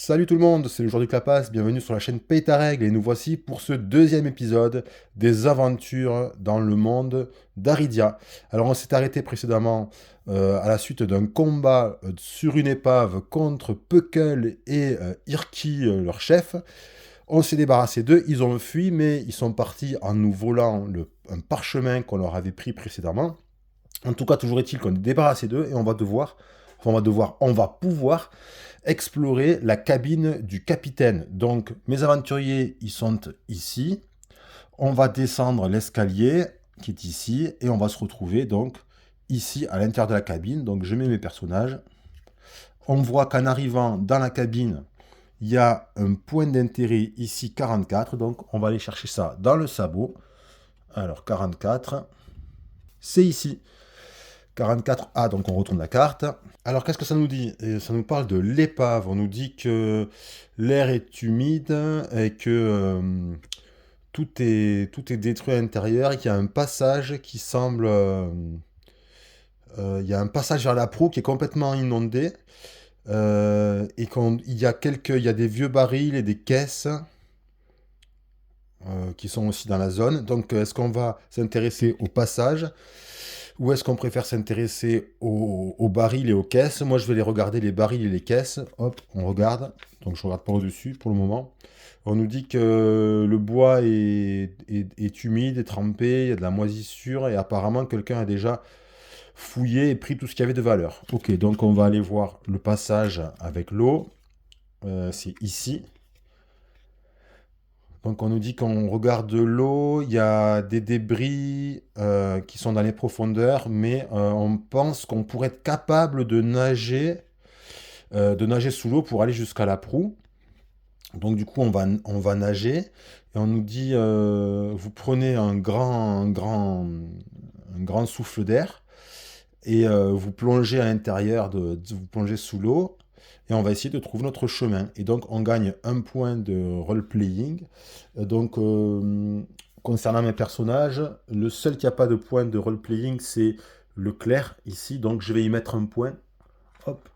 Salut tout le monde, c'est le jour du Clapas, bienvenue sur la chaîne Paye ta règle et nous voici pour ce deuxième épisode des aventures dans le monde d'Aridia. Alors on s'est arrêté précédemment à la suite d'un combat sur une épave contre Puckle et Irki, leur chef. On s'est débarrassé d'eux, ils ont fui mais ils sont partis en nous volant un parchemin qu'on leur avait pris précédemment. En tout cas, toujours est-il qu'on est débarrassé d'eux et on va pouvoir explorer la cabine du capitaine. Donc, mes aventuriers, ils sont ici. On va descendre l'escalier qui est ici et on va se retrouver donc ici à l'intérieur de la cabine. Donc, je mets mes personnages. On voit qu'en arrivant dans la cabine, il y a un point d'intérêt ici 44. Donc, on va aller chercher ça dans le sabot. Alors, 44, c'est ici. 44A, donc on retourne la carte. Alors qu'est-ce que ça nous dit? Ça nous parle de l'épave. On nous dit que l'air est humide et que tout est détruit à l'intérieur et qu'il y a un passage qui semble... il y a un passage vers la proue qui est complètement inondé. Et il y a des vieux barils et des caisses qui sont aussi dans la zone. Donc est-ce qu'on va s'intéresser au passage? Ou est-ce qu'on préfère s'intéresser aux barils et aux caisses? Moi, je vais les regarder, les barils et les caisses. Hop, on regarde. Donc, je regarde pas au-dessus pour le moment. On nous dit que le bois est humide, est trempé, il y a de la moisissure et apparemment, quelqu'un a déjà fouillé et pris tout ce qu'il y avait de valeur. Ok, donc on va aller voir le passage avec l'eau. C'est ici. Donc on nous dit qu'on regarde l'eau, il y a des débris qui sont dans les profondeurs, mais on pense qu'on pourrait être capable de nager sous l'eau pour aller jusqu'à la proue. Donc du coup on va nager et on nous dit vous prenez un grand souffle d'air et vous plongez à l'intérieur vous plongez sous l'eau et on va essayer de trouver notre chemin. Et donc on gagne un point de role-playing. Donc concernant mes personnages, le seul qui n'a pas de point de role-playing, c'est le clerc ici. Donc je vais y mettre un point. Hop.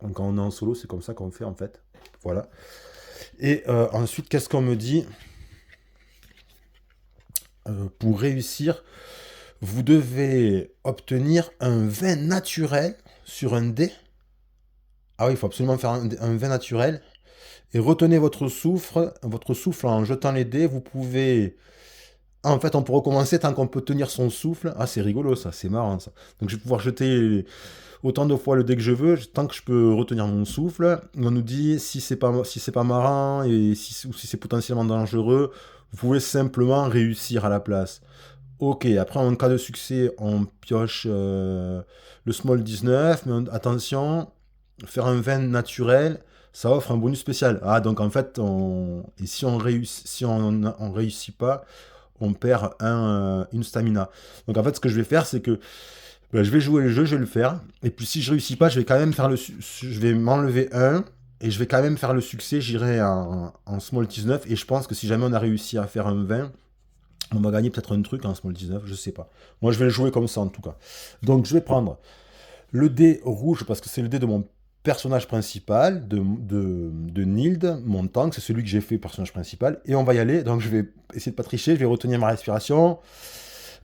Donc quand on est en solo, c'est comme ça qu'on fait en fait. Voilà. Et ensuite, qu'est-ce qu'on me dit? Pour réussir, vous devez obtenir un vin naturel sur un dé. Ah oui, il faut absolument faire un vin naturel. Et retenez votre souffle en jetant les dés. Vous pouvez... Ah, en fait, on peut recommencer tant qu'on peut tenir son souffle. Ah, c'est rigolo ça, c'est marrant ça. Donc je vais pouvoir jeter autant de fois le dé que je veux, tant que je peux retenir mon souffle. On nous dit si c'est pas marrant ou si c'est potentiellement dangereux, vous pouvez simplement réussir à la place. Ok, après en cas de succès, on pioche le small 19, mais attention, faire un vin naturel, ça offre un bonus spécial. Ah, donc en fait, et si on réussit pas, on perd une stamina. Donc en fait, ce que je vais faire, c'est que je vais jouer le jeu, je vais le faire. Et puis si je réussis pas, je vais quand même je vais m'enlever un. Et je vais quand même faire le succès, j'irai en small 19. Et je pense que si jamais on a réussi à faire un 20, on va gagner peut-être un truc en small 19, je sais pas. Moi, je vais le jouer comme ça en tout cas. Donc je vais prendre le dé rouge parce que c'est le dé de mon personnage principal, de Nild, mon tank, c'est celui que j'ai fait personnage principal. Et on va y aller, donc je vais essayer de pas tricher, je vais retenir ma respiration.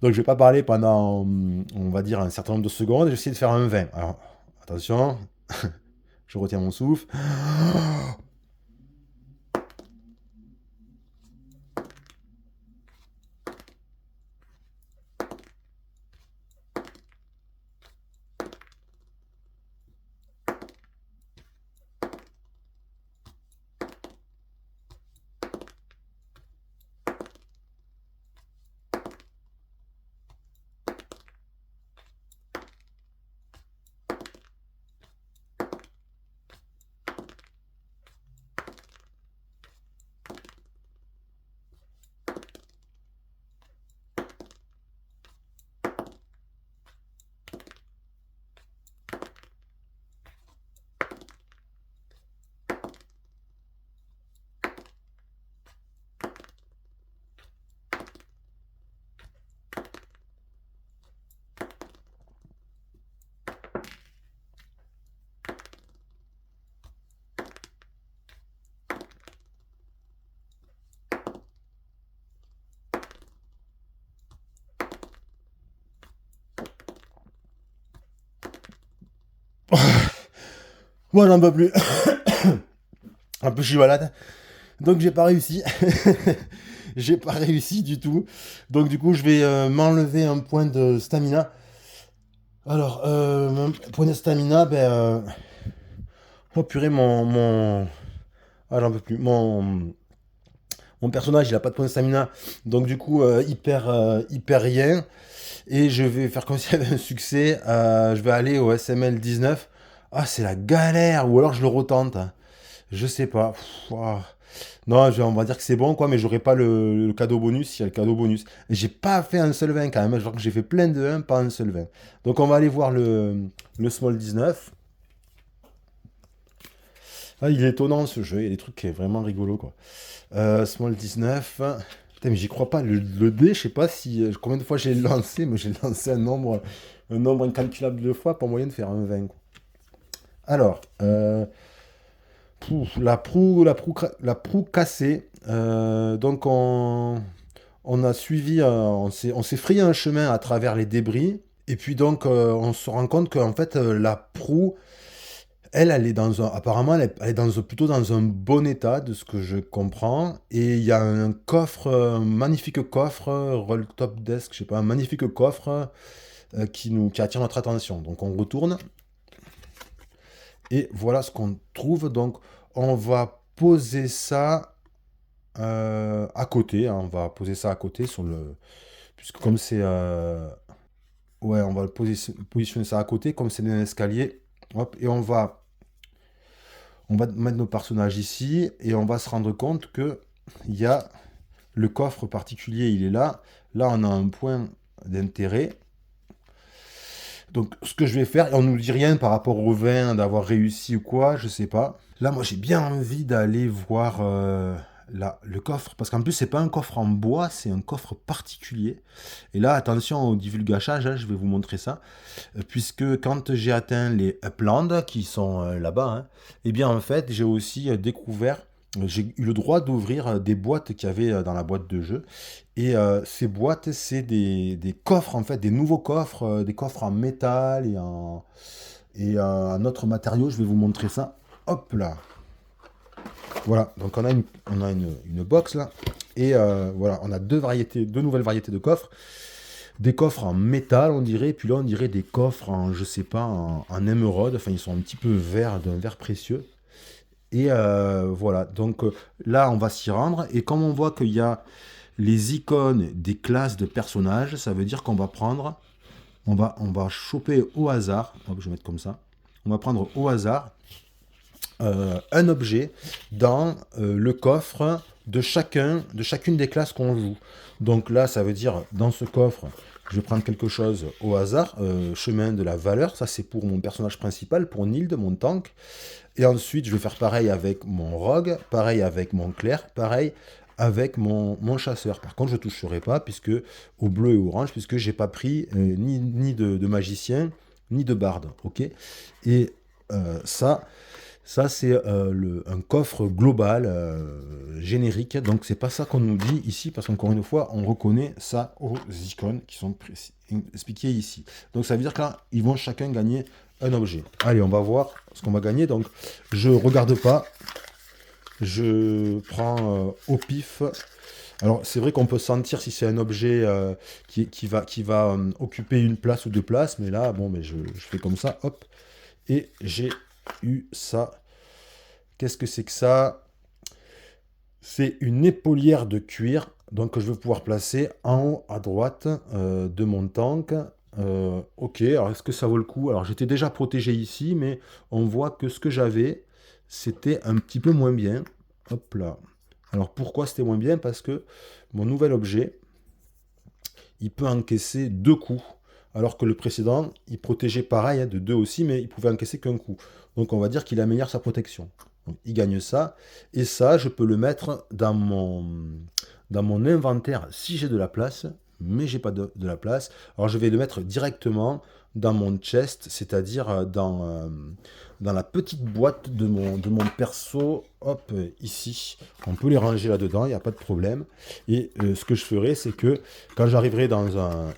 Donc je vais pas parler pendant, on va dire, un certain nombre de secondes, je vais essayer de faire un 20. Alors, attention, je retiens mon souffle. Moi, j'en peux plus. Un peu, je suis malade. Donc, j'ai pas réussi. J'ai pas réussi du tout. Donc, du coup, je vais m'enlever un point de stamina. Alors, mon point de stamina, oh purée, Ah, j'en peux plus. Mon personnage, il a pas de point de stamina. Donc, du coup, il perd rien. Et je vais faire comme s'il y avait un succès. Je vais aller au SML 19. Ah, c'est la galère. Ou alors je le retente. Je sais pas. Ouah. Non, on va dire que c'est bon, quoi, mais j'aurai pas le cadeau bonus s'il y a le cadeau bonus. Et j'ai pas fait un seul 20 quand même. Genre que j'ai fait plein de 1, pas un seul 20. Donc on va aller voir le Small 19. Ah, il est étonnant ce jeu. Il y a des trucs qui est vraiment rigolo, quoi. Small 19. Putain, mais j'y crois pas. Le dé, je sais pas si combien de fois j'ai lancé, mais j'ai lancé un nombre incalculable de fois pour moyen de faire un 20, quoi. Alors, la proue cassée. Donc on a suivi, on s'est frayé un chemin à travers les débris. Et puis donc on se rend compte qu'en fait la proue, elle est dans un, apparemment elle est plutôt dans un bon état de ce que je comprends. Et il y a un coffre, un magnifique coffre, roll top desk, je sais pas, un magnifique coffre qui attire notre attention. Donc on retourne et voilà ce qu'on trouve. Donc on va poser ça à côté, hein. On va poser ça à côté sur le, puisque comme c'est, ouais, on va positionner ça à côté, comme c'est un escalier. Hop, et on va mettre nos personnages ici et on va se rendre compte que il y a le coffre particulier, il est là. Là, on a un point d'intérêt. Donc, ce que je vais faire, et on nous dit rien par rapport au vin, d'avoir réussi ou quoi, je sais pas. Là, moi, j'ai bien envie d'aller voir le coffre, parce qu'en plus, c'est pas un coffre en bois, c'est un coffre particulier. Et là, attention au divulgachage, hein, je vais vous montrer ça, puisque quand j'ai atteint les uplands, qui sont là-bas, hein, eh bien, en fait, j'ai aussi découvert, j'ai eu le droit d'ouvrir des boîtes qu'il y avait dans la boîte de jeu. Et ces boîtes, c'est des coffres, en fait, des nouveaux coffres, des coffres en métal et un autre matériau. Je vais vous montrer ça. Hop là. Voilà, donc on a une box là. Et voilà, on a deux nouvelles variétés de coffres. Des coffres en métal, on dirait. Puis là, on dirait des coffres en, je sais pas, en émeraude. Enfin, ils sont un petit peu verts, d'un vert précieux. Et voilà, donc là, on va s'y rendre. Et comme on voit qu'il y a les icônes des classes de personnages, ça veut dire qu'on va prendre, on va choper au hasard, hop, je vais mettre comme ça, on va prendre au hasard un objet dans le coffre de chacune des classes qu'on joue. Donc là, ça veut dire, dans ce coffre, je vais prendre quelque chose au hasard, chemin de la valeur, ça c'est pour mon personnage principal, pour Nild, mon tank. Et ensuite, je vais faire pareil avec mon rogue, pareil avec mon clerc, pareil avec mon chasseur. Par contre, je ne toucherai pas puisque au bleu et orange, puisque j'ai pas pris ni de magicien, ni de barde. Ok. Et ça, ça c'est un coffre global générique. Donc, c'est pas ça qu'on nous dit ici, parce qu'encore une fois, on reconnaît ça aux icônes qui sont expliquées ici. Donc, ça veut dire que là, ils vont chacun gagner un objet. Allez, on va voir ce qu'on va gagner. Donc, je regarde pas. Je prends au pif. Alors, c'est vrai qu'on peut sentir si c'est un objet qui va occuper une place ou deux places. Mais là, bon, mais je fais comme ça. Hop. Et j'ai eu ça. Qu'est-ce que c'est que ça? C'est une épaulière de cuir. Donc, je vais pouvoir placer en haut à droite de mon tank. Ok, alors est-ce que ça vaut le coup? Alors j'étais déjà protégé ici, mais on voit que ce que j'avais, c'était un petit peu moins bien. Hop là. Alors pourquoi c'était moins bien? Parce que mon nouvel objet, il peut encaisser deux coups. Alors que le précédent, il protégeait pareil, hein, de deux aussi, mais il pouvait encaisser qu'un coup. Donc on va dire qu'il améliore sa protection. Donc, il gagne ça. Et ça, je peux le mettre dans mon inventaire si j'ai de la place, mais j'ai pas de la place. Alors je vais le mettre directement dans mon chest, c'est-à-dire dans la petite boîte de mon perso, hop, ici. On peut les ranger là-dedans, il n'y a pas de problème. Et ce que je ferai, c'est que quand j'arriverai dans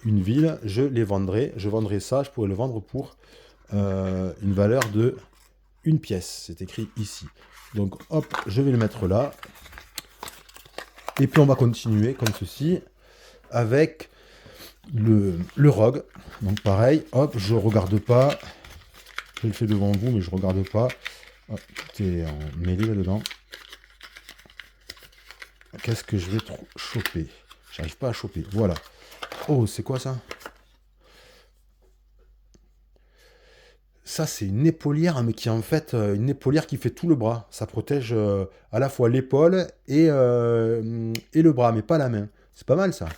une ville, je les vendrai. Je vendrai ça, je pourrais le vendre pour une valeur de 1 pièce. C'est écrit ici. Donc hop, je vais le mettre là. Et puis on va continuer comme ceci avec le ROG. Donc pareil, hop, je regarde pas. Je le fais devant vous, mais je regarde pas. Hop, tout est en mêlé là-dedans. Qu'est-ce que je vais choper? J'arrive pas à choper. Voilà. Oh, c'est quoi ça? Ça, c'est une épaulière, mais qui est en fait une épaulière qui fait tout le bras. Ça protège à la fois l'épaule et le bras, mais pas la main. C'est pas mal ça.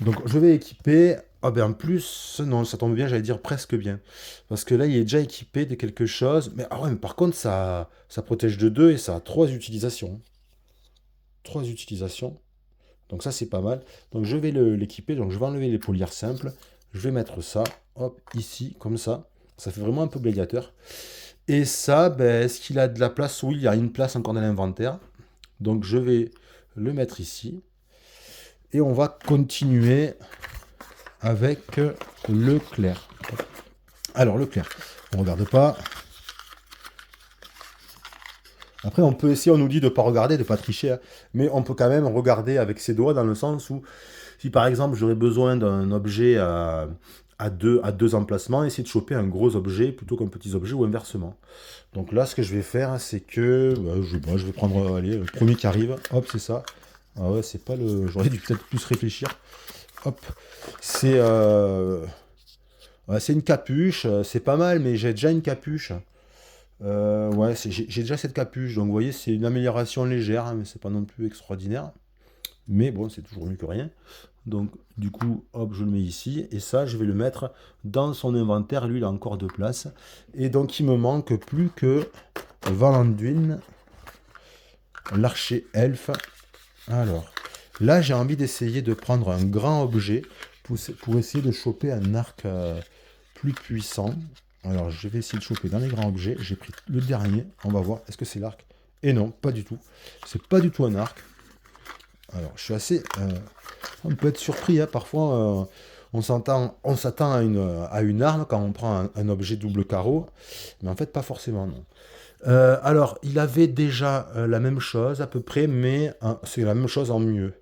Donc je vais équiper. Ah ben en plus, non, ça tombe bien, j'allais dire presque bien. Parce que là, il est déjà équipé de quelque chose. Mais, ah ouais, mais par contre, ça protège de 2 et ça a 3 utilisations. 3 utilisations. Donc ça, c'est pas mal. Donc je vais l'équiper. Donc je vais enlever l'épaulière simple. Je vais mettre ça, hop, ici, comme ça. Ça fait vraiment un peu gladiateur. Et ça, ben, est-ce qu'il a de la place? Oui, il y a une place encore dans l'inventaire. Donc je vais le mettre ici. Et on va continuer avec le clair. Alors le clair, on regarde pas. Après on peut essayer, on nous dit de ne pas regarder, de ne pas tricher, hein, mais on peut quand même regarder avec ses doigts dans le sens où si par exemple j'aurais besoin d'un objet à deux emplacements, essayer de choper un gros objet plutôt qu'un petit objet ou inversement. Donc là ce que je vais faire c'est que je vais prendre allez, le premier qui arrive, hop c'est ça. Ah ouais c'est pas le. J'aurais dû peut-être plus réfléchir. Hop. C'est une capuche, c'est pas mal, mais j'ai déjà une capuche. Ouais, j'ai déjà cette capuche, donc vous voyez, c'est une amélioration légère, hein, mais c'est pas non plus extraordinaire. Mais bon, c'est toujours mieux que rien. Donc, du coup, hop, je le mets ici, et ça, je vais le mettre dans son inventaire. Lui, il a encore de place. Et donc, il me manque plus que Valanduin, l'archer elfe. Alors, là, j'ai envie d'essayer de prendre un grand objet pour essayer de choper un arc plus puissant. Alors, je vais essayer de choper dans les grands objets. J'ai pris le dernier. On va voir. Est-ce que c'est l'arc? Et non, pas du tout. C'est pas du tout un arc. Alors, je suis assez... on peut être surpris. Hein. Parfois, on s'attend à une arme quand on prend un objet double carreau. Mais en fait, pas forcément, non. Alors, il avait déjà la même chose à peu près, mais c'est la même chose en mieux.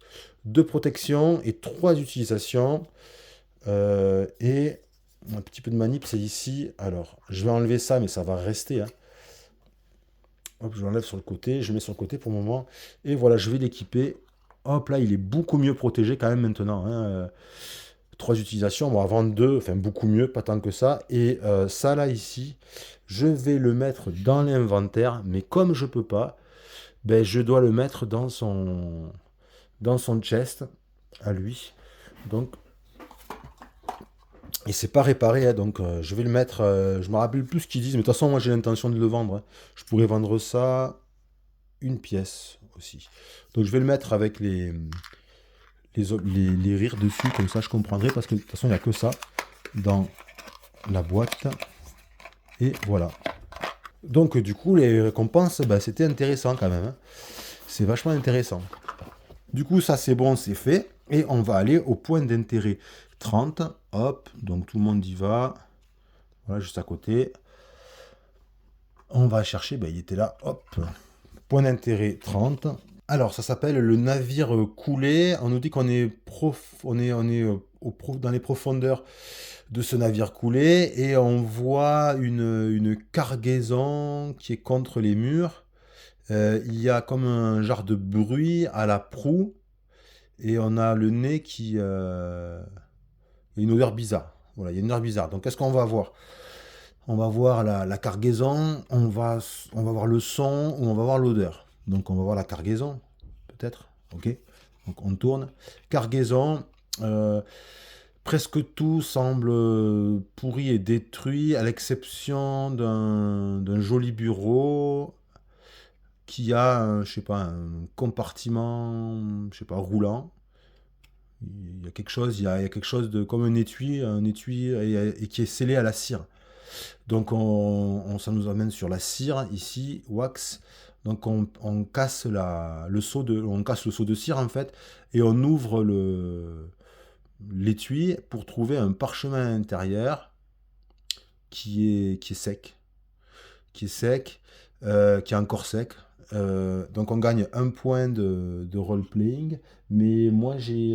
2 protections et 3 utilisations. Et un petit peu de manip, c'est ici. Alors, je vais enlever ça, mais ça va rester. Hein. Hop, je l'enlève sur le côté. Je mets sur le côté pour le moment. Et voilà, je vais l'équiper. Hop, là, il est beaucoup mieux protégé quand même maintenant. Hein. 3 utilisations, bon, avant 2, enfin beaucoup mieux, pas tant que ça. Et ça, là, ici, je vais le mettre dans l'inventaire. Mais comme je peux pas, ben, je dois le mettre dans son chest, à lui. Donc, et c'est pas réparé, hein, donc je vais le mettre. Je me rappelle plus ce qu'ils disent, mais de toute façon, moi j'ai l'intention de le vendre. Hein. Je pourrais vendre ça une pièce aussi. Donc je vais le mettre avec les rires dessus, comme ça je comprendrai, parce que de toute façon il n'y a que ça dans la boîte. Et voilà. Donc du coup, les récompenses, bah, c'était intéressant quand même. Hein. C'est vachement intéressant. Du coup, ça c'est bon, c'est fait. Et on va aller au point d'intérêt 30. Hop, donc tout le monde y va. Voilà, juste à côté. On va chercher, ben, il était là. Hop, point d'intérêt 30. Alors, ça s'appelle le navire coulé. On nous dit qu'on est, dans les profondeurs de ce navire coulé. Et on voit une cargaison qui est contre les murs. Il y a comme un genre de bruit à la proue. Et on a le nez qui... il y a une odeur bizarre. Voilà, il y a une odeur bizarre. Donc, qu'est-ce qu'on va voir? On va voir la cargaison, on va voir le son ou on va voir l'odeur. Donc, on va voir la cargaison, peut-être. Ok. Donc, on tourne. Cargaison. Presque tout semble pourri et détruit, à l'exception d'un joli bureau qui a, je sais pas, un compartiment, je sais pas, roulant. Il y a quelque chose, il y a quelque chose de comme un étui et qui est scellé à la cire. Donc ça nous amène sur la cire ici, wax. Donc on casse on casse le seau de cire en fait et on ouvre l'étui pour trouver un parchemin intérieur qui est sec. Qui est sec, qui est encore sec. Donc on gagne un point de role-playing. Mais moi j'ai...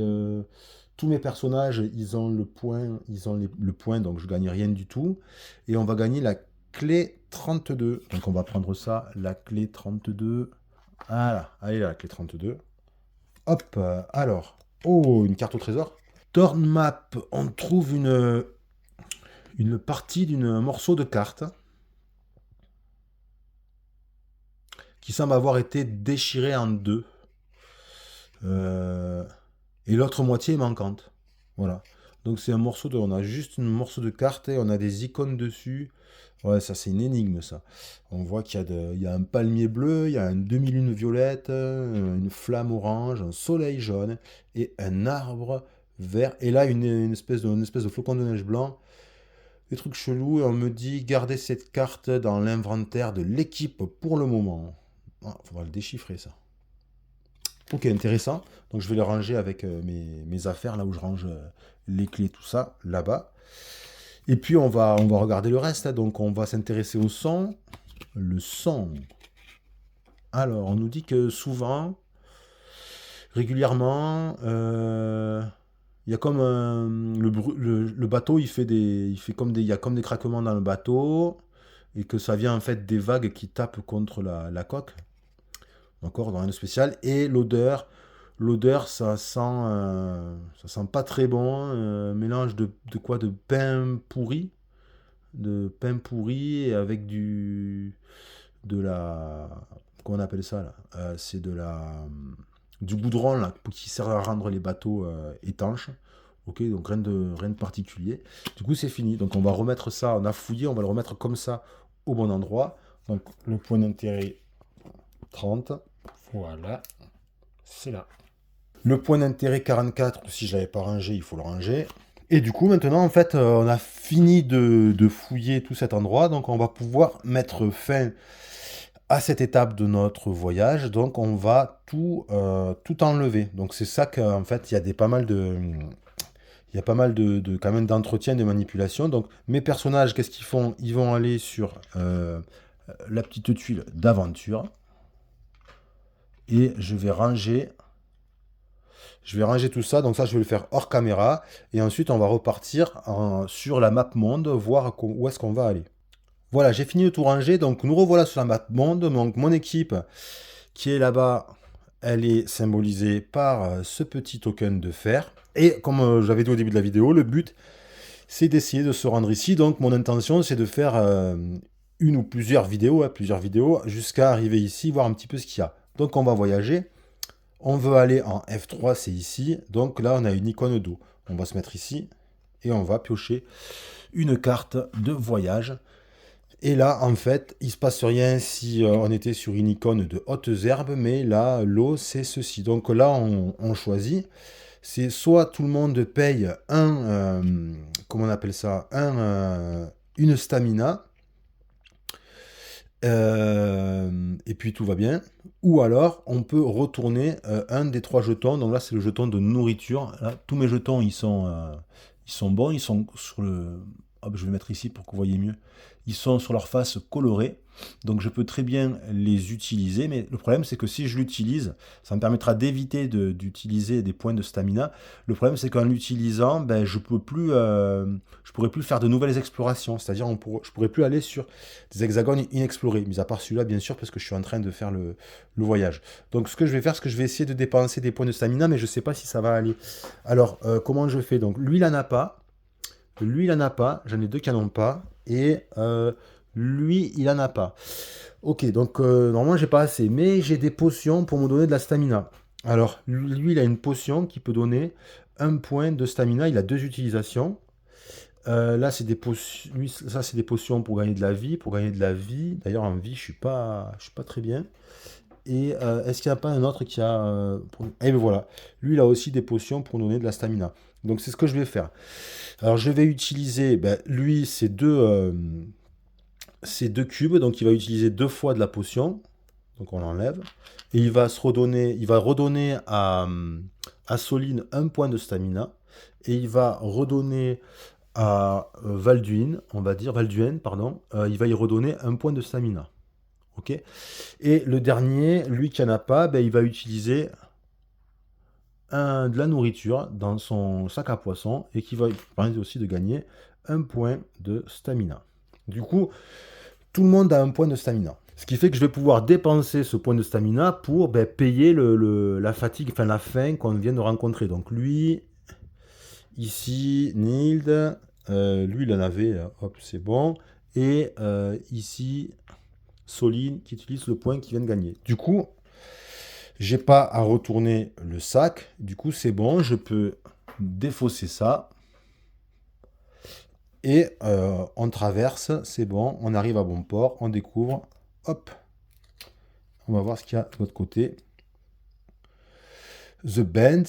tous mes personnages, ils ont le point, le point, donc je gagne rien du tout. Et on va gagner la clé 32. Donc on va prendre ça, la clé 32. Voilà, allez la clé 32. Hop, alors. Oh, une carte au trésor. Torn map, on trouve une partie d'un morceau de carte qui semble avoir été déchiré en deux. Et l'autre moitié est manquante. Voilà. Donc c'est un morceau de... On a juste un morceau de carte et on a des icônes dessus. Ouais, ça c'est une énigme ça. On voit qu'il y a un palmier bleu, il y a une demi-lune violette, une flamme orange, un soleil jaune et un arbre vert. Et là une espèce de flocon de neige blanc. Des trucs chelous et on me dit gardez cette carte dans l'inventaire de l'équipe pour le moment. Ah, faudra le déchiffrer ça. Ok, intéressant. Donc je vais le ranger avec mes affaires, là où je range les clés, tout ça, là-bas. Et puis on va regarder le reste. Donc on va s'intéresser au son. Le son. Alors, on nous dit que souvent, régulièrement, il y a comme le bateau, il y a comme des craquements dans le bateau, et que ça vient en fait des vagues qui tapent contre la coque. D'accord, dans rien de spécial. Et l'odeur, ça sent pas très bon. Mélange de quoi? De pain pourri et avec de la, comment on appelle ça là? C'est du goudron là qui sert à rendre les bateaux étanches. Ok, donc rien de particulier. Du coup, c'est fini. Donc on va remettre ça. On a fouillé, on va le remettre comme ça au bon endroit. Donc le point d'intérêt 30. Voilà, c'est là. Le point d'intérêt 44, si je l'avais pas rangé, il faut le ranger. Et du coup, maintenant, en fait, on a fini de fouiller tout cet endroit, donc on va pouvoir mettre fin à cette étape de notre voyage. Donc, on va tout enlever. Donc, c'est ça qu'en fait, il y a pas mal de quand même d'entretien, de manipulation. Donc, mes personnages, qu'est-ce qu'ils font? Ils vont aller sur la petite tuile d'aventure. Et je vais ranger tout ça. Donc ça, je vais le faire hors caméra. Et ensuite, on va repartir sur la map monde, voir où est-ce qu'on va aller. Voilà, j'ai fini de tout ranger. Donc nous revoilà sur la map monde. Donc mon équipe qui est là-bas, elle est symbolisée par ce petit token de fer. Et comme j'avais dit au début de la vidéo, le but, c'est d'essayer de se rendre ici. Donc mon intention, c'est de faire une ou plusieurs vidéos, jusqu'à arriver ici, voir un petit peu ce qu'il y a. Donc on va voyager. On veut aller en F3, c'est ici. Donc là, on a une icône d'eau. On va se mettre ici et on va piocher une carte de voyage. Et là, en fait, il ne se passe rien si on était sur une icône de hautes herbes, mais là, l'eau, c'est ceci. Donc là, on choisit. C'est soit tout le monde paye comment on appelle ça, une stamina. Et puis tout va bien. Ou alors on peut retourner un des 3 jetons. Donc là c'est le jeton de nourriture. Là, tous mes jetons ils sont bons. Ils sont sur le... Hop, je vais le mettre ici pour que vous voyez mieux. Ils sont sur leur face colorée. Donc je peux très bien les utiliser. Mais le problème c'est que si je l'utilise, ça me permettra d'éviter d'utiliser des points de stamina. Le problème c'est qu'en l'utilisant, ben, je pourrais plus faire de nouvelles explorations. C'est-à-dire je pourrais plus aller sur des hexagones inexplorés. Mis à part celui-là bien sûr parce que je suis en train de faire le voyage. Donc ce que je vais faire, c'est que je vais essayer de dépenser des points de stamina. Mais je ne sais pas si ça va aller. Alors comment je fais? Donc lui il en a pas. Lui, il en a pas. J'en ai 2 qui n'en ont pas. Et lui, il en a pas. Ok, donc normalement, j'ai pas assez. Mais j'ai des potions pour me donner de la stamina. Alors, lui, il a une potion qui peut donner 1 point de stamina. Il a 2 utilisations. Là, c'est des potions. Ça, c'est des potions pour gagner de la vie. D'ailleurs, en vie, je suis pas très bien. Et est-ce qu'il n'y a pas un autre qui a... Eh bien voilà, lui il a aussi des potions pour donner de la stamina. Donc c'est ce que je vais faire. Alors je vais utiliser, lui c'est deux cubes, donc il va utiliser 2 fois de la potion. Donc on l'enlève. Et il va redonner à Soline 1 point de stamina. Et il va redonner à Valduin, on va dire, Valduin, pardon, il va y redonner un point de stamina. Ok. Et le dernier, lui qui n'en a pas, ben, il va utiliser de la nourriture dans son sac à poisson et qui va permettre aussi de gagner un point de stamina. Du coup, tout le monde a un point de stamina. Ce qui fait que je vais pouvoir dépenser ce point de stamina pour ben, payer la fatigue, enfin la faim qu'on vient de rencontrer. Donc lui, ici, Nild, lui il en avait, hop, c'est bon. Et ici, Soline qui utilise le point qu'il vient de gagner. Du coup, j'ai pas à retourner le sac. Du coup, c'est bon, je peux défausser ça. Et on traverse, c'est bon, on arrive à bon port, on découvre. Hop, on va voir ce qu'il y a de l'autre côté. The Bend,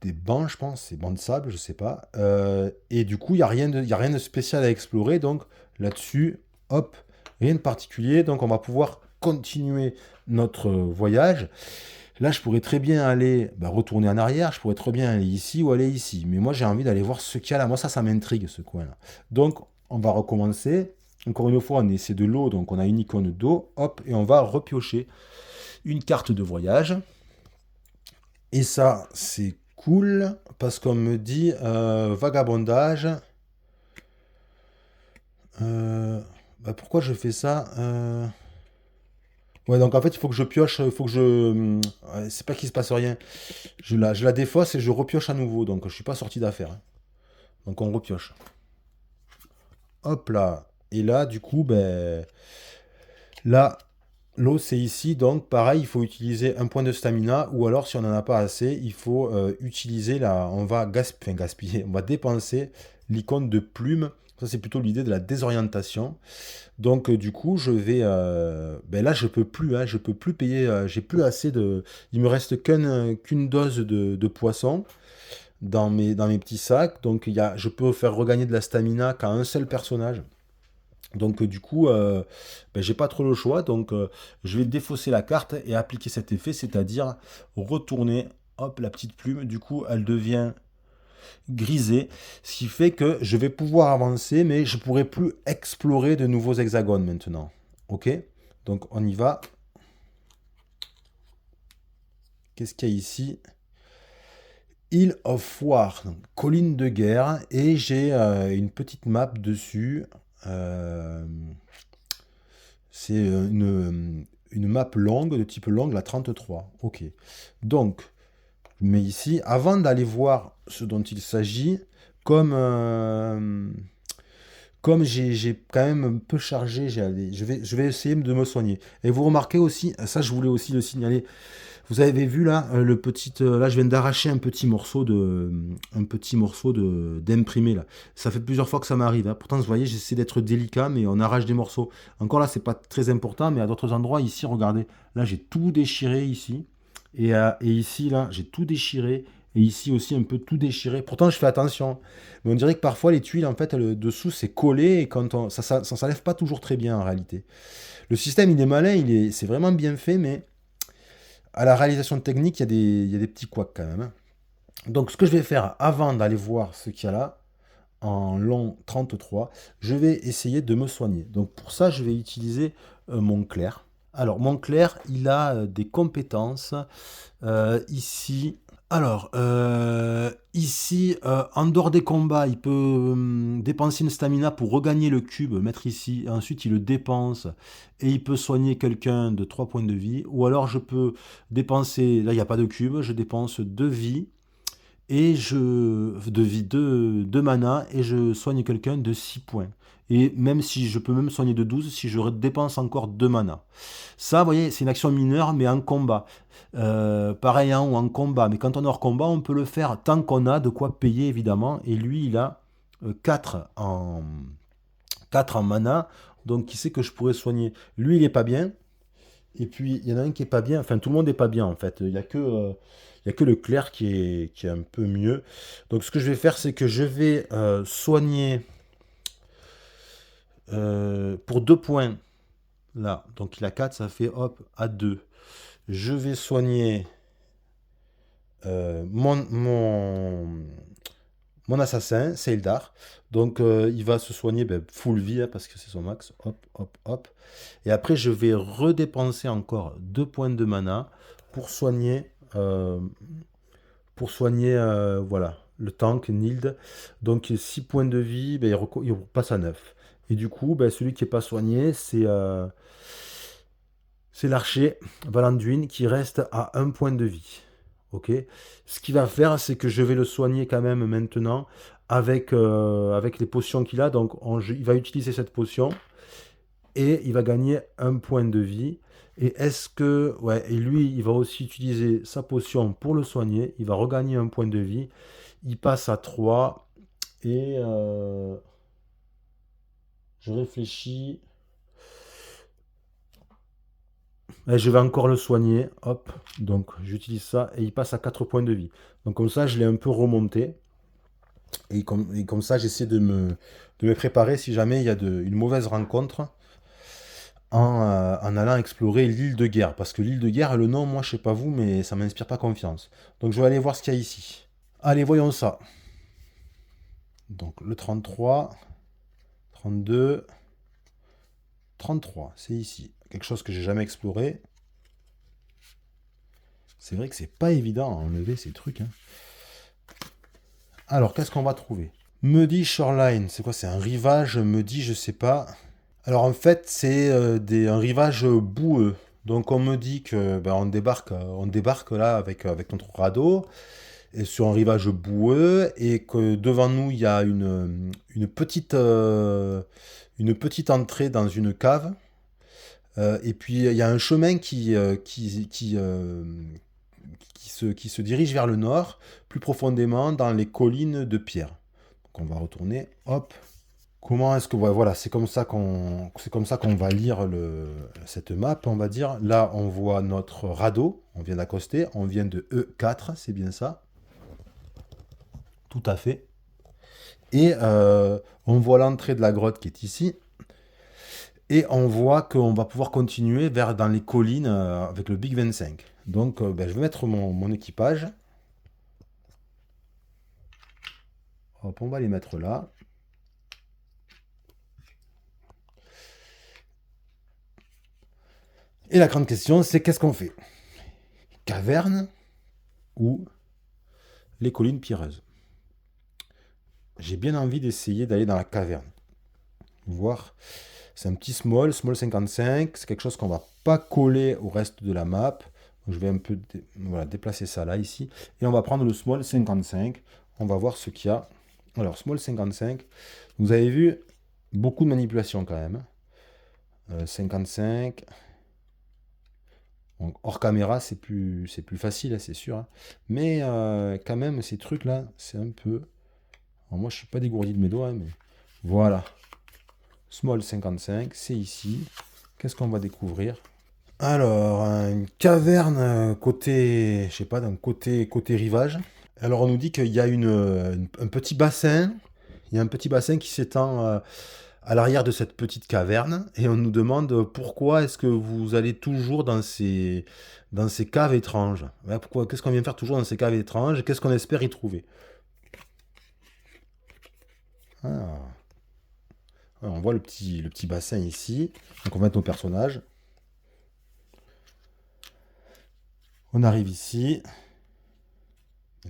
des bancs, je pense, c'est bancs de sable, je sais pas. Et du coup, il n'y a rien de spécial à explorer. Donc là-dessus, hop, rien de particulier. Donc on va pouvoir continuer notre voyage. Là, je pourrais très bien aller retourner en arrière, je pourrais très bien aller ici ou aller ici. Mais moi, j'ai envie d'aller voir ce qu'il y a là. Moi, ça m'intrigue, ce coin-là. Donc, on va recommencer. Encore une fois, c'est de l'eau, donc on a une icône d'eau. Hop, et on va repiocher une carte de voyage. Et ça, c'est cool, parce qu'on me dit vagabondage. Pourquoi je fais ça Ouais, donc en fait, il faut que je pioche, il faut que je... ouais, c'est pas qu'il se passe rien. Je la défausse et je repioche à nouveau, donc je suis pas sorti d'affaire, hein. Donc on repioche. Hop là. Et là, du coup, ben... Là, l'eau, c'est ici, donc pareil, il faut utiliser un point de stamina, ou alors si on n'en a pas assez, il faut utiliser la... On va gaspiller, on va dépenser l'icône de plume. Ça, c'est plutôt l'idée de la désorientation. Donc du coup, je vais, ben là, je peux plus, hein, je peux plus payer, j'ai plus assez de, il me reste qu'une dose de poisson dans mes petits sacs. Donc je peux faire regagner de la stamina qu'à un seul personnage. Donc du coup, ben, j'ai pas trop le choix. Donc je vais défausser la carte et appliquer cet effet, c'est-à-dire retourner, hop, la petite plume. Du coup, elle devient grisé, ce qui fait que je vais pouvoir avancer, mais je pourrai plus explorer de nouveaux hexagones maintenant. Ok. Donc on y va. Qu'est-ce qu'il y a ici? Hill of War, donc colline de guerre, et j'ai une petite map dessus. Euh, c'est une map longue, de type longue, la 33. Ok. Donc, je mets ici, avant d'aller voir ce dont il s'agit, comme comme j'ai quand même un peu chargé, je vais essayer de me soigner. Et vous remarquez aussi, ça je voulais aussi le signaler, vous avez vu là, là je viens d'arracher un petit morceau d'imprimé là. Ça fait plusieurs fois que ça m'arrive, hein. Pourtant vous voyez, j'essaie d'être délicat, mais on arrache des morceaux. Encore là, c'est pas très important, mais à d'autres endroits, ici, regardez, là j'ai tout déchiré ici. Et ici, là, j'ai tout déchiré. Et ici aussi, un peu tout déchiré. Pourtant, je fais attention. Mais on dirait que parfois, les tuiles, en fait, le dessous, c'est collé. Et quand ça s'enlève pas toujours très bien, en réalité. Le système, il est malin. C'est vraiment bien fait. Mais à la réalisation technique, il y a des petits couacs quand même, hein. Donc, ce que je vais faire avant d'aller voir ce qu'il y a là, en long 33, je vais essayer de me soigner. Donc, pour ça, je vais utiliser mon clair. Alors, mon clair, il a des compétences ici. Alors, ici, en dehors des combats, il peut dépenser une stamina pour regagner le cube, mettre ici, et ensuite il le dépense, et il peut soigner quelqu'un de 3 points de vie. Ou alors je peux dépenser, là il n'y a pas de cube, je dépense 2 vies, de vie, 2 mana, et je soigne quelqu'un de 6 points. Et même si je peux même soigner de 12 si je dépense encore 2 mana. Ça, vous voyez, c'est une action mineure, mais en combat. Pareil en haut, en combat. Mais quand on est hors combat, on peut le faire tant qu'on a de quoi payer, évidemment. Et lui, il a 4 en mana. Donc, qui sait que je pourrais soigner? Lui, il est pas bien. Et puis, il y en a un qui est pas bien. Enfin, tout le monde est pas bien, en fait. Il y a que le clair qui est un peu mieux. Donc, ce que je vais faire, c'est que je vais soigner pour 2 points. Là, donc il a 4, ça fait hop, à 2. Je vais soigner mon mon assassin, Seildar. Donc il va se soigner full vie, hein, parce que c'est son max. Hop, hop, hop. Et après, je vais redépenser encore 2 points de mana pour soigner, voilà, le tank Nild. Donc 6 points de vie, il passe à 9. Et du coup, celui qui n'est pas soigné, c'est l'archer Valanduin qui reste à 1 point de vie. Ok. Ce qu'il va faire, c'est que je vais le soigner quand même maintenant avec les potions qu'il a. Donc il va utiliser cette potion et il va gagner 1 point de vie. Et est-ce que... Ouais, et lui, il va aussi utiliser sa potion pour le soigner. Il va regagner 1 point de vie. Il passe à 3. Et je réfléchis. Et je vais encore le soigner. Hop. Donc j'utilise ça. Et il passe à 4 points de vie. Donc comme ça, je l'ai un peu remonté. Et comme ça, j'essaie de me préparer si jamais il y a une mauvaise rencontre en allant explorer l'île de guerre. Parce que l'île de guerre, le nom, moi, je sais pas vous, mais ça m'inspire pas confiance. Donc je vais aller voir ce qu'il y a ici. Allez, voyons ça. Donc le 33, 32, 33, c'est ici. Quelque chose que j'ai jamais exploré. C'est vrai que c'est pas évident à enlever ces trucs, hein. Alors, qu'est-ce qu'on va trouver? Muddy Shoreline, c'est quoi? C'est un rivage, Muddy, je sais pas. Alors en fait, c'est un rivage boueux. Donc on me dit que on débarque là avec notre radeau et sur un rivage boueux et que devant nous il y a une petite entrée dans une cave. Et puis il y a un chemin qui se dirige vers le nord, plus profondément dans les collines de pierre. Donc on va retourner, hop. Comment est-ce que... Ouais, voilà, c'est comme ça qu'on va lire cette map, on va dire. Là, on voit notre radeau, on vient d'accoster, on vient de E4, c'est bien ça. Tout à fait. Et on voit l'entrée de la grotte qui est ici. Et on voit qu'on va pouvoir continuer dans les collines avec le Big 25. Donc, je vais mettre mon équipage. Hop, on va les mettre là. Et la grande question, c'est qu'est-ce qu'on fait? Caverne ou les collines pierreuses? J'ai bien envie d'essayer d'aller dans la caverne. Voir. C'est un petit small 55. C'est quelque chose qu'on va pas coller au reste de la map. Donc je vais un peu voilà, déplacer ça là, ici. Et on va prendre le small 55. On va voir ce qu'il y a. Alors, small 55. Vous avez vu, beaucoup de manipulation quand même. 55. Donc, hors caméra, c'est plus facile, hein, c'est sûr, hein. Mais quand même, ces trucs-là, c'est un peu... Alors, moi, je suis pas dégourdi de mes doigts, hein, mais voilà. Small 55, c'est ici. Qu'est-ce qu'on va découvrir? Alors, une caverne côté, je sais pas, d'un côté rivage. Alors, on nous dit qu'il y a un petit bassin. Il y a un petit bassin qui s'étend à l'arrière de cette petite caverne. Et on nous demande pourquoi est-ce que vous allez toujours dans ces caves étranges. Ouais, qu'est-ce qu'on vient faire toujours dans ces caves étranges? Qu'est-ce qu'on espère y trouver? Ah. On voit le petit bassin ici. Donc on va mettre nos personnages. On arrive ici.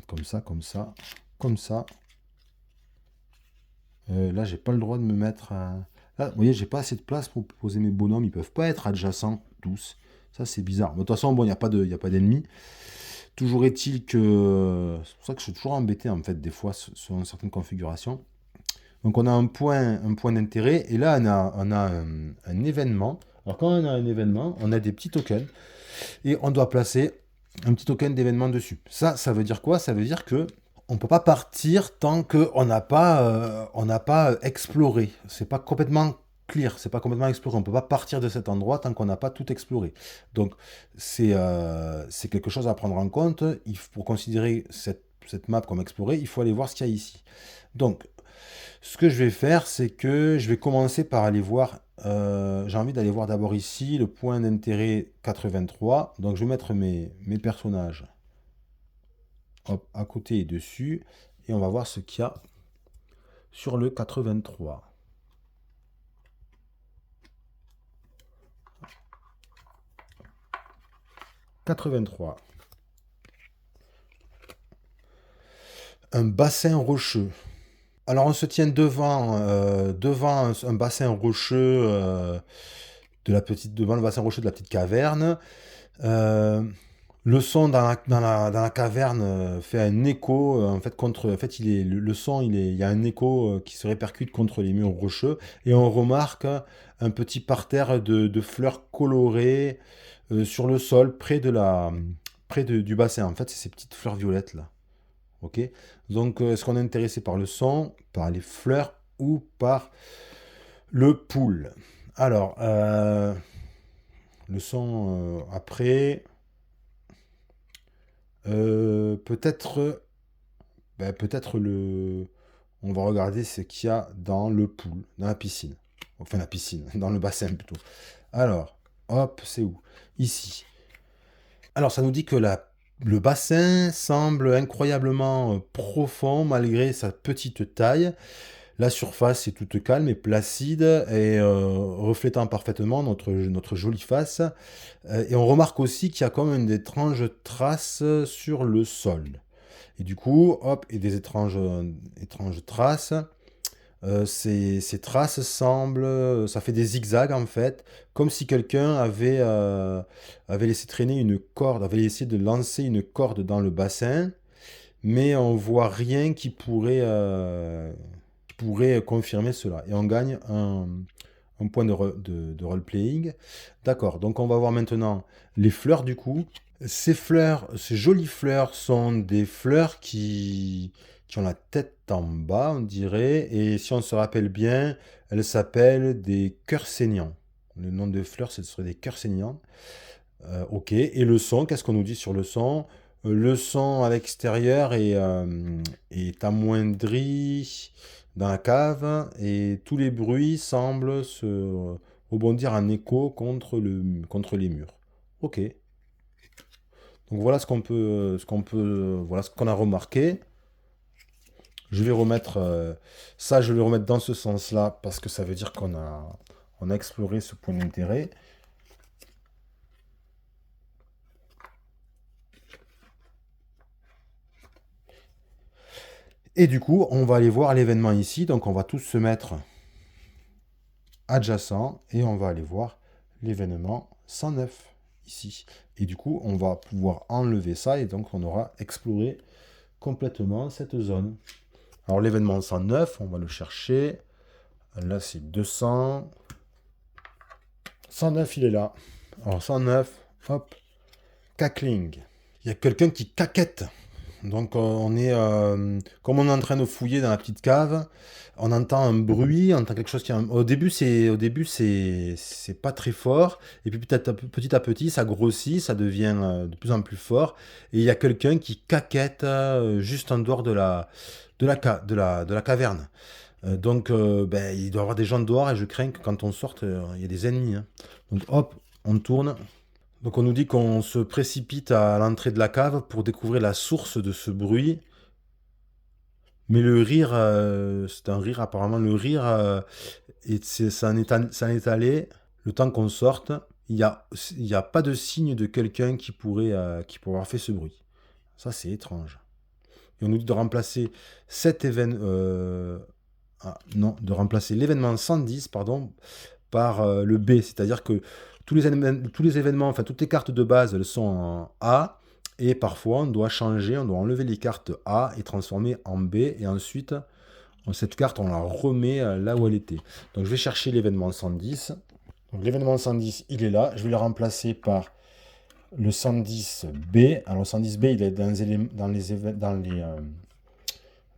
Comme ça, comme ça, comme ça. Là, j'ai pas le droit de me mettre... Là, vous voyez, j'ai pas assez de place pour poser mes bonhommes. Ils peuvent pas être adjacents, tous. Ça, c'est bizarre. De toute façon, bon, il n'y a pas d'ennemis. Toujours est-il que... C'est pour ça que je suis toujours embêté, en fait, des fois, sur certaines configurations. Donc on a un point d'intérêt, et là on a un événement. Alors quand on a un événement, on a des petits tokens, et on doit placer un petit token d'événement dessus. Ça veut dire quoi? Ça veut dire que on ne peut pas partir tant qu'on n'a pas exploré. C'est pas complètement clear, c'est pas complètement exploré. On ne peut pas partir de cet endroit tant qu'on n'a pas tout exploré. Donc c'est quelque chose à prendre en compte. Pour considérer cette map comme explorée, il faut aller voir ce qu'il y a ici. Donc ce que je vais faire, c'est que je vais commencer par aller voir, j'ai envie d'aller voir d'abord ici, le point d'intérêt 83. Donc je vais mettre mes personnages, hop, à côté et dessus, et on va voir ce qu'il y a sur le 83. Un bassin rocheux. Alors on se tient devant un bassin rocheux devant le bassin rocheux de la petite caverne. Euh, le son dans la caverne fait un écho. Le son, il y a un écho qui se répercute contre les murs rocheux. Et on remarque un petit parterre de fleurs colorées sur le sol du bassin. En fait, c'est ces petites fleurs violettes là. Ok. Donc, est-ce qu'on est intéressé par le son, par les fleurs ou par le pool? Alors, le son après, peut-être, on va regarder ce qu'il y a dans le pool, dans la piscine. Enfin, la piscine, dans le bassin plutôt. Alors, hop, c'est où? Ici. Alors, ça nous dit que le bassin semble incroyablement profond malgré sa petite taille. La surface est toute calme et placide et reflétant parfaitement notre jolie face. Et on remarque aussi qu'il y a comme une étrange trace sur le sol. Et du coup, hop, et des étranges traces. Ces traces semblent, ça fait des zigzags en fait, comme si quelqu'un avait laissé traîner une corde, avait essayé de lancer une corde dans le bassin, mais on voit rien qui pourrait confirmer cela. Et on gagne un point de role-playing. D'accord, donc on va voir maintenant les fleurs du coup. Ces jolies fleurs sont des fleurs qui ont la tête en bas, on dirait, et si on se rappelle bien, elles s'appellent des cœurs saignants. Le nom des fleurs, ce serait des cœurs saignants. Ok, et le son, qu'est-ce qu'on nous dit sur le son? Le son à l'extérieur est amoindri dans la cave, et tous les bruits semblent se rebondir en écho contre les murs. Ok. Donc voilà voilà ce qu'on a remarqué. Je vais remettre dans ce sens-là parce que ça veut dire on a exploré ce point d'intérêt. Et du coup, on va aller voir l'événement ici. Donc on va tous se mettre adjacent et on va aller voir l'événement 109 ici. Et du coup, on va pouvoir enlever ça et donc on aura exploré complètement cette zone. Alors l'événement 109, on va le chercher. Là, c'est 200. 109, il est là. Alors 109, hop, cackling. Il y a quelqu'un qui caquette. Donc comme on est en train de fouiller dans la petite cave, on entend un bruit, on entend quelque chose au début c'est pas très fort et puis petit à petit ça grossit, ça devient de plus en plus fort et il y a quelqu'un qui caquette juste en dehors de la caverne. Il doit y avoir des gens dehors et je crains que quand on sorte, il y a des ennemis, hein. Donc hop, on tourne. Donc on nous dit qu'on se précipite à l'entrée de la cave pour découvrir la source de ce bruit. Mais le rire, c'est un rire apparemment. Le rire, ça en est allé le temps qu'on sorte. Il y a pas de signe de quelqu'un qui pourrait avoir fait ce bruit. Ça, c'est étrange. Et on nous dit de remplacer cet événement... non, de remplacer l'événement 110, pardon, par le B. C'est-à-dire que tous les événements, enfin toutes les cartes de base, elles sont en A. Et parfois, on doit changer, on doit enlever les cartes A et transformer en B. Et ensuite, cette carte, on la remet là où elle était. Donc, je vais chercher l'événement 110. Donc, l'événement 110, il est là. Je vais le remplacer par le 110B. Alors, le 110B, il est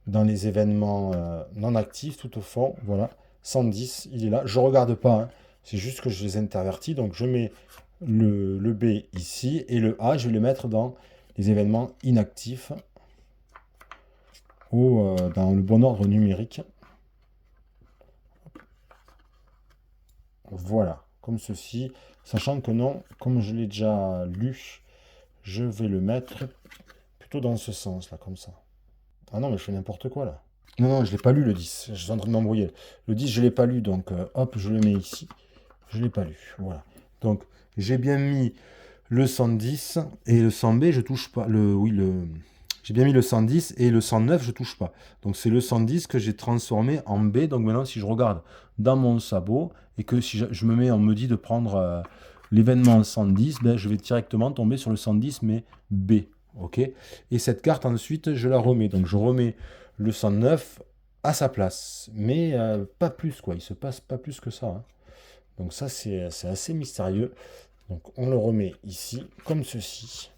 dans les événements non actifs, tout au fond. Voilà, 110, il est là. Je ne regarde pas, hein. C'est juste que je les intervertis. Donc, je mets le B ici et le A, je vais le mettre dans les événements inactifs ou dans le bon ordre numérique. Voilà, comme ceci. Sachant que non, comme je l'ai déjà lu, je vais le mettre plutôt dans ce sens, là, comme ça. Ah non, mais je fais n'importe quoi, là. Non, non, je l'ai pas lu le 10. Je suis en train de m'embrouiller. Le 10, je l'ai pas lu, donc hop, je le mets ici. Je l'ai pas lu. Voilà. Donc, j'ai bien mis le 110 et le 100B, je touche pas. J'ai bien mis le 110 et le 109, je touche pas. Donc, c'est le 110 que j'ai transformé en B. Donc, maintenant, si je regarde dans mon sabot et que si on me dit de prendre l'événement 110, ben, je vais directement tomber sur le 110, mais B. OK? Et cette carte, ensuite, je la remets. Donc, je remets le 109 à sa place. Mais pas plus, quoi. Il se passe pas plus que ça, hein. Donc ça, c'est assez mystérieux. Donc on le remet ici, comme ceci.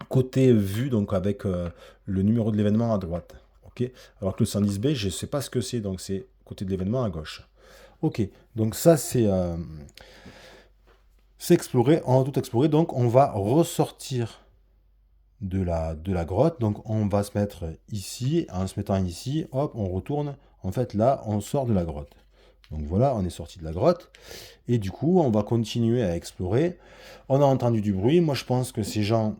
Côté vue, donc avec le numéro de l'événement à droite. Ok. Alors que le 110B, je ne sais pas ce que c'est, donc c'est côté de l'événement à gauche. Ok, donc ça c'est exploré, on a tout exploré, donc on va ressortir de la grotte, donc on va se mettre ici, en se mettant ici, hop, on retourne, en fait là, on sort de la grotte. Donc voilà, on est sorti de la grotte. Et du coup, on va continuer à explorer. On a entendu du bruit. Moi, je pense que ces gens,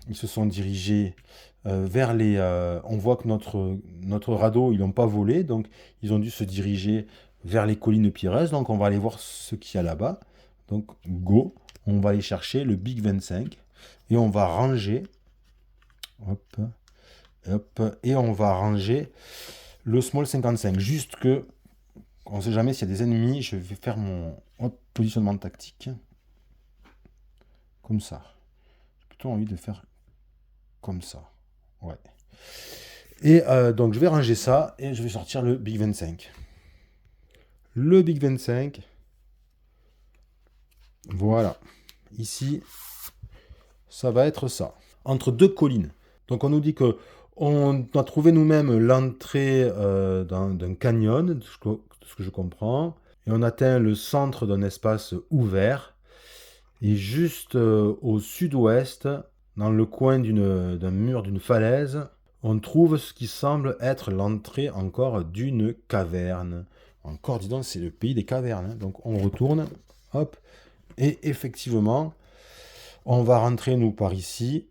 ils se sont dirigés vers les... on voit que notre radeau, ils n'ont pas volé. Donc, ils ont dû se diriger vers les collines pierreuses. Donc, on va aller voir ce qu'il y a là-bas. Donc, go. On va aller chercher le Big 25. Et on va ranger... Hop, hop. Et on va ranger le Small 55. Juste que... On ne sait jamais s'il y a des ennemis. Je vais faire mon positionnement tactique. Comme ça. J'ai plutôt envie de faire comme ça. Ouais. Et donc je vais ranger ça et je vais sortir le Big 25. Le Big 25. Voilà. Ici, ça va être ça. Entre deux collines. Donc on nous dit que on a trouvé nous-mêmes l'entrée d'un canyon, de ce que je comprends. Et on atteint le centre d'un espace ouvert. Et juste au sud-ouest, dans le coin d'un mur d'une falaise, on trouve ce qui semble être l'entrée encore d'une caverne. Encore, dis donc, c'est le pays des cavernes, hein. Donc on retourne, hop, et effectivement, on va rentrer nous par ici.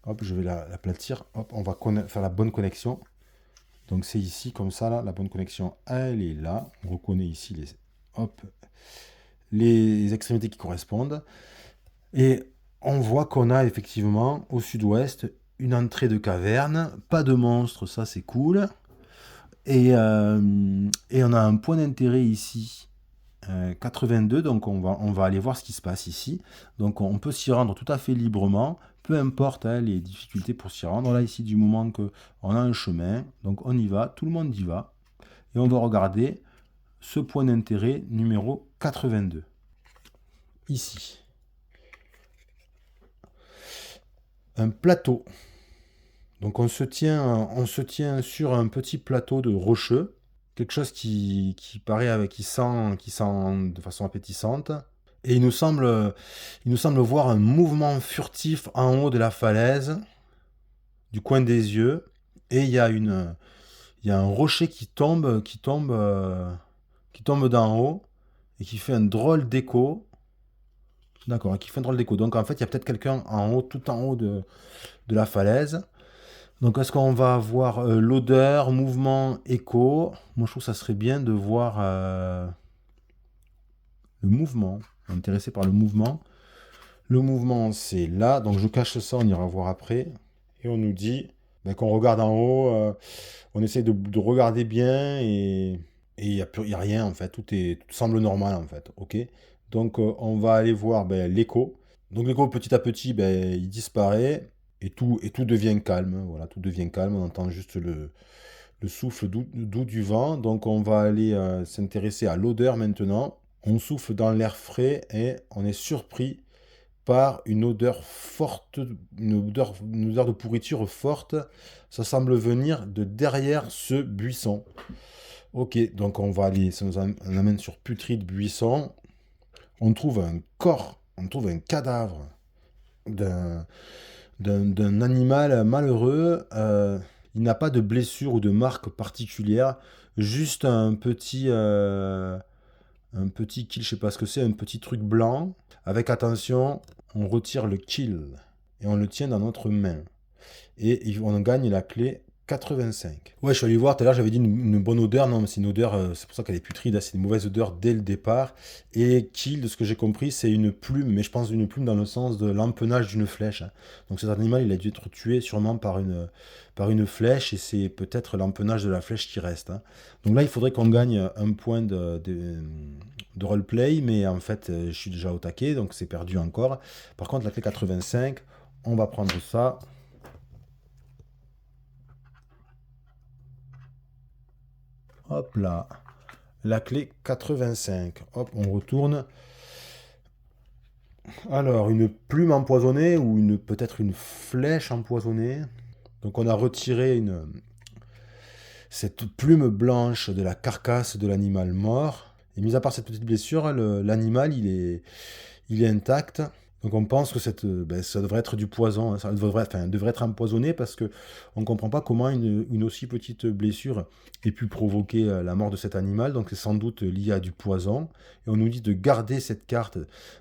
Hop, je vais l'aplatir. Hop, on va faire la bonne connexion. Donc c'est ici, comme ça, là, la bonne connexion, elle est là. On reconnaît ici les extrémités qui correspondent. Et on voit qu'on a effectivement au sud-ouest une entrée de caverne, pas de monstres, ça c'est cool. Et on a un point d'intérêt ici, 82, donc on va aller voir ce qui se passe ici. Donc on peut s'y rendre tout à fait librement, peu importe les difficultés pour s'y rendre. Là ici, du moment qu'on a un chemin, donc on y va, tout le monde y va. Et on va regarder ce point d'intérêt numéro 82. Ici. Un plateau. Donc on se tient sur un petit plateau de rocheux, quelque chose qui sent de façon appétissante. Et il nous semble voir un mouvement furtif en haut de la falaise, du coin des yeux, et il y a un rocher qui tombe d'en haut et qui fait un drôle d'écho. D'accord, qui fait un drôle d'écho. Donc en fait, il y a peut-être quelqu'un tout en haut de la falaise. Donc, est-ce qu'on va avoir l'odeur, mouvement, écho? Moi, je trouve que ça serait bien de voir le mouvement. Intéressé par le mouvement. Le mouvement, c'est là. Donc, je cache ça, on ira voir après. Et on nous dit qu'on regarde en haut. On essaie de regarder bien et il n'y a rien, en fait. Tout semble normal, en fait. OK? Donc, on va aller voir l'écho. Donc, l'écho, petit à petit, il disparaît. Et tout devient calme, voilà, tout devient calme, on entend juste le souffle doux du vent. Donc on va aller s'intéresser à l'odeur maintenant. On souffle dans l'air frais et on est surpris par une odeur forte, une odeur de pourriture forte. Ça semble venir de derrière ce buisson. Ok, donc on va aller, ça nous amène sur putride buisson. On trouve un corps, on trouve un cadavre d'un animal malheureux. Il n'a pas de blessure ou de marque particulière, juste un petit kill, je sais pas ce que c'est, un petit truc blanc. Avec attention, on retire le kill et on le tient dans notre main. Et on gagne la clé 85. Ouais, je suis allé voir, tout à l'heure j'avais dit une bonne odeur, non, mais c'est une odeur, c'est pour ça qu'elle est putride, hein, c'est une mauvaise odeur dès le départ. Et kill, de ce que j'ai compris, c'est une plume, mais je pense une plume dans le sens de l'empennage d'une flèche, hein. Donc cet animal, il a dû être tué sûrement par une flèche, et c'est peut-être l'empennage de la flèche qui reste, hein. Donc là, il faudrait qu'on gagne un point de roleplay, mais en fait, je suis déjà au taquet, donc c'est perdu encore. Par contre, la clé 85, on va prendre ça. Hop là, la clé 85. Hop, on retourne. Alors, une plume empoisonnée ou peut-être une flèche empoisonnée. Donc, on a retiré cette plume blanche de la carcasse de l'animal mort. Et mis à part cette petite blessure, l'animal, il est intact. Donc on pense que ça devrait être du poison, hein. Ça devrait être empoisonné parce que on ne comprend pas comment une aussi petite blessure ait pu provoquer la mort de cet animal. Donc c'est sans doute lié à du poison. Et on nous dit de garder cette carte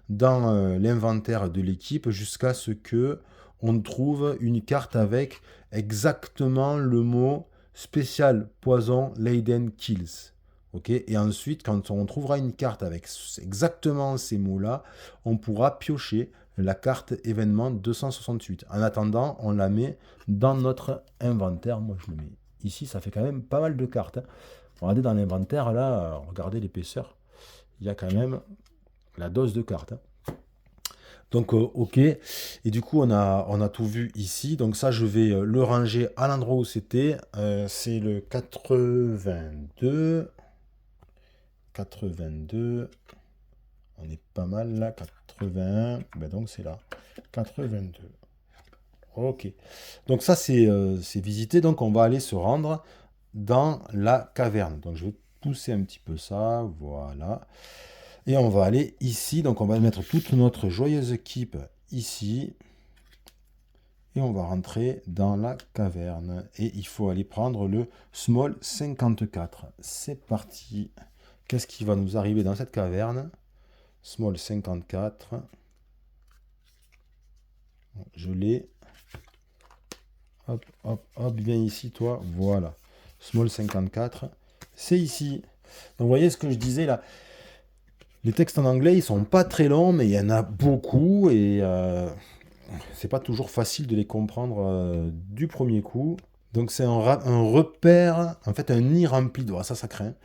dans l'inventaire de l'équipe jusqu'à ce que on trouve une carte avec exactement le mot spécial poison Leiden Kills. Okay, et ensuite, quand on trouvera une carte avec exactement ces mots-là, on pourra piocher la carte événement 268. En attendant, on la met dans notre inventaire. Moi, je le mets ici. Ça fait quand même pas mal de cartes, hein. Regardez dans l'inventaire, là, regardez l'épaisseur. Il y a quand même la dose de cartes, hein. Donc, ok. Et du coup, on a tout vu ici. Donc ça, je vais le ranger à l'endroit où c'était. C'est le 82. 82, on est pas mal là, 81, ben donc c'est là, 82. Ok, donc ça c'est visité, donc on va aller se rendre dans la caverne. Donc je vais pousser un petit peu ça, voilà. Et on va aller ici, donc on va mettre toute notre joyeuse équipe ici. Et on va rentrer dans la caverne. Et il faut aller prendre le Small 54. C'est parti. Qu'est-ce qui va nous arriver dans cette caverne? Small 54. Je l'ai. Hop, hop, hop, viens ici, toi. Voilà. Small 54. C'est ici. Donc, vous voyez ce que je disais là. Les textes en anglais, ils sont pas très longs, mais il y en a beaucoup. Et c'est pas toujours facile de les comprendre du premier coup. Donc, c'est un repère, en fait, un nid rempli d'eau. Ça craint.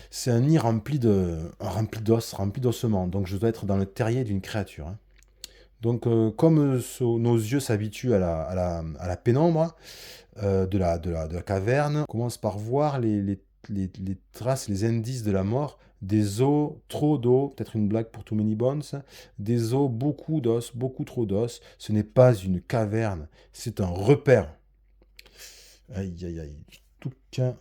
C'est un nid rempli d'os, rempli d'ossements. Donc je dois être dans le terrier d'une créature, hein. Donc comme nos yeux s'habituent à la pénombre de la caverne, on commence par voir les traces, les indices de la mort, des os, trop d'os, peut-être une blague pour Too Many Bones, des os, beaucoup d'os, beaucoup trop d'os. Ce n'est pas une caverne, c'est un repère. Aïe, aïe, aïe. Tout qu'un.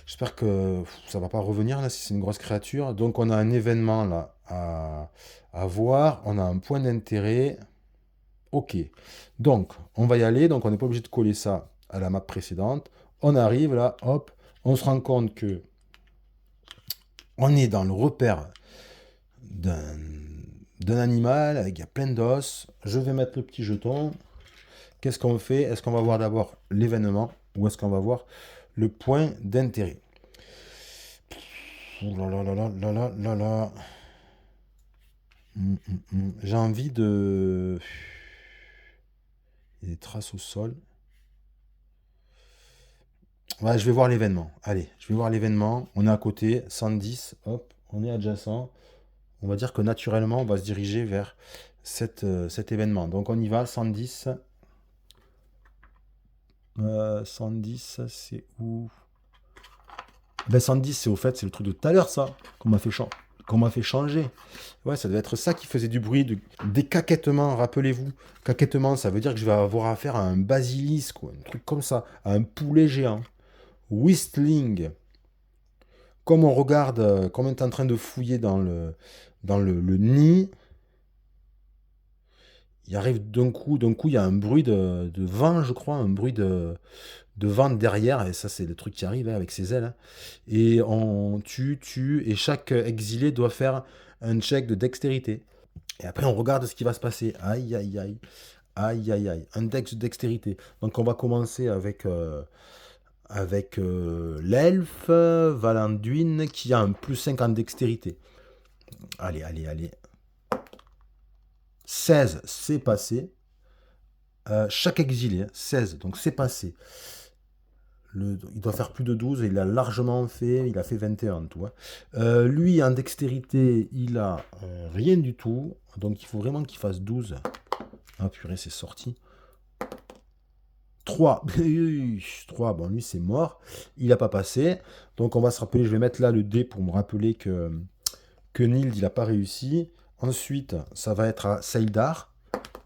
J'espère que ça va pas revenir là si c'est une grosse créature. Donc on a un événement là à voir. On a un point d'intérêt. Ok. Donc on va y aller. Donc on n'est pas obligé de coller ça à la map précédente. On arrive là, hop. On se rend compte que on est dans le repère d'un animal avec il y a plein d'os. Je vais mettre le petit jeton. Qu'est-ce qu'on fait? Est-ce qu'on va voir d'abord l'événement ou est-ce qu'on va voir le point d'intérêt? Oh là là là là là là là là. J'ai envie de... Il y a des traces au sol. Ouais, je vais voir l'événement. Allez, je vais voir l'événement. On est à côté, 110. Hop, on est adjacent. On va dire que naturellement, on va se diriger vers cet événement. Donc on y va, 110. 110, c'est où? Ben 110, c'est au fait, c'est le truc de tout à l'heure, ça, qu'on m'a fait changer. Ouais, ça devait être ça qui faisait du bruit, des caquettements, rappelez-vous. Caquettement, ça veut dire que je vais avoir affaire à un basilisque, ou un truc comme ça, à un poulet géant. Whistling. Comme on regarde, comme on est en train de fouiller dans le nid, il arrive d'un coup, il y a un bruit de vent, je crois, un bruit de vent derrière, et ça c'est le truc qui arrive, hein, avec ses ailes, hein. Et on tue, et chaque exilé doit faire un check de dextérité. Et après on regarde ce qui va se passer. Aïe, aïe, aïe. Aïe, aïe, aïe. Index de dextérité. Donc on va commencer avec l'elfe Valanduin qui a un +5 en dextérité. Allez, allez, allez. 16, c'est passé. Chaque exilé, 16, donc c'est passé. Il doit faire plus de 12, il a largement fait, il a fait 21, tu vois. Lui, en dextérité, il a rien du tout, donc il faut vraiment qu'il fasse 12. Ah purée, c'est sorti. 3. 3, bon lui c'est mort, il n'a pas passé. Donc on va se rappeler, je vais mettre là le dé pour me rappeler que Nild, il n'a pas réussi. Ensuite, ça va être à Seildar,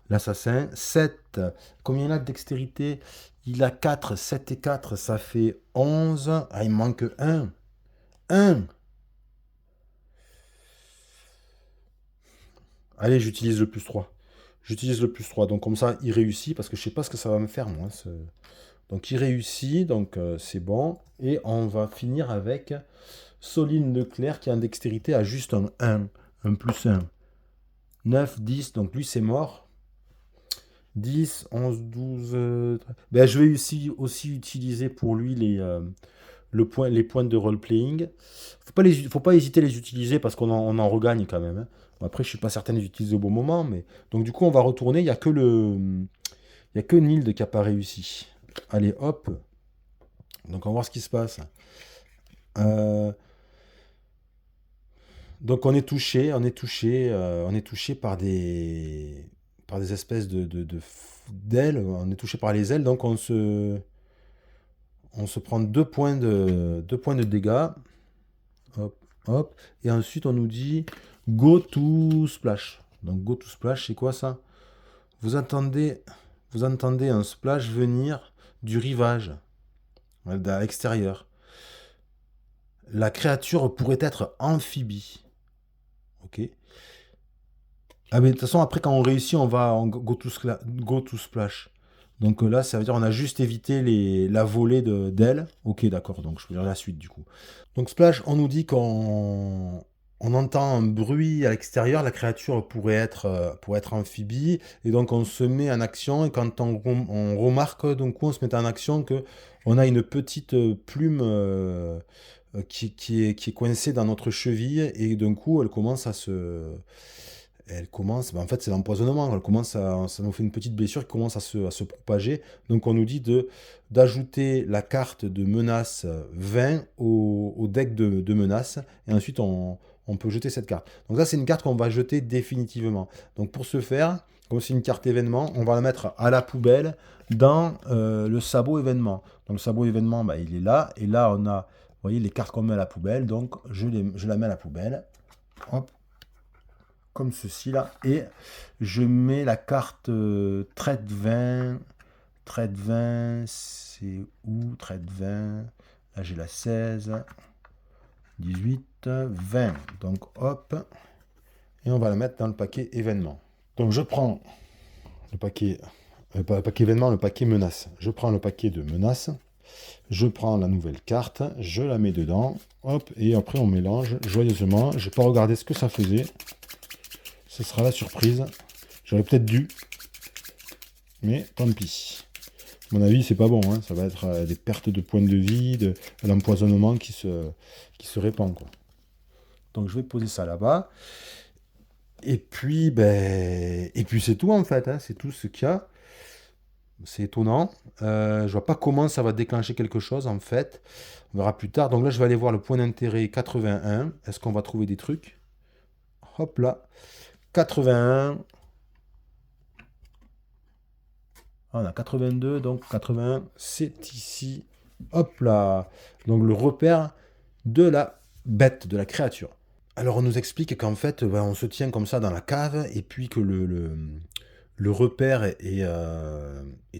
l'assassin. 7, combien il a de dextérité? Il a 4, 7 et 4, ça fait 11. Ah, il me manque 1. 1. Allez, j'utilise le +3. J'utilise le +3, donc comme ça, il réussit, parce que je sais pas ce que ça va me faire, moi. Donc il réussit, donc c'est bon. Et on va finir avec Soline Leclerc, qui a en dextérité à juste un 1. Un +1. 9, 10, donc lui c'est mort. 10, 11, 12... Ben, je vais aussi utiliser pour lui les points de role-playing. Faut pas hésiter à les utiliser parce on en regagne quand même, hein. Bon, après, je suis pas certain de les utiliser au bon moment, mais... Donc du coup, on va retourner. Il n'y a que il y a que Nild qui n'a pas réussi. Allez, hop. Donc on va voir ce qui se passe. Euh, Donc on est touché par des espèces d'ailes. On est touché par les ailes, donc on se prend 2 points de dégâts. Hop, hop. Et ensuite, on nous dit Go to splash. Donc, go to splash, c'est quoi ça? Vous entendez, vous entendez un splash venir du rivage, à l'extérieur. La créature pourrait être amphibie. Ok. Ah, mais de toute façon, après, quand on réussit, on va en go to splash. Donc là, ça veut dire on a juste évité la volée d'ailes. Ok, d'accord, donc je peux lire la suite du coup. Donc Splash, on nous dit qu'on entend un bruit à l'extérieur, la créature pourrait être amphibie, et donc on se met en action, et quand on remarque, donc on se met en action que on a une petite plume qui est coincée dans notre cheville, et d'un coup elle commence, ben en fait c'est l'empoisonnement, ça nous fait une petite blessure qui commence à se propager. Donc on nous dit d'ajouter la carte de menace 20 au deck de menace, et ensuite on peut jeter cette carte. Donc ça c'est une carte qu'on va jeter définitivement. Donc pour ce faire, comme c'est une carte événement, on va la mettre à la poubelle dans le sabot événement. Donc le sabot événement, ben, il est là, et là on a, vous voyez, les cartes qu'on met à la poubelle, donc je la mets à la poubelle. Hop, comme ceci là, et je mets la carte traite 20. Traite 20, c'est où? Traite 20, là j'ai la 16, 18, 20, donc hop, et on va la mettre dans le paquet événement. Donc je prends le paquet, pas le paquet événement, le paquet menace. Je prends le paquet de menace, je prends la nouvelle carte, je la mets dedans, hop, et après on mélange joyeusement. Je n'ai pas regardé ce que ça faisait. Ce sera la surprise. J'aurais peut-être dû. Mais tant pis. À mon avis, c'est pas bon, hein. Ça va être des pertes de points de vie, de l'empoisonnement qui se répand, quoi. Donc je vais poser ça là-bas. Et puis, c'est tout en fait, hein. C'est tout ce qu'il y a. C'est étonnant. Je vois pas comment ça va déclencher quelque chose en fait. On verra plus tard. Donc là, je vais aller voir le point d'intérêt 81. Est-ce qu'on va trouver des trucs? Hop là. 81. On a 82, donc 81, c'est ici. Hop là. Donc le repère de la bête, de la créature. Alors on nous explique qu'en fait, on se tient comme ça dans la cave, et puis que le repère est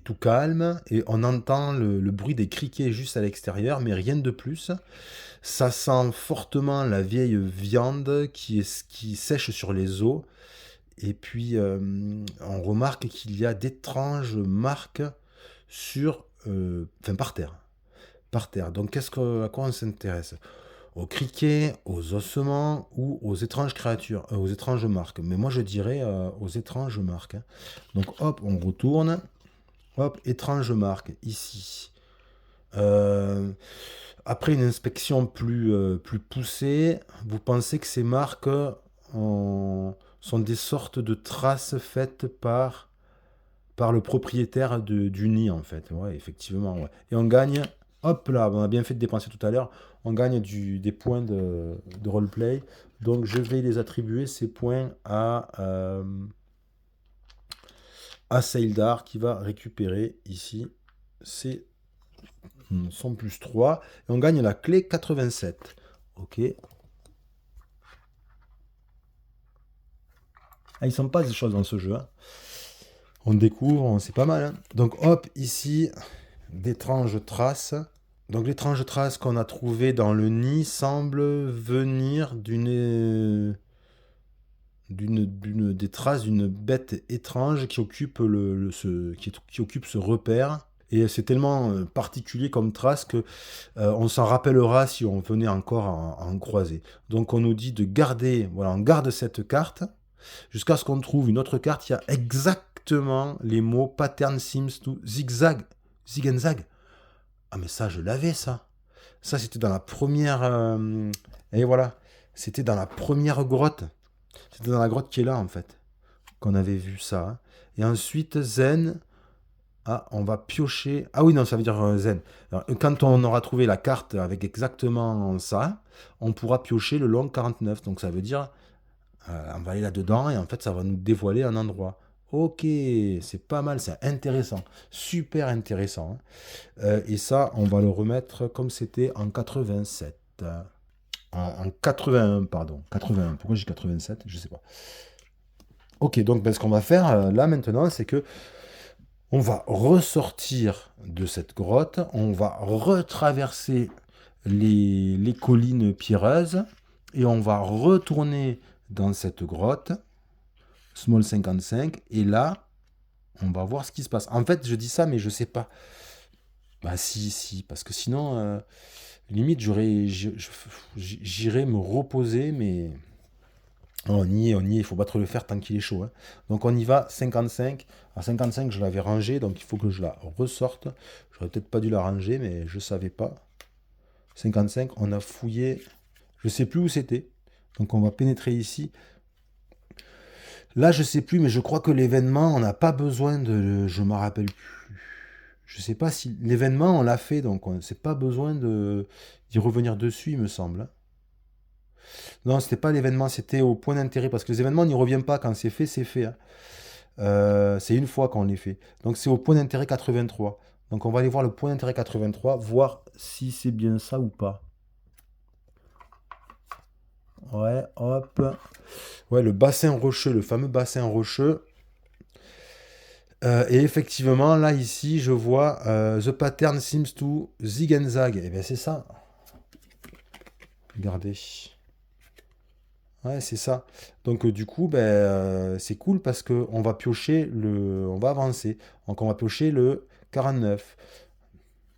tout calme, et on entend le bruit des criquets juste à l'extérieur, mais rien de plus. Ça sent fortement la vieille viande qui sèche sur les os. Et puis, on remarque qu'il y a d'étranges marques par terre. Par terre. Donc, à quoi on s'intéresse? aux criquets, aux ossements ou aux étranges créatures, aux étranges marques. Mais moi, je dirais aux étranges marques, hein. Donc, hop, on retourne. Hop, étrange marque, ici. Euh, Après une inspection plus poussée, vous pensez que ces marques sont des sortes de traces faites par le propriétaire du nid, en fait. Ouais, effectivement, ouais. Et on gagne, hop là, on a bien fait de dépenser tout à l'heure, on gagne des points de roleplay. Donc je vais les attribuer, ces points, à Seildar, qui va récupérer ici son plus 3. Et on gagne la clé 87. Ok. Ah, il ne passe des choses dans ce jeu, hein. On découvre, c'est pas mal, hein. Donc hop, ici, d'étranges traces. Donc l'étrange trace qu'on a trouvée dans le nid semble venir des traces d'une bête étrange qui occupe, qui occupe ce repère. Et c'est tellement particulier comme trace que on s'en rappellera si on venait encore à en croiser. Donc on nous dit de garder, voilà, on garde cette carte jusqu'à ce qu'on trouve une autre carte. Il y a exactement les mots pattern seems to zigzag, zig and zag. Ah mais ça, je l'avais ça. Ça, c'était dans la première. Et voilà, c'était dans la première grotte. C'était dans la grotte qui est là en fait qu'on avait vu ça, hein. Et ensuite Zen. Ah, on va piocher. Ah oui, non, ça veut dire Zen. Alors, quand on aura trouvé la carte avec exactement ça, on pourra piocher le long 49. Donc ça veut dire, on va aller là-dedans et en fait, ça va nous dévoiler un endroit. Ok, c'est pas mal, c'est intéressant. Super intéressant, hein. Et ça, on va le remettre comme c'était en 87. En 81, pardon. 81. Pourquoi j'ai 87? Je sais pas. Ok, donc ben, ce qu'on va faire là maintenant, c'est que on va ressortir de cette grotte, on va retraverser les collines pierreuses et on va retourner dans cette grotte, Small 55, et là, on va voir ce qui se passe. En fait, je dis ça, mais je sais pas. Bah si, parce que sinon, limite, j'irais me reposer, mais on y est, il faut pas trop le faire tant qu'il est chaud, hein. Donc on y va, 55. À 55, je l'avais rangée, donc il faut que je la ressorte. J'aurais peut-être pas dû la ranger, mais je savais pas. 55, on a fouillé, je sais plus où c'était. Donc on va pénétrer ici. Là, je sais plus, mais je crois que l'événement, on n'a pas besoin de. Je me rappelle plus. Je sais pas si l'événement, on l'a fait, donc on n'a pas besoin d'y revenir dessus, il me semble, hein. Non, c'était pas l'événement, c'était au point d'intérêt, parce que les événements, on n'y revient pas. Quand c'est fait, hein. C'est une fois qu'on les fait. Donc c'est au point d'intérêt 83. Donc on va aller voir le point d'intérêt 83, voir si c'est bien ça ou pas. Ouais, hop. Ouais, le bassin rocheux, le fameux bassin rocheux. Et effectivement, là, ici, je vois The pattern seems to zig and zag. Et bien, c'est ça. Regardez. Ouais, c'est ça. Donc, du coup, ben, c'est cool parce que on va piocher on va avancer. Donc, on va piocher le 49.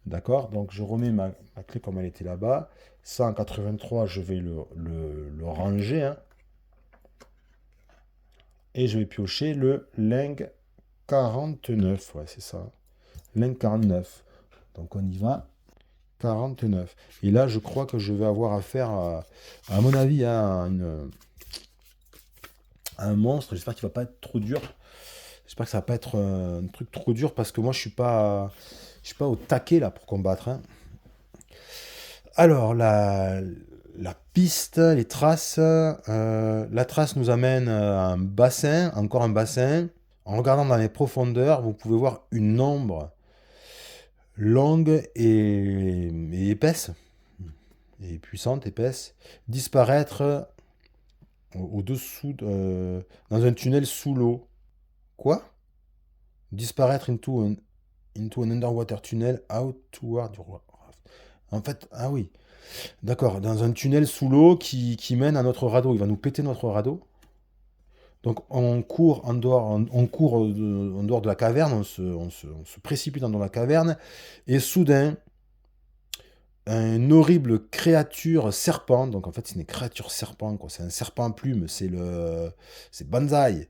D'accord? Donc, je remets ma clé comme elle était là-bas. 183, je vais le ranger, hein. Et je vais piocher le Ling 49. Ouais, c'est ça. Ling 49. Donc, on y va. 49. Et là, je crois que je vais avoir affaire à mon avis, à un monstre. J'espère qu'il va pas être trop dur. J'espère que ça va pas être un truc trop dur parce que moi, je suis pas au taquet là pour combattre, hein. Alors, la piste, les traces. La trace nous amène à un bassin, encore un bassin. En regardant dans les profondeurs, vous pouvez voir une ombre longue et épaisse, et puissante, épaisse, disparaître au-dessous, dans un tunnel sous l'eau. Quoi? Disparaître into an underwater tunnel out toward your raft. En fait, ah oui, d'accord, dans un tunnel sous l'eau qui mène à notre radeau. Il va nous péter notre radeau. Donc on court en dehors, on court en dehors de la caverne, on se précipite dans la caverne, et soudain, un horrible créature serpent. Donc en fait, c'est une créature serpent, quoi. C'est un serpent à plumes. C'est Banzai.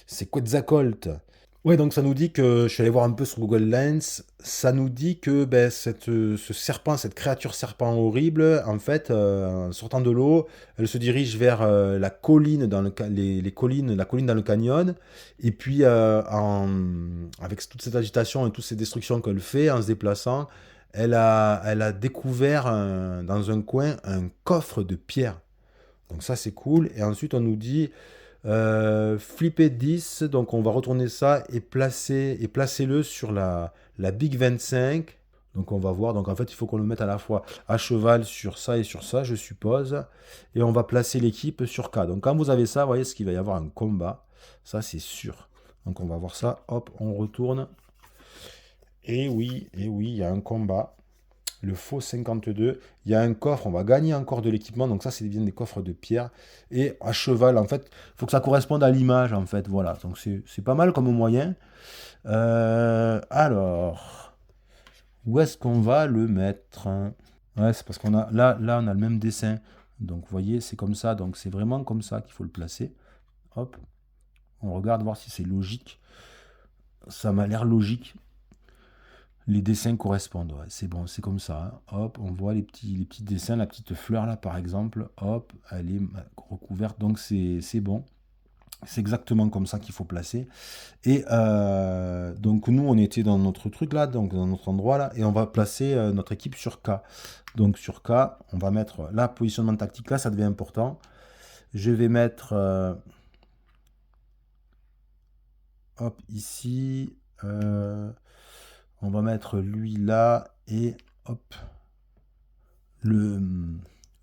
C'est Quetzalcoatl. Ouais, donc ça nous dit que, je suis allé voir un peu sur Google Lens, ça nous dit que ben, ce serpent, cette créature serpent horrible, en fait, en sortant de l'eau, elle se dirige vers la colline les collines, la colline dans le canyon, et puis avec toute cette agitation et toutes ces destructions qu'elle fait en se déplaçant, elle a découvert dans un coin un coffre de pierre. Donc ça c'est cool. Et ensuite on nous dit flipper 10, donc on va retourner ça et placer-le sur la Big 25. Donc on va voir, donc en fait il faut qu'on le mette à la fois à cheval sur ça et sur ça, je suppose. Et on va placer l'équipe sur K. Donc quand vous avez ça, vous voyez ce qu'il va y avoir un combat. Ça c'est sûr. Donc on va voir ça, hop, on retourne. Et oui, il y a un combat. Le faux 52. Il y a un coffre, on va gagner encore de l'équipement. Donc ça, c'est bien des coffres de pierre. Et à cheval, en fait, il faut que ça corresponde à l'image, en fait. Voilà, donc c'est pas mal comme moyen. Alors, où est-ce qu'on va le mettre? Ouais, c'est parce qu'on a là, on a le même dessin. Donc, vous voyez, c'est comme ça. Donc, c'est vraiment comme ça qu'il faut le placer. Hop, on regarde voir si c'est logique. Ça m'a l'air logique. Les dessins correspondent, ouais, c'est bon, c'est comme ça, hein. Hop, on voit les petits dessins, la petite fleur là par exemple, hop, elle est recouverte, donc c'est bon. C'est exactement comme ça qu'il faut placer. Et donc nous, on était dans notre truc là, donc dans notre endroit là, et on va placer notre équipe sur K. Donc sur K, on va mettre là, positionnement tactique là, ça devient important. Je vais mettre, hop, ici, on va mettre lui là, et hop, le,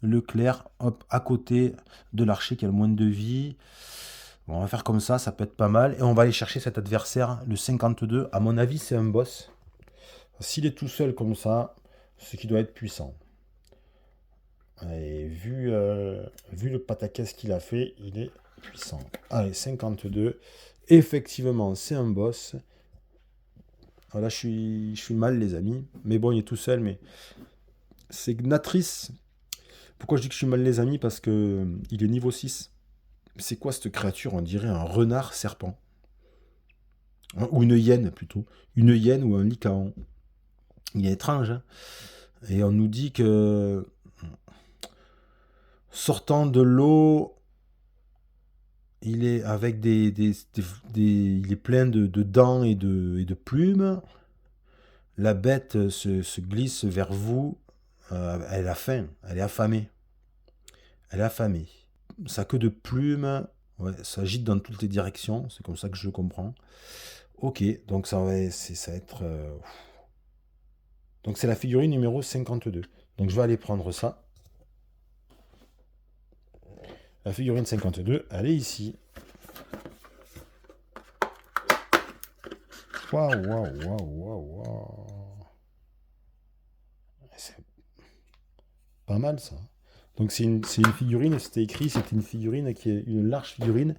le clair, hop, à côté de l'archer qui a le moins de vie. Bon, on va faire comme ça peut être pas mal. Et on va aller chercher cet adversaire, le 52. À mon avis, c'est un boss. S'il est tout seul comme ça, c'est qu'il doit être puissant. Et vu le pataquès qu'il a fait, il est puissant. Allez, 52. Effectivement, c'est un boss. Voilà, je suis mal, les amis. Mais bon, il est tout seul, mais c'est Gnatrice. Pourquoi je dis que je suis mal, les amis? Parce que il est niveau 6. C'est quoi cette créature? On dirait un renard serpent. Hein, ou une hyène, plutôt. Une hyène ou un lycaon. Il est étrange, hein. Et on nous dit que, sortant de l'eau, il est avec il est plein de dents et de plumes. La bête se glisse vers vous. Elle a faim, elle est affamée. Elle est affamée. Sa queue de plumes, ouais, ça gîte dans toutes les directions, c'est comme ça que je le comprends. Ok, donc ça va être. Donc c'est la figurine numéro 52. Donc je vais aller prendre ça. La figurine 52, elle est ici. Waouh, waouh, waouh, waouh, waouh. C'est pas mal ça. Donc c'est une figurine, c'était écrit, c'était une figurine qui est une large figurine.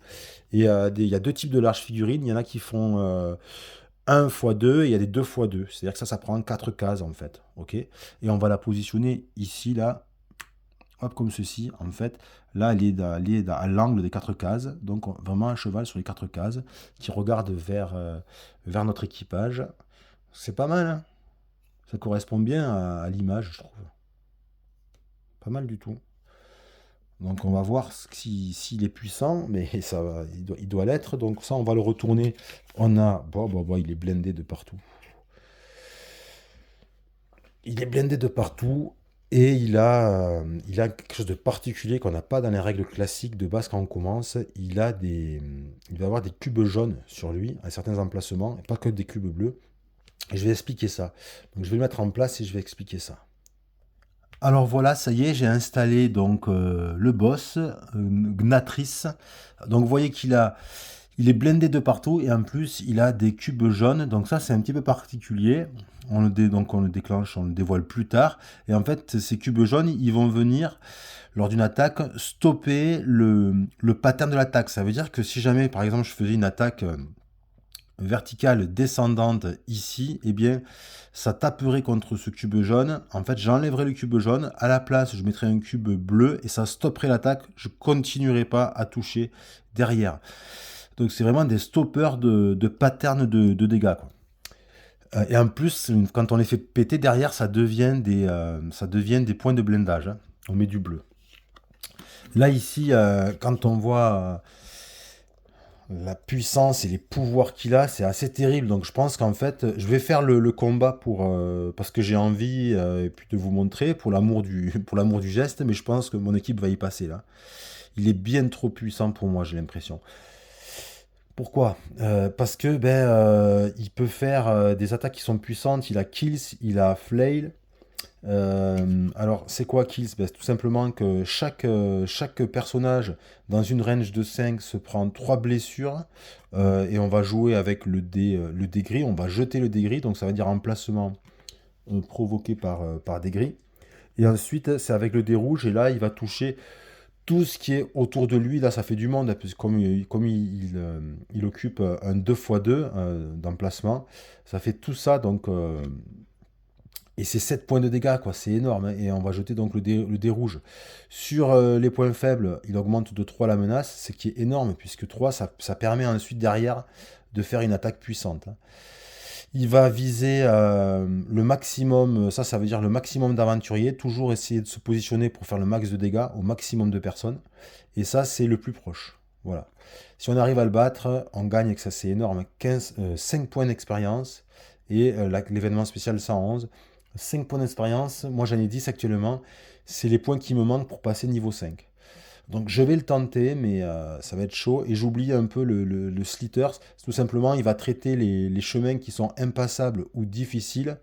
Et il y a deux types de larges figurines. Il y en a qui font 1 x 2 et il y a des 2 x 2. C'est-à-dire que ça prend 4 cases en fait. Ok. Et on va la positionner ici, là, hop, comme ceci. En fait, là, elle est à l'angle des 4 cases. Donc vraiment un cheval sur les 4 cases qui regarde vers notre équipage. C'est pas mal, hein. Ça correspond bien à l'image, je trouve. Pas mal du tout. Donc on va voir s'il est puissant, mais il doit l'être. Donc ça, on va le retourner. On a... Bon, il est blindé de partout. Il est blindé de partout. Et il a quelque chose de particulier qu'on n'a pas dans les règles classiques de base quand on commence. Il va avoir des cubes jaunes sur lui, à certains emplacements, et pas que des cubes bleus. Et je vais expliquer ça. Donc je vais le mettre en place et je vais expliquer ça. Alors voilà, ça y est, j'ai installé donc le boss, Gnatrice. Donc vous voyez il est blindé de partout et en plus il a des cubes jaunes. Donc ça c'est un petit peu particulier. Donc on le déclenche, on le dévoile plus tard. Et en fait ces cubes jaunes, ils vont venir lors d'une attaque stopper le pattern de l'attaque. Ça veut dire que si jamais par exemple je faisais une attaque verticale descendante ici, eh bien, ça taperait contre ce cube jaune. En fait, j'enlèverai le cube jaune. À la place, je mettrai un cube bleu et ça stopperait l'attaque. Je continuerai pas à toucher derrière. Donc, c'est vraiment des stoppers de pattern de dégâts, quoi. Et en plus, quand on les fait péter derrière, ça devient des points de blindage, hein. On met du bleu. Là, ici, quand on voit la puissance et les pouvoirs qu'il a, c'est assez terrible. Donc, je pense qu'en fait, je vais faire le combat parce que j'ai envie et puis de vous montrer pour l'amour pour l'amour du geste. Mais je pense que mon équipe va y passer là. Il est bien trop puissant pour moi, j'ai l'impression. Pourquoi? Parce que il peut faire des attaques qui sont puissantes. Il a Kills, il a Flail. Alors, c'est quoi Kills? Ben, c'est tout simplement que chaque personnage dans une range de 5 se prend 3 blessures et on va jouer avec le dé gris. On va jeter le dé gris, donc ça veut dire emplacement provoqué par des gris. Et ensuite, c'est avec le dé rouge et là, il va toucher tout ce qui est autour de lui. Là, ça fait du monde, hein, puisque il occupe un 2x2 d'emplacement, ça fait tout ça, donc et c'est 7 points de dégâts, quoi, c'est énorme, hein. Et on va jeter donc le dé rouge. Sur les points faibles, il augmente de 3 la menace, ce qui est énorme, puisque 3, ça permet ensuite derrière de faire une attaque puissante, hein. Il va viser le maximum, ça veut dire le maximum d'aventuriers, toujours essayer de se positionner pour faire le max de dégâts au maximum de personnes. Et ça, c'est le plus proche. Voilà. Si on arrive à le battre, on gagne, et que ça c'est énorme, 5 points d'expérience. Et l'événement spécial 111, 5 points d'expérience, moi j'en ai 10 actuellement, c'est les points qui me manquent pour passer niveau 5. Donc je vais le tenter, mais ça va être chaud. Et j'oublie un peu le Slithers. Tout simplement, il va traiter les chemins qui sont impassables ou difficiles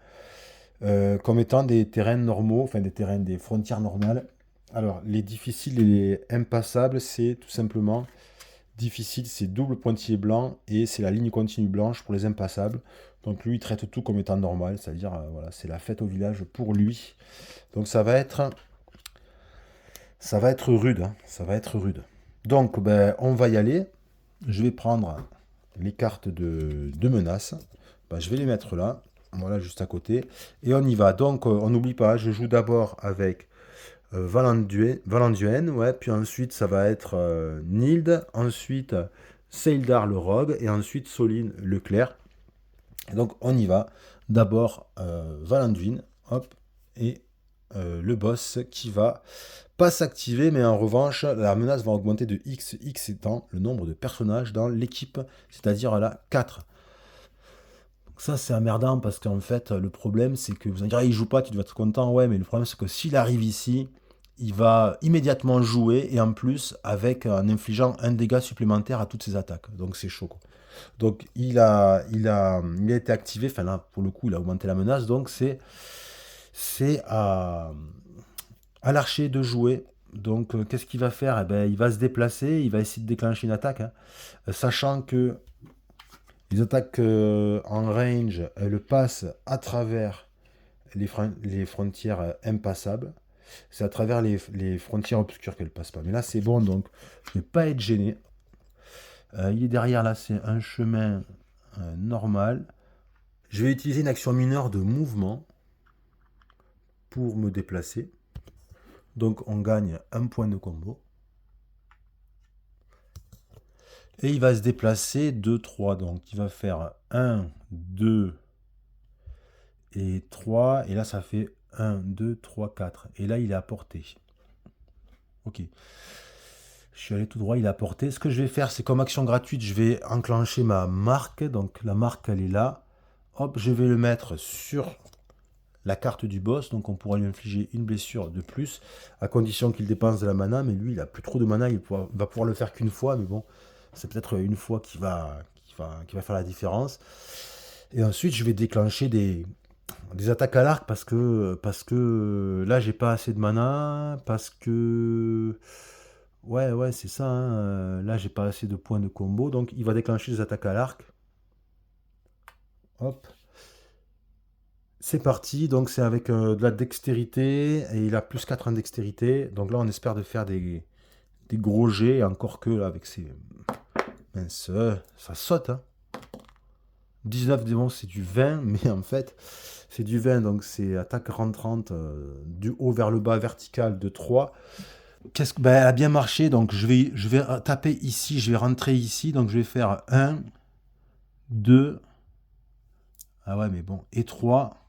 comme étant des terrains normaux, enfin des frontières normales. Alors, les difficiles et les impassables, c'est tout simplement difficile, c'est double pointillé blanc et c'est la ligne continue blanche pour les impassables. Donc lui, il traite tout comme étant normal, c'est-à-dire, voilà, c'est la fête au village pour lui. Donc ça va être rude, hein, ça va être rude. Donc, on va y aller. Je vais prendre les cartes de menace. Je vais les mettre là, voilà, juste à côté. Et on y va. Donc, on n'oublie pas, je joue d'abord avec Valanduen, ouais, puis ensuite, ça va être Nild, ensuite Seildar le Rogue, et ensuite Soline le Clerc. Et donc, on y va. D'abord, Valanduen, hop, et le boss qui va pas s'activer, mais en revanche, la menace va augmenter de X, X étant le nombre de personnages dans l'équipe, c'est-à-dire là 4. Donc ça, c'est emmerdant parce qu'en fait, le problème, c'est que vous allez dire, ah, il joue pas, tu dois être content, ouais, mais le problème, c'est que s'il arrive ici, il va immédiatement jouer et en plus, en infligeant un dégât supplémentaire à toutes ses attaques. Donc c'est chaud, quoi. Donc il a été activé, enfin là, pour le coup, il a augmenté la menace, donc c'est à l'archer de jouer. Donc, qu'est-ce qu'il va faire? Eh ben, il va se déplacer, il va essayer de déclencher une attaque, hein. Sachant que les attaques en range, elles passent à travers les frontières impassables. C'est à travers les frontières obscures qu'elles passent pas. Mais là, c'est bon, donc je ne vais pas être gêné. Il est derrière, là, c'est un chemin normal. Je vais utiliser une action mineure de mouvement pour me déplacer. Donc on gagne un point de combo. Et il va se déplacer 2, 3. Donc il va faire 1, 2 et 3. Et là ça fait 1, 2, 3, 4. Et là il est à portée. Ok. Je suis allé tout droit, il est à portée. Ce que je vais faire, c'est comme action gratuite, je vais enclencher ma marque. Donc la marque elle est là. Hop, je vais le mettre sur la carte du boss, donc on pourra lui infliger une blessure de plus, à condition qu'il dépense de la mana, mais lui il a plus trop de mana, va pouvoir le faire qu'une fois, mais bon, c'est peut-être une fois qui va faire la différence. Et ensuite je vais déclencher des attaques à l'arc parce que là j'ai pas assez de mana, parce que ouais c'est ça, hein, là j'ai pas assez de points de combo, donc il va déclencher des attaques à l'arc. Hop. C'est parti, donc c'est avec de la dextérité, et il a plus 4 en dextérité, donc là on espère de faire des gros jets, encore que là avec ces... Mince, ça saute, hein. 19, bon, c'est du 20, mais en fait, c'est du 20, donc c'est attaque 30-30, du haut vers le bas, vertical de 3. Ben, elle a bien marché, donc je vais taper ici, je vais rentrer ici, donc je vais faire 1, 2, ah ouais, mais bon, et 3.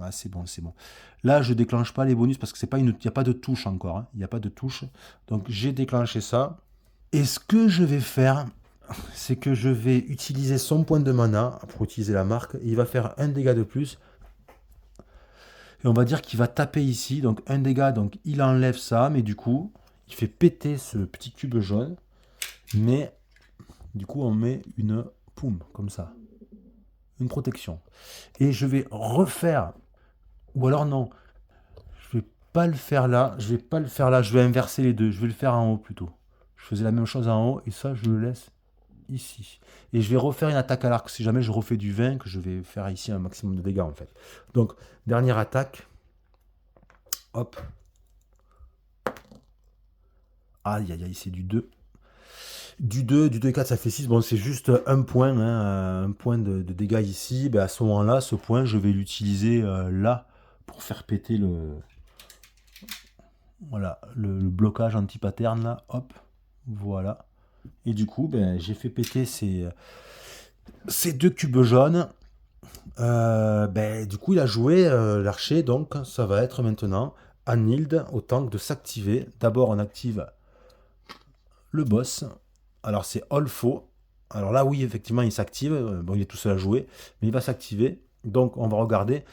Ah, c'est bon, c'est bon. Là, je déclenche pas les bonus parce que c'est pas il n'y a pas de touche encore, hein. Il n'y a pas de touche. Donc, j'ai déclenché ça. Et ce que je vais faire, c'est que je vais utiliser son point de mana pour utiliser la marque. Il va faire un dégât de plus. Et on va dire qu'il va taper ici. Donc, un dégât, donc il enlève ça. Mais du coup, il fait péter ce petit cube jaune. Mais du coup, on met une poum, comme ça. Une protection. Et je vais refaire. Ou alors non, je vais pas le faire là. Je vais pas le faire là. Je vais inverser les deux. Je vais le faire en haut plutôt. Je faisais la même chose en haut. Et ça, je le laisse ici. Et je vais refaire une attaque à l'arc. Si jamais je refais du 20, que je vais faire ici un maximum de dégâts en fait. Donc, dernière attaque. Hop. Aïe, aïe, aïe, c'est du 2. Du 2, du 2, 4, ça fait 6. Bon, c'est juste un point, hein, un point de dégâts ici. Ben, à ce moment-là, ce point, je vais l'utiliser là pour faire péter voilà, le blocage anti-pattern là. Hop, voilà. Et du coup, ben, j'ai fait péter ces deux cubes jaunes. Ben, du coup, il a joué l'archer, donc ça va être maintenant à Nild au tank de s'activer. D'abord, on active le boss. Alors, c'est All Faux. Alors là, oui, effectivement, il s'active. Bon, il est tout seul à jouer, mais il va s'activer. Donc, on va regarder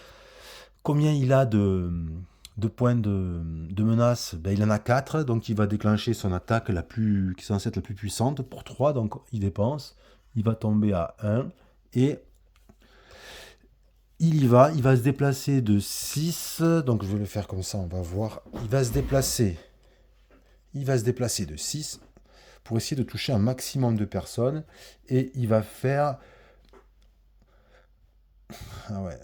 combien il a de points de menace. Ben, il en a 4, donc il va déclencher son attaque qui est censée être la plus puissante pour 3. Donc, il dépense. Il va tomber à 1. Et il va se déplacer de 6, donc je vais le faire comme ça, on va voir. Il va se déplacer de 6 pour essayer de toucher un maximum de personnes. Et il va faire... Ah ouais.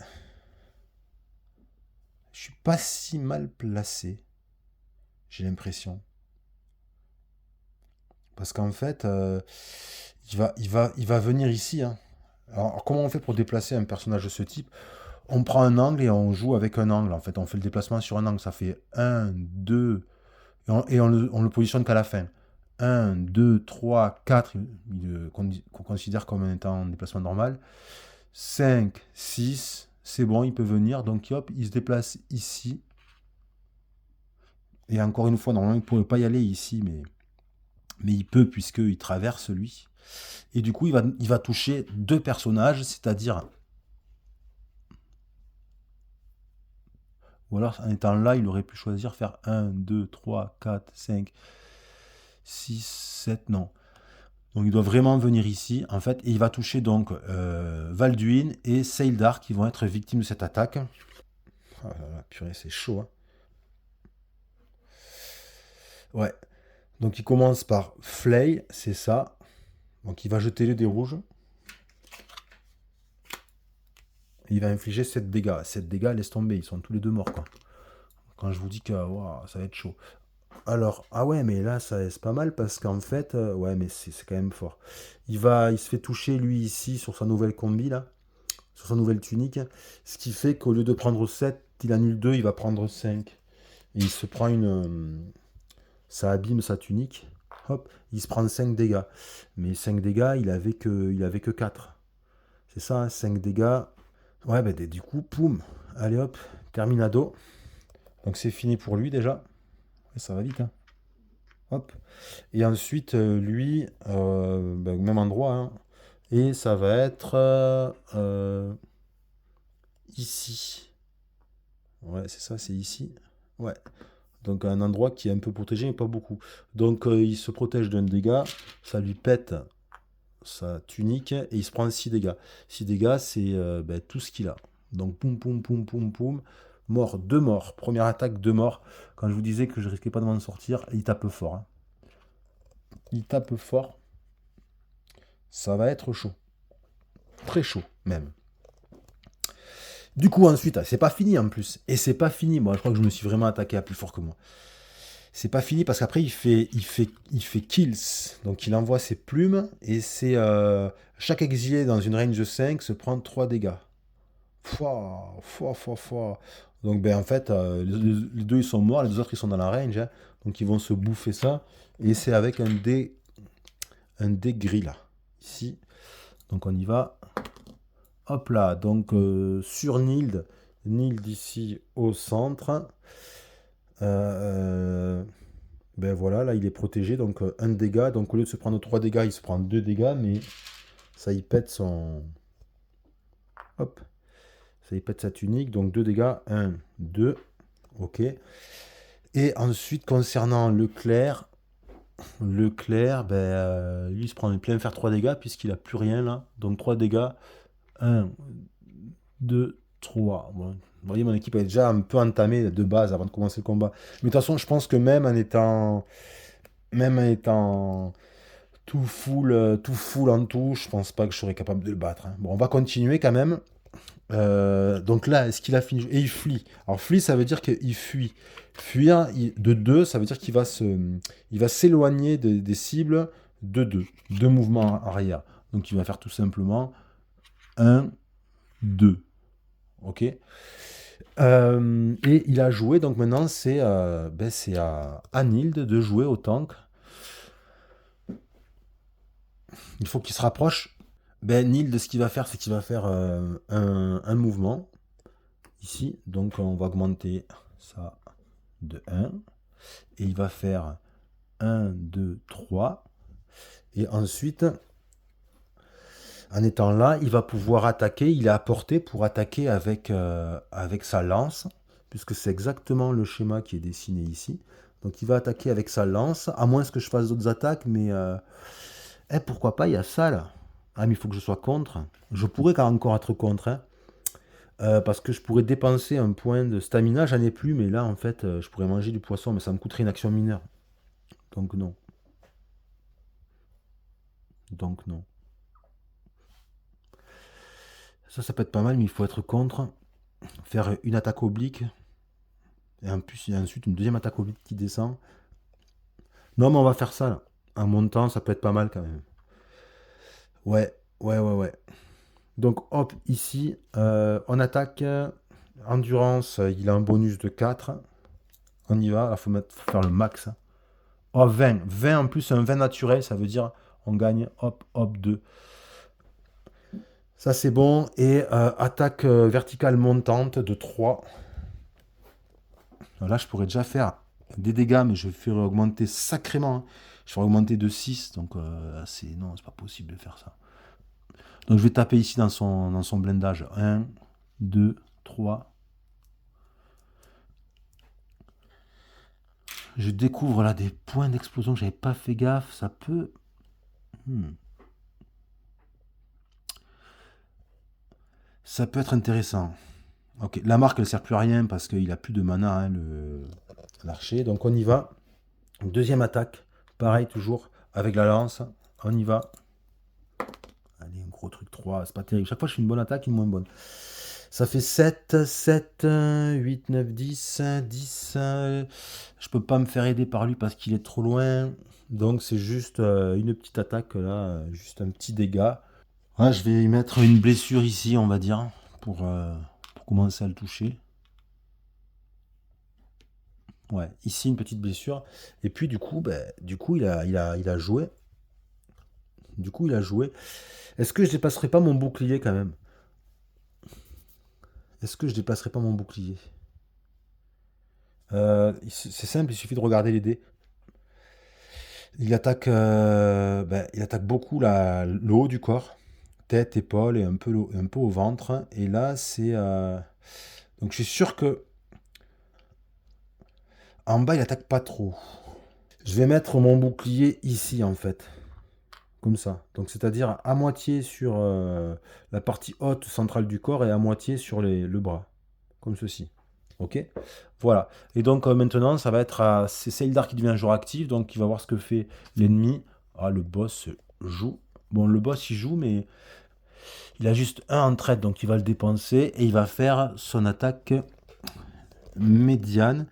Je suis pas si mal placé, j'ai l'impression. Parce qu'en fait, il va venir ici, hein. Alors, comment on fait pour déplacer un personnage de ce type? On prend un angle et on joue avec un angle. En fait, on fait le déplacement sur un angle. Ça fait 1, 2, et on le positionne qu'à la fin. 1, 2, 3, 4, qu'on considère comme étant en déplacement normal. 5, 6, c'est bon, il peut venir. Donc, hop, il se déplace ici. Et encore une fois, normalement, il ne pourrait pas y aller ici, mais il peut puisqu'il traverse lui. Et du coup, il va toucher deux personnages, c'est-à-dire... Ou alors, en étant là, il aurait pu choisir faire 1, 2, 3, 4, 5, 6, 7, non. Donc il doit vraiment venir ici, en fait, et il va toucher donc Valduin et Seildar qui vont être victimes de cette attaque. Oh là là, purée, c'est chaud, hein. Ouais. Donc il commence par Flay, c'est ça. Donc il va jeter le dé rouge. Et il va infliger 7 dégâts. 7 dégâts, laisse tomber, ils sont tous les deux morts, quoi. Quand je vous dis que wow, ça va être chaud. Alors, ah ouais, mais là, c'est pas mal parce qu'en fait, ouais, mais c'est quand même fort. Il se fait toucher, lui, ici, sur sa nouvelle combi, là, sur sa nouvelle tunique, ce qui fait qu'au lieu de prendre 7, il annule 2, il va prendre 5. Et il se prend ça abîme sa tunique. Hop, il se prend 5 dégâts. Mais 5 dégâts, il avait que 4. C'est ça, hein, 5 dégâts. Ouais, bah, du coup, poum. Allez hop, terminado. Donc c'est fini pour lui déjà. Et ça va vite, hein. Hop. Et ensuite, lui, bah, même endroit, hein. Et ça va être ici. Ouais, c'est ça, c'est ici. Ouais. Donc un endroit qui est un peu protégé, mais pas beaucoup. Donc il se protège d'un dégât, ça lui pète sa tunique, et il se prend 6 dégâts. 6 dégâts, c'est ben, tout ce qu'il a. Donc poum, poum, poum, poum, poum. Mort, 2 morts. Première attaque, 2 morts. Quand je vous disais que je risquais pas de m'en sortir, il tape fort, hein. Il tape fort. Ça va être chaud. Très chaud, même. Du coup, ensuite, c'est pas fini en plus. Et c'est pas fini. Moi, je crois que je me suis vraiment attaqué à plus fort que moi. C'est pas fini parce qu'après, il fait kills. Donc, il envoie ses plumes et c'est Chaque exilé dans une range de 5 se prend 3 dégâts. Fouah, fouah, fouah, fouah. Donc ben en fait, les deux ils sont morts, les deux autres ils sont dans la range, hein. Donc ils vont se bouffer ça. Et c'est avec un dé gris là. Ici. Donc on y va. Hop là. Donc sur Nild. Nild ici au centre. Ben voilà, là il est protégé. Donc un dégât. Donc au lieu de se prendre 3 dégâts, il se prend 2 dégâts. Mais ça y pète son. Hop. Ça y pète sa tunique. Donc 2 dégâts. 1, 2. Ok. Et ensuite, concernant Leclerc, lui, il se prend une plein faire 3 dégâts puisqu'il a plus rien là. Donc 3 dégâts. 1, 2, 3. Bon, vous voyez, mon équipe est déjà un peu entamée de base avant de commencer le combat. Mais de toute façon, je pense que même en étant tout full en tout, je pense pas que je serais capable de le battre, hein. Bon, on va continuer quand même. Donc là, est-ce qu'il a fini? Et il fuit. Alors, fuit, ça veut dire qu'il fuit. Fuir de 2, ça veut dire il va s'éloigner des cibles de 2. 2 mouvements arrière. Donc, il va faire tout simplement 1, 2. Ok. Et il a joué, donc maintenant, c'est à Anild de jouer au tank. Il faut qu'il se rapproche. Nild, ce qu'il va faire, c'est qu'il va faire un mouvement. Ici, donc on va augmenter ça de 1. Et il va faire 1, 2, 3. Et ensuite, en étant là, il va pouvoir attaquer. Il est à portée pour attaquer avec sa lance, puisque c'est exactement le schéma qui est dessiné ici. Donc il va attaquer avec sa lance, à moins que je fasse d'autres attaques, mais pourquoi pas, il y a ça là. Ah, mais il faut que je sois contre. Je pourrais quand même encore être contre, hein. Parce que je pourrais dépenser un point de stamina, j'en ai plus, mais là en fait je pourrais manger du poisson, mais ça me coûterait une action mineure. Donc non. Donc non. Ça peut être pas mal, mais il faut être contre. Faire une attaque oblique. Et en plus, il y a ensuite une deuxième attaque oblique qui descend. Non, mais on va faire ça là. En montant, ça peut être pas mal quand même. Ouais, ouais, ouais, ouais. Donc hop, ici, on attaque. Endurance, il a un bonus de 4. On y va, il faut faire le max. Oh, 20. 20 en plus, un 20 naturel, ça veut dire on gagne, hop, hop, 2. Ça, c'est bon. Et attaque verticale montante de 3. Alors là, je pourrais déjà faire des dégâts, mais je ferai augmenter sacrément, hein. Je ferai augmenter de 6. Donc, non, c'est pas possible de faire ça. Donc, je vais taper ici dans son blindage. 1, 2, 3. Je découvre là des points d'explosion que j'avais pas fait gaffe. Ça peut... Ça peut être intéressant. Ok, la marque ne sert plus à rien parce qu'il a plus de mana, hein, l'archer. Donc on y va. Deuxième attaque. Pareil, toujours avec la lance. On y va. Allez, un gros truc 3. C'est pas terrible. Chaque fois, je fais une bonne attaque, une moins bonne. Ça fait 7, 7, 8, 9, 10, 10. Je peux pas me faire aider par lui parce qu'il est trop loin. Donc c'est juste une petite attaque là. Juste un petit dégât. Ouais, je vais y mettre une blessure ici, on va dire. Pour commencer à le toucher. Ouais, ici une petite blessure. Et puis du coup, il a joué. Du coup, il a joué. Est-ce que je dépasserai pas mon bouclier quand même? Est-ce que je dépasserai pas mon bouclier? C'est simple, il suffit de regarder les dés. Il attaque beaucoup le haut du corps, tête, épaule et un peu au ventre. Et là, c'est donc je suis sûr que en bas, il attaque pas trop. Je vais mettre mon bouclier ici en fait. Comme ça. Donc c'est-à-dire à moitié sur la partie haute centrale du corps et à moitié sur le bras. Comme ceci. Ok. Voilà. Et donc maintenant, ça va être c'est Seldar qui devient un joueur actif. Donc il va voir ce que fait l'ennemi. Ah, le boss joue. Bon, le boss il joue, mais il a juste un en traite. Donc il va le dépenser et il va faire son attaque médiane.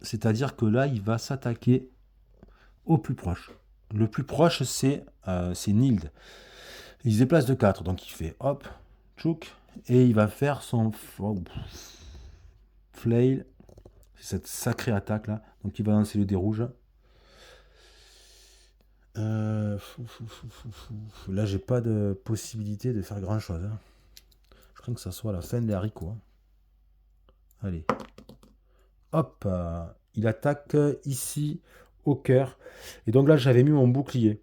C'est-à-dire que là, il va s'attaquer au plus proche. Le plus proche, c'est Nild. Il se déplace de 4, donc il fait hop, tchouk, et il va faire son flail, cette sacrée attaque là. Donc il va lancer le dé rouge. Là, j'ai pas de possibilité de faire grand chose. Hein. Je crains que ça soit la fin des haricots. Hein. Allez. Hop. Il attaque ici au cœur. Et donc là, j'avais mis mon bouclier.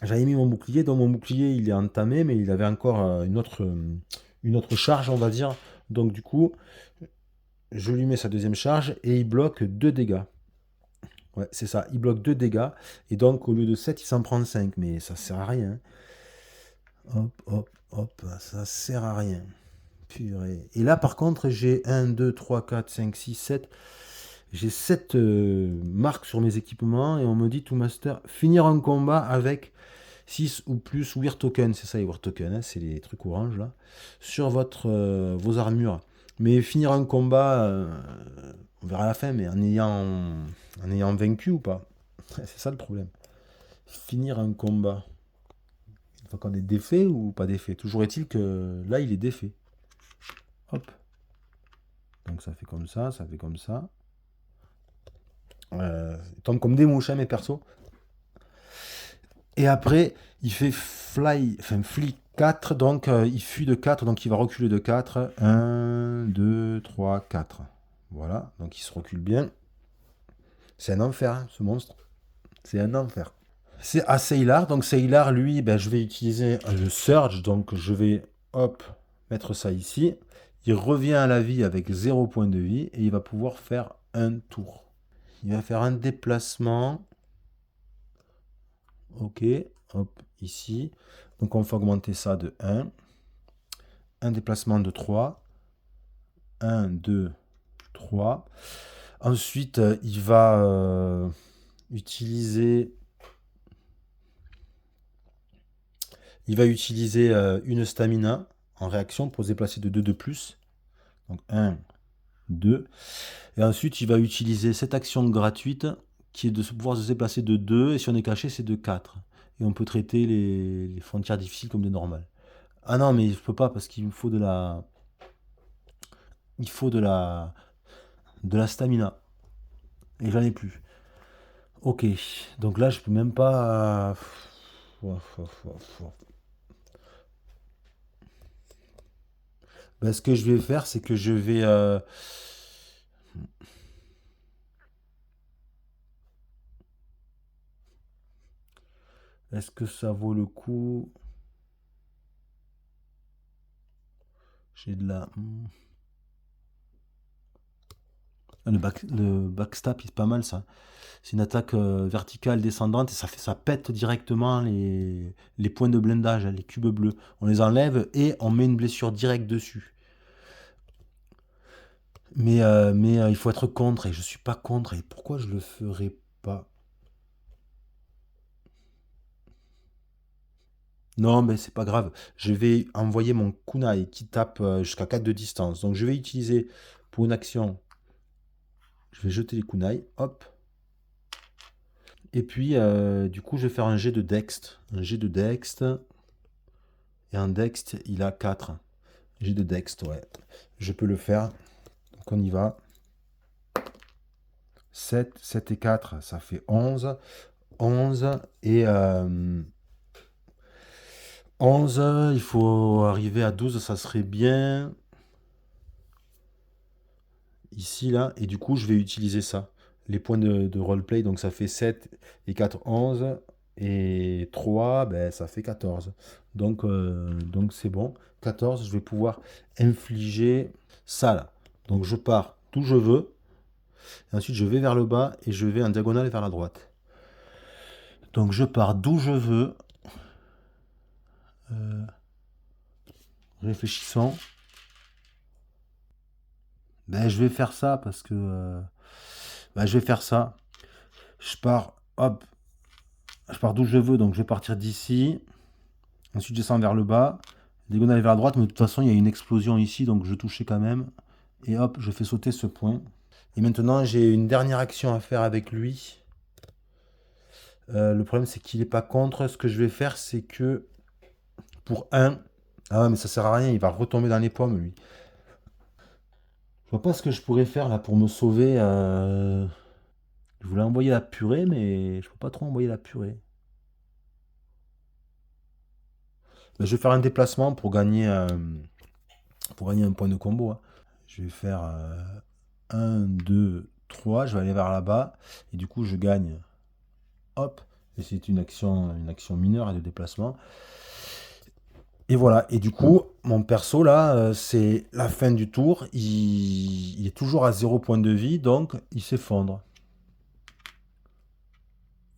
Donc mon bouclier, il est entamé, mais il avait encore une autre charge, on va dire. Donc du coup, je lui mets sa deuxième charge et il bloque 2 dégâts. Ouais, c'est ça, il bloque 2 dégâts. Et donc, au lieu de 7, il s'en prend 5. Mais ça sert à rien. Hop, hop, hop, ça sert à rien. Purée. Et là, par contre, j'ai 1, 2, 3, 4, 5, 6, 7. J'ai 7 marques sur mes équipements. Et on me dit, tout master, finir un combat avec 6 ou plus Weird Token. C'est ça, les Weird Token, hein, c'est les trucs orange, là. Sur vos armures. Mais finir un combat, on verra à la fin, mais en ayant vaincu ou pas. C'est ça le problème. Finir un combat. Il faut qu'on ait défait ou pas défait. Toujours est-il que là, il est défait. Hop. Donc ça fait comme ça, ça fait comme ça. Ils tombent comme des mouches, hein, mes persos. Et après, il fait flick 4, donc il fuit de 4, donc il va reculer de 4. 1, 2, 3, 4. Voilà, donc il se recule bien. C'est un enfer, hein, ce monstre. C'est un enfer. C'est à Seilar, donc Seilar, lui, ben, je vais utiliser le Surge, donc je vais, hop, mettre ça ici. Il revient à la vie avec 0 point de vie et il va pouvoir faire un tour. Il va faire un déplacement. Ok, hop, ici. Donc on va augmenter ça de 1. Un déplacement de 3. 1, 2, 3. Ensuite, il va utiliser... une stamina en réaction pour se déplacer de 2 de plus. Donc 1, 2. Et ensuite, il va utiliser cette action gratuite qui est de pouvoir se déplacer de 2. Et si on est caché, c'est de 4. Et on peut traiter les frontières difficiles comme des normales. Ah non, mais je peux pas parce qu'il me faut de la... Il faut de la stamina. Et j'en ai plus. Ok. Donc là, je peux même pas... Ben, ce que je vais faire, c'est que je vais... Est-ce que ça vaut le coup? J'ai de la... Le backstab, c'est pas mal ça. C'est une attaque verticale descendante et ça pète directement les points de blindage, les cubes bleus. On les enlève et on met une blessure directe dessus. Mais il faut être contre et je suis pas contre. Et pourquoi je le ferais pas? Non, mais c'est pas grave. Je vais envoyer mon kunai qui tape jusqu'à 4 de distance. Donc je vais utiliser pour une action. Je vais jeter les kunai. Hop. Et puis, du coup, je vais faire un jet de dext. Un jet de dext. Et un dext, il a 4. Jet de dext, ouais. Je peux le faire. Donc on y va. 7, 7 et 4, ça fait 11. 11 et 11, il faut arriver à 12, ça serait bien. Ici, là. Et du coup, je vais utiliser ça. Les points de roleplay, donc ça fait 7 et 4, 11. Et 3, ben, ça fait 14. Donc c'est bon. 14, je vais pouvoir infliger ça là. Donc je pars d'où je veux. Et ensuite, je vais vers le bas et je vais en diagonale vers la droite. Donc je pars d'où je veux. Réfléchissons. Ben, je vais faire ça parce que... ben, je vais faire ça. Je pars, hop, je pars d'où je veux, donc je vais partir d'ici. Ensuite, je descends vers le bas. Diagonale vers la droite, mais de toute façon, il y a une explosion ici, donc je touchais quand même. Et hop, je fais sauter ce point. Et maintenant, j'ai une dernière action à faire avec lui. Le problème, c'est qu'il n'est pas contre. Ce que je vais faire, c'est que pour 1. Ah mais ça sert à rien, il va retomber dans les pommes lui. Je vois pas ce que je pourrais faire là pour me sauver. Je voulais envoyer la purée, mais je peux pas trop envoyer la purée. Ben, je vais faire un déplacement pour gagner un point de combo, hein. Je vais faire 1, 2, 3. Je vais aller vers là-bas. Et du coup, je gagne. Hop. Et c'est une action mineure et de déplacement. Et voilà. Et du coup, mon perso, là, c'est la fin du tour. Il est toujours à 0 point de vie. Donc, il s'effondre.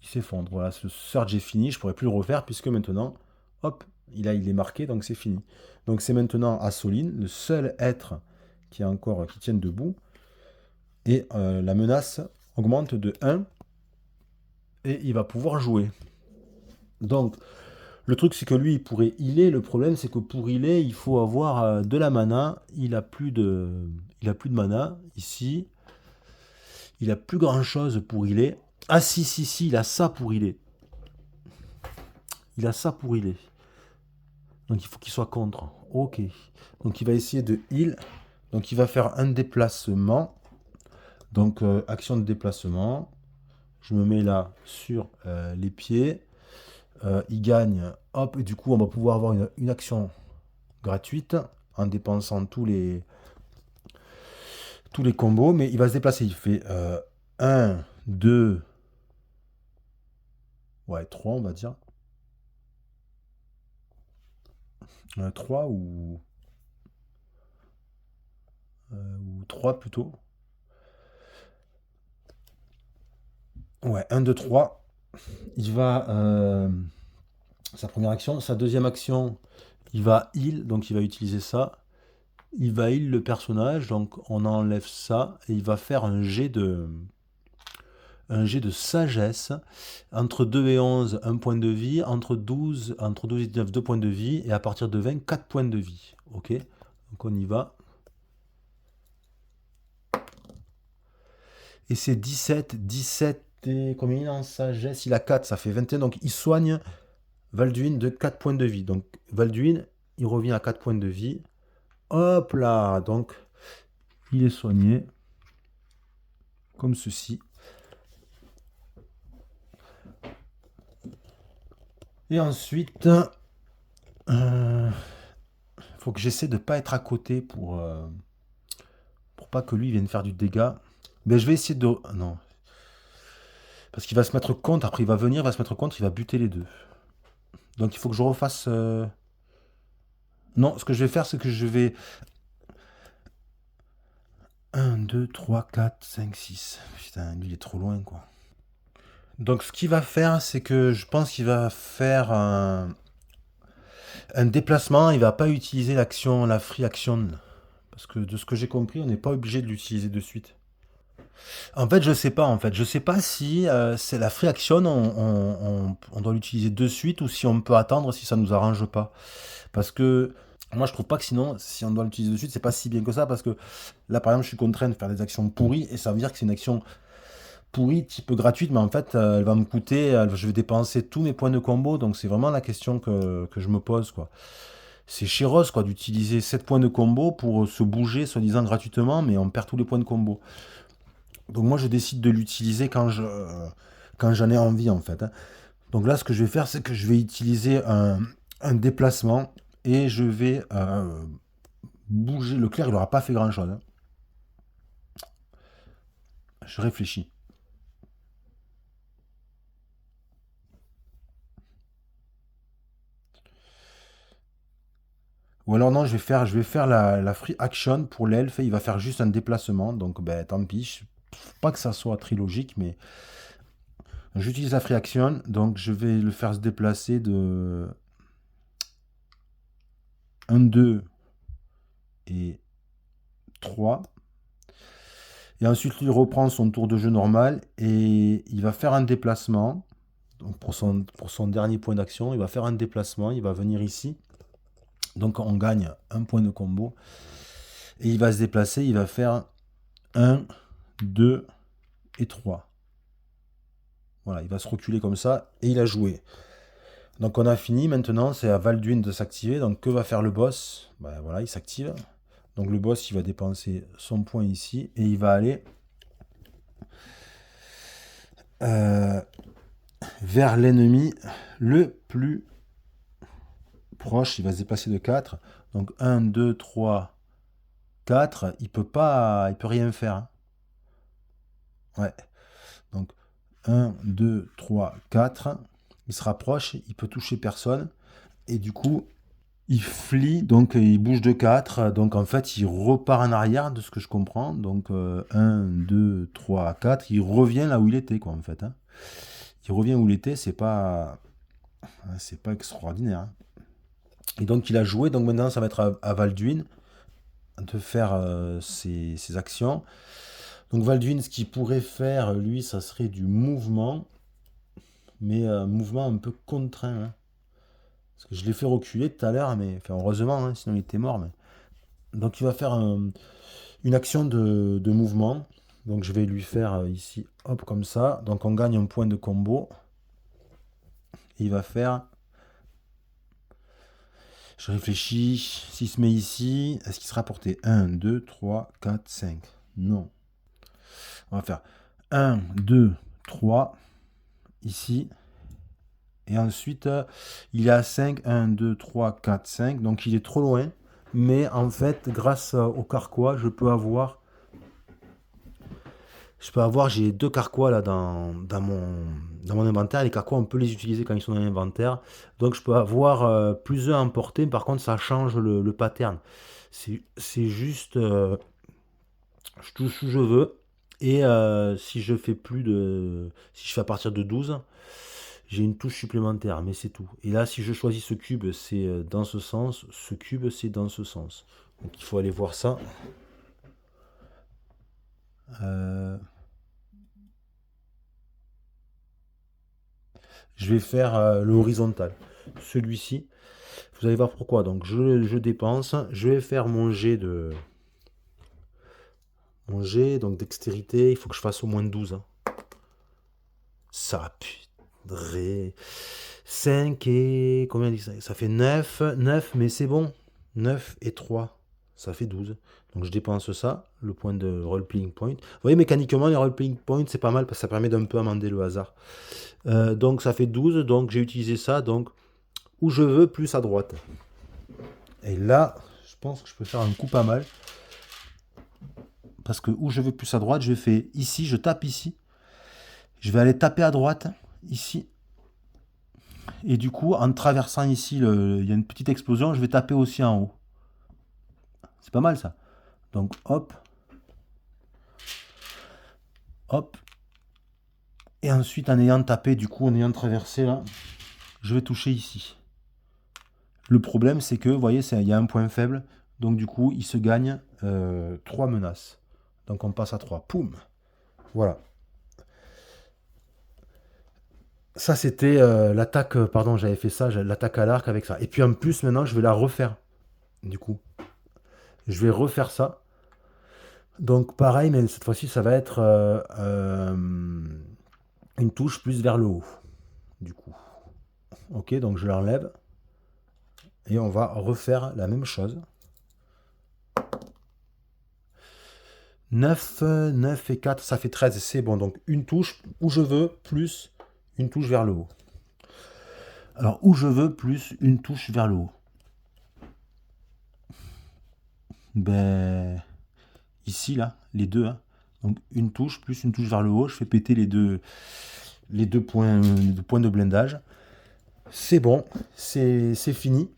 Il s'effondre. Voilà, ce surge est fini. Je pourrais plus le refaire puisque maintenant, hop, il est marqué. Donc, c'est fini. Donc, c'est maintenant à Soline, le seul être qui tienne debout. Et la menace augmente de 1 et il va pouvoir jouer. Donc, le truc, c'est que lui, il pourrait healer. Le problème, c'est que pour healer, il faut avoir de la mana. Il a plus de mana ici. Il a plus grand chose pour healer. Ah, si, il a ça pour healer. Il a ça pour healer. Donc, il faut qu'il soit contre. Ok. Donc, il va essayer de heal. Donc, il va faire un déplacement. Donc, action de déplacement. Je me mets là sur les pieds. Il gagne. Hop, et du coup, on va pouvoir avoir une action gratuite en dépensant tous les combos. Mais il va se déplacer. Il fait 1, 2, ouais, 3, on va dire. 3 ou 3 plutôt. Ouais, 1, 2, 3. Il va. Sa première action. Sa deuxième action, il va heal. Donc il va utiliser ça. Il va heal le personnage. Donc on enlève ça. Et il va faire un jet de sagesse. Entre 2 et 11, 1 point de vie. Entre 12 et 19, 2 points de vie. Et à partir de 20, 4 points de vie. Ok. Donc on y va. Et c'est 17. 17 et combien il a en sagesse? Il a 4, ça fait 21. Donc il soigne Valduin de 4 points de vie. Donc Valduin, il revient à 4 points de vie. Hop là. Donc il est soigné. Comme ceci. Et ensuite, faut que j'essaie de pas être à côté pour pas que lui vienne faire du dégât. Mais je vais essayer de... Non. Parce qu'il va se mettre contre, après il va venir, il va se mettre contre, il va buter les deux. Donc il faut que je refasse... Non, ce que je vais faire, c'est que je vais... 1, 2, 3, 4, 5, 6. Putain, lui il est trop loin quoi. Donc ce qu'il va faire, c'est que je pense qu'il va faire un déplacement, il va pas utiliser la free action. Parce que de ce que j'ai compris, on n'est pas obligé de l'utiliser de suite. En fait, je sais pas. En fait, je sais pas si c'est la free action, on doit l'utiliser de suite ou si on peut attendre si ça nous arrange pas. Parce que moi, je trouve pas que sinon, si on doit l'utiliser de suite, c'est pas si bien que ça. Parce que là, par exemple, je suis contraint de faire des actions pourries et ça veut dire que c'est une action pourrie, type gratuite, mais en fait, elle va me coûter, je vais dépenser tous mes points de combo. Donc, c'est vraiment la question que je me pose, quoi. C'est chéros, quoi, d'utiliser 7 points de combo pour se bouger, soi-disant gratuitement, mais on perd tous les points de combo. Donc moi, je décide de l'utiliser quand j'en ai envie, en fait, hein. Donc là, ce que je vais faire, c'est que je vais utiliser un déplacement et je vais bouger. Le clair, il n'aura pas fait grand-chose, hein. Je réfléchis. Ou alors non, je vais faire la free action pour l'elfe et il va faire juste un déplacement. Donc ben, tant pis. Pas que ça soit très logique, mais j'utilise la free action. Donc je vais le faire se déplacer de 1, 2 et 3. Et ensuite, il reprend son tour de jeu normal et il va faire un déplacement. Donc pour son dernier point d'action, il va faire un déplacement. Il va venir ici. Donc on gagne un point de combo. Et il va se déplacer. Il va faire 1, 2 et 3. Voilà, il va se reculer comme ça et il a joué. Donc on a fini, maintenant c'est à Valduin de s'activer. Donc que va faire le boss? Ben voilà, il s'active. Donc le boss il va dépenser son point ici et il va aller vers l'ennemi le plus proche. Il va se déplacer de 4. Donc 1, 2, 3, 4. Il peut rien faire. Hein. Ouais. Donc 1, 2, 3, 4. Il se rapproche, il peut toucher personne. Et du coup, il flie, donc il bouge de 4. Donc en fait, il repart en arrière, de ce que je comprends. Donc 1, 2, 3, 4. Il revient là où il était, quoi, en fait. Hein. Il revient où il était, c'est pas extraordinaire. Hein. Et donc il a joué, donc maintenant ça va être à Valduin de faire ses actions. Donc Valduin, ce qu'il pourrait faire, lui, ça serait du mouvement, mais un mouvement un peu contraint. Hein. Parce que je l'ai fait reculer tout à l'heure, mais enfin, heureusement, hein, sinon il était mort. Mais... Donc il va faire une action de mouvement. Donc je vais lui faire ici, hop, comme ça. Donc on gagne un point de combo. Il va faire... Je réfléchis. S'il se met ici, est-ce qu'il sera porté 1, 2, 3, 4, 5? Non. On va faire 1, 2, 3, ici. Et ensuite, il est à 5, 1, 2, 3, 4, 5. Donc il est trop loin. Mais en fait, grâce au carquois, j'ai 2 carquois là dans mon inventaire. Les carquois, on peut les utiliser quand ils sont dans l'inventaire. Donc je peux avoir plusieurs à emporter. Par contre, ça change le pattern. C'est juste, je touche où je veux. Et si je fais à partir de 12, j'ai une touche supplémentaire, mais c'est tout. Et là, si je choisis ce cube, c'est dans ce sens. Ce cube, c'est dans ce sens. Donc il faut aller voir ça. Je vais faire le horizontal. Celui-ci, vous allez voir pourquoi. Donc je dépense. Je vais faire mon jet donc dextérité. Il faut que je fasse au moins 12. Hein. Ça, putain. 5 et... Combien dit ça? Ça fait 9. 9, mais c'est bon. 9 et 3. Ça fait 12. Donc je dépense ça, le point de role-playing point. Vous voyez, mécaniquement, les role-playing points, c'est pas mal parce que ça permet d'un peu amender le hasard. Donc ça fait 12. Donc j'ai utilisé ça. Donc où je veux, plus à droite. Et là, je pense que je peux faire un coup pas mal. Parce que où je veux plus à droite, je fais ici, je tape ici. Je vais aller taper à droite, ici. Et du coup, en traversant ici, il y a une petite explosion, je vais taper aussi en haut. C'est pas mal ça. Donc hop. Hop. Et ensuite, en ayant tapé, du coup, en ayant traversé là, je vais toucher ici. Le problème, c'est que, vous voyez, il y a un point faible. Donc du coup, il se gagne 3 menaces. Donc on passe à 3. Poum. Voilà. Ça, c'était l'attaque, pardon, j'avais fait ça, l'attaque à l'arc avec ça. Et puis en plus, maintenant, je vais la refaire. Du coup, je vais refaire ça. Donc pareil, mais cette fois-ci, ça va être une touche plus vers le haut. Du coup. Ok, donc je l'enlève. Et on va refaire la même chose. 9, 9 et 4, ça fait 13. C'est bon, donc une touche où je veux, plus une touche vers le haut. Alors, où je veux, plus une touche vers le haut. Ben, ici, là, les deux. Hein. Donc, une touche, plus une touche vers le haut. Je fais péter les deux points de blindage. C'est bon, c'est fini.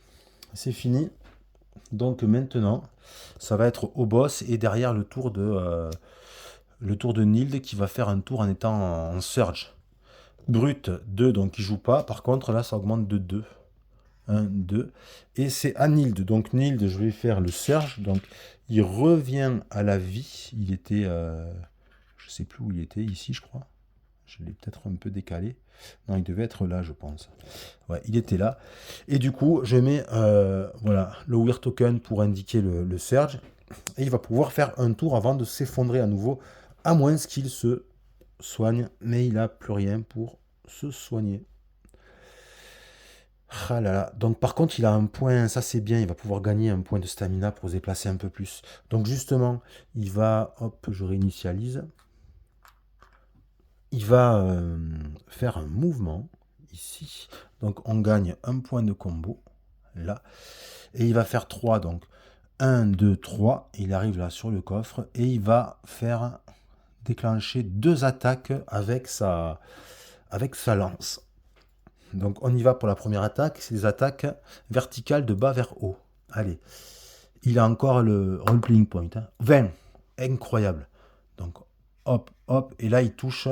C'est fini. Donc, maintenant, ça va être au boss et derrière le tour de Nild qui va faire un tour en étant en surge. Brut 2, donc il joue pas. Par contre, là, ça augmente de 2. 1, 2. Et c'est à Nild. Donc Nild, je vais faire le surge. Donc il revient à la vie. Il était... je sais plus où il était. Ici, je crois. Je l'ai peut-être un peu décalé. Non, il devait être là, je pense. Ouais, il était là. Et du coup, je mets voilà, le Weird Token pour indiquer le surge. Et il va pouvoir faire un tour avant de s'effondrer à nouveau. À moins qu'il se soigne. Mais il n'a plus rien pour se soigner. Ah là là. Donc par contre, il a un point, ça c'est bien, il va pouvoir gagner un point de stamina pour se déplacer un peu plus. Donc justement, il va, hop, je réinitialise. Il va faire un mouvement ici. Donc on gagne un point de combo, là. Et il va faire 3, donc 1, 2, 3. Il arrive là sur le coffre et il va faire déclencher 2 attaques avec sa lance. Donc on y va pour la première attaque, c'est des attaques verticales de bas vers haut. Allez, il a encore le role-playing point. 20, incroyable. Donc hop, hop, et là il touche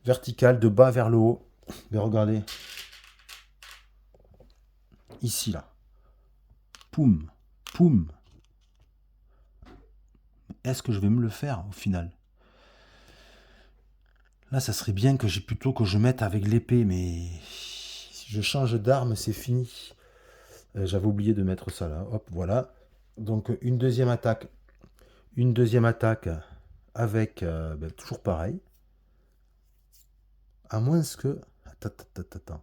vertical de bas vers le haut. Mais regardez, ici là. Poum, poum. Est-ce que je vais me le faire au final? Là, ça serait bien que plutôt que je mette avec l'épée, mais si je change d'arme, c'est fini. J'avais oublié de mettre ça là. Hop, voilà. Donc une deuxième attaque. Une deuxième attaque avec toujours pareil. À moins que... Attends.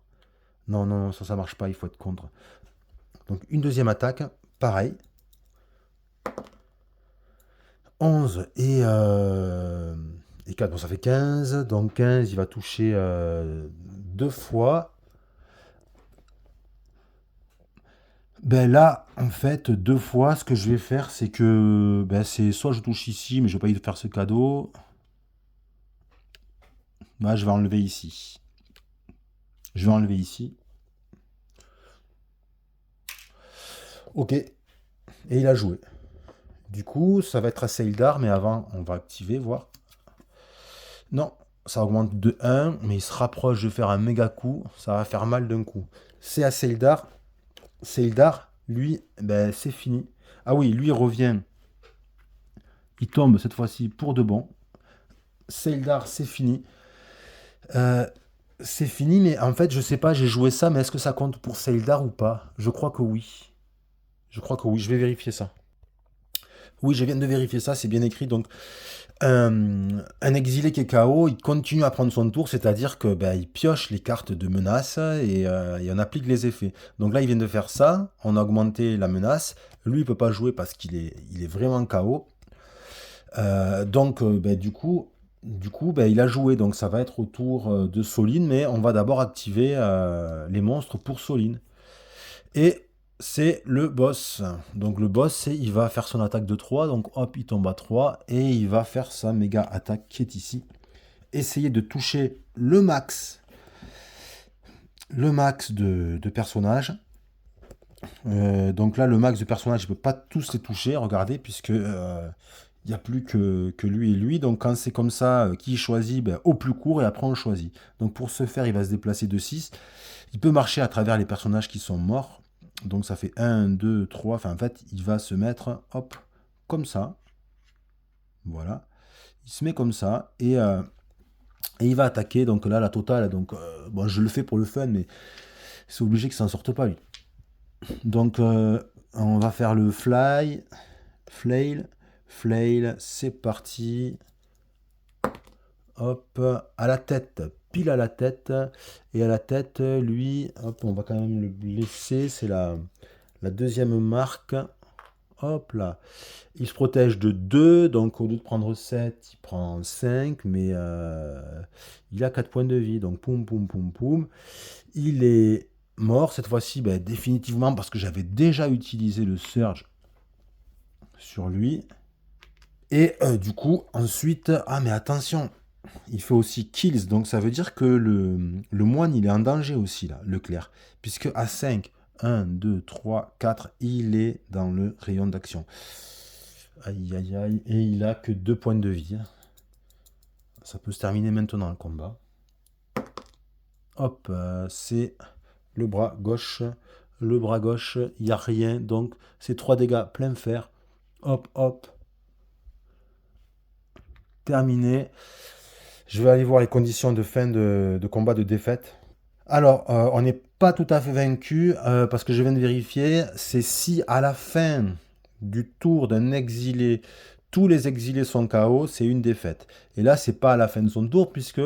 Non, non, non, ça marche pas, il faut être contre. Donc une deuxième attaque, pareil. 11 et 4, bon ça fait 15. Donc 15, il va toucher 2 fois. Ben là, en fait, 2 fois, ce que je vais faire, c'est que c'est soit je touche ici, mais je vais pas y faire ce cadeau. Là, je vais enlever ici. Je vais enlever ici. Ok. Et il a joué. Du coup, ça va être à Seildar, mais avant, on va activer, voir. Non, ça augmente de 1, mais il se rapproche de faire un méga coup. Ça va faire mal d'un coup. C'est à Seildar. Seildar, lui, c'est fini. Ah oui, lui revient. Il tombe cette fois-ci pour de bon. Seildar, c'est fini. C'est fini, mais en fait, je sais pas, j'ai joué ça, mais est-ce que ça compte pour Seildar ou pas? Je crois que oui. Je crois que oui, je vais vérifier ça. Oui, je viens de vérifier ça, c'est bien écrit. Donc, un exilé qui est KO, il continue à prendre son tour, c'est-à-dire que il pioche les cartes de menace et on applique les effets. Donc là, il vient de faire ça, on a augmenté la menace. Lui, il peut pas jouer parce il est vraiment KO. Donc, il a joué. Donc, ça va être au tour de Soline, mais on va d'abord activer les monstres pour Soline. Et c'est le boss. Donc le boss, il va faire son attaque de 3. Donc hop, il tombe à 3. Et il va faire sa méga attaque qui est ici. Essayer de toucher le max. Le max de personnages. Donc là, le max de personnages, je ne peux pas tous les toucher. Regardez, puisque il n'y a plus que lui et lui. Donc quand c'est comme ça, qui choisit au plus court et après on choisit. Donc pour ce faire, il va se déplacer de 6. Il peut marcher à travers les personnages qui sont morts. Donc ça fait 1, 2, 3. Enfin, en fait, il va se mettre, hop, comme ça. Voilà. Il se met comme ça. Et il va attaquer. Donc là, la totale. Donc, bon, je le fais pour le fun, mais c'est obligé qu'il s'en sorte pas, lui. Donc, on va faire le fly. Flail. Flail. C'est parti. Hop. À la tête. Pile à la tête. Et à la tête, lui, hop, on va quand même le blesser. C'est la deuxième marque. Hop là. Il se protège de 2, donc au lieu de prendre 7, il prend 5, mais il a 4 points de vie. Donc poum, poum, poum, poum. Il est mort cette fois-ci, définitivement, parce que j'avais déjà utilisé le Surge sur lui. Et du coup, ensuite... Ah, mais attention, il fait aussi kills, donc ça veut dire que le moine, il est en danger aussi, là, le clerc. Puisque à 5, 1, 2, 3, 4, il est dans le rayon d'action. Aïe, aïe, aïe. Et il a que 2 points de vie. Ça peut se terminer maintenant, le combat. Hop, c'est le bras gauche. Le bras gauche, il n'y a rien. Donc, c'est 3 dégâts plein fer. Hop, hop. Terminé. Je vais aller voir les conditions de fin de combat de défaite. Alors, on n'est pas tout à fait vaincu, parce que je viens de vérifier. C'est si à la fin du tour d'un exilé, tous les exilés sont KO, c'est une défaite. Et là, c'est pas à la fin de son tour, puisque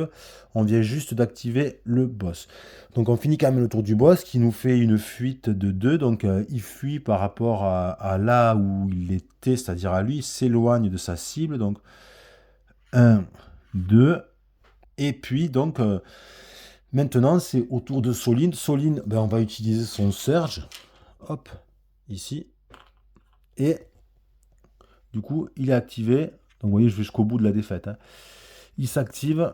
on vient juste d'activer le boss. Donc on finit quand même le tour du boss, qui nous fait une fuite de 2. Donc il fuit par rapport à là où il était, c'est-à-dire à lui, il s'éloigne de sa cible. Donc 1, 2. Et puis donc maintenant, c'est au tour de Soline. Soline, ben, on va utiliser son Surge. Hop, ici. Et du coup, il est activé. Donc vous voyez, je vais jusqu'au bout de la défaite. Hein. Il s'active.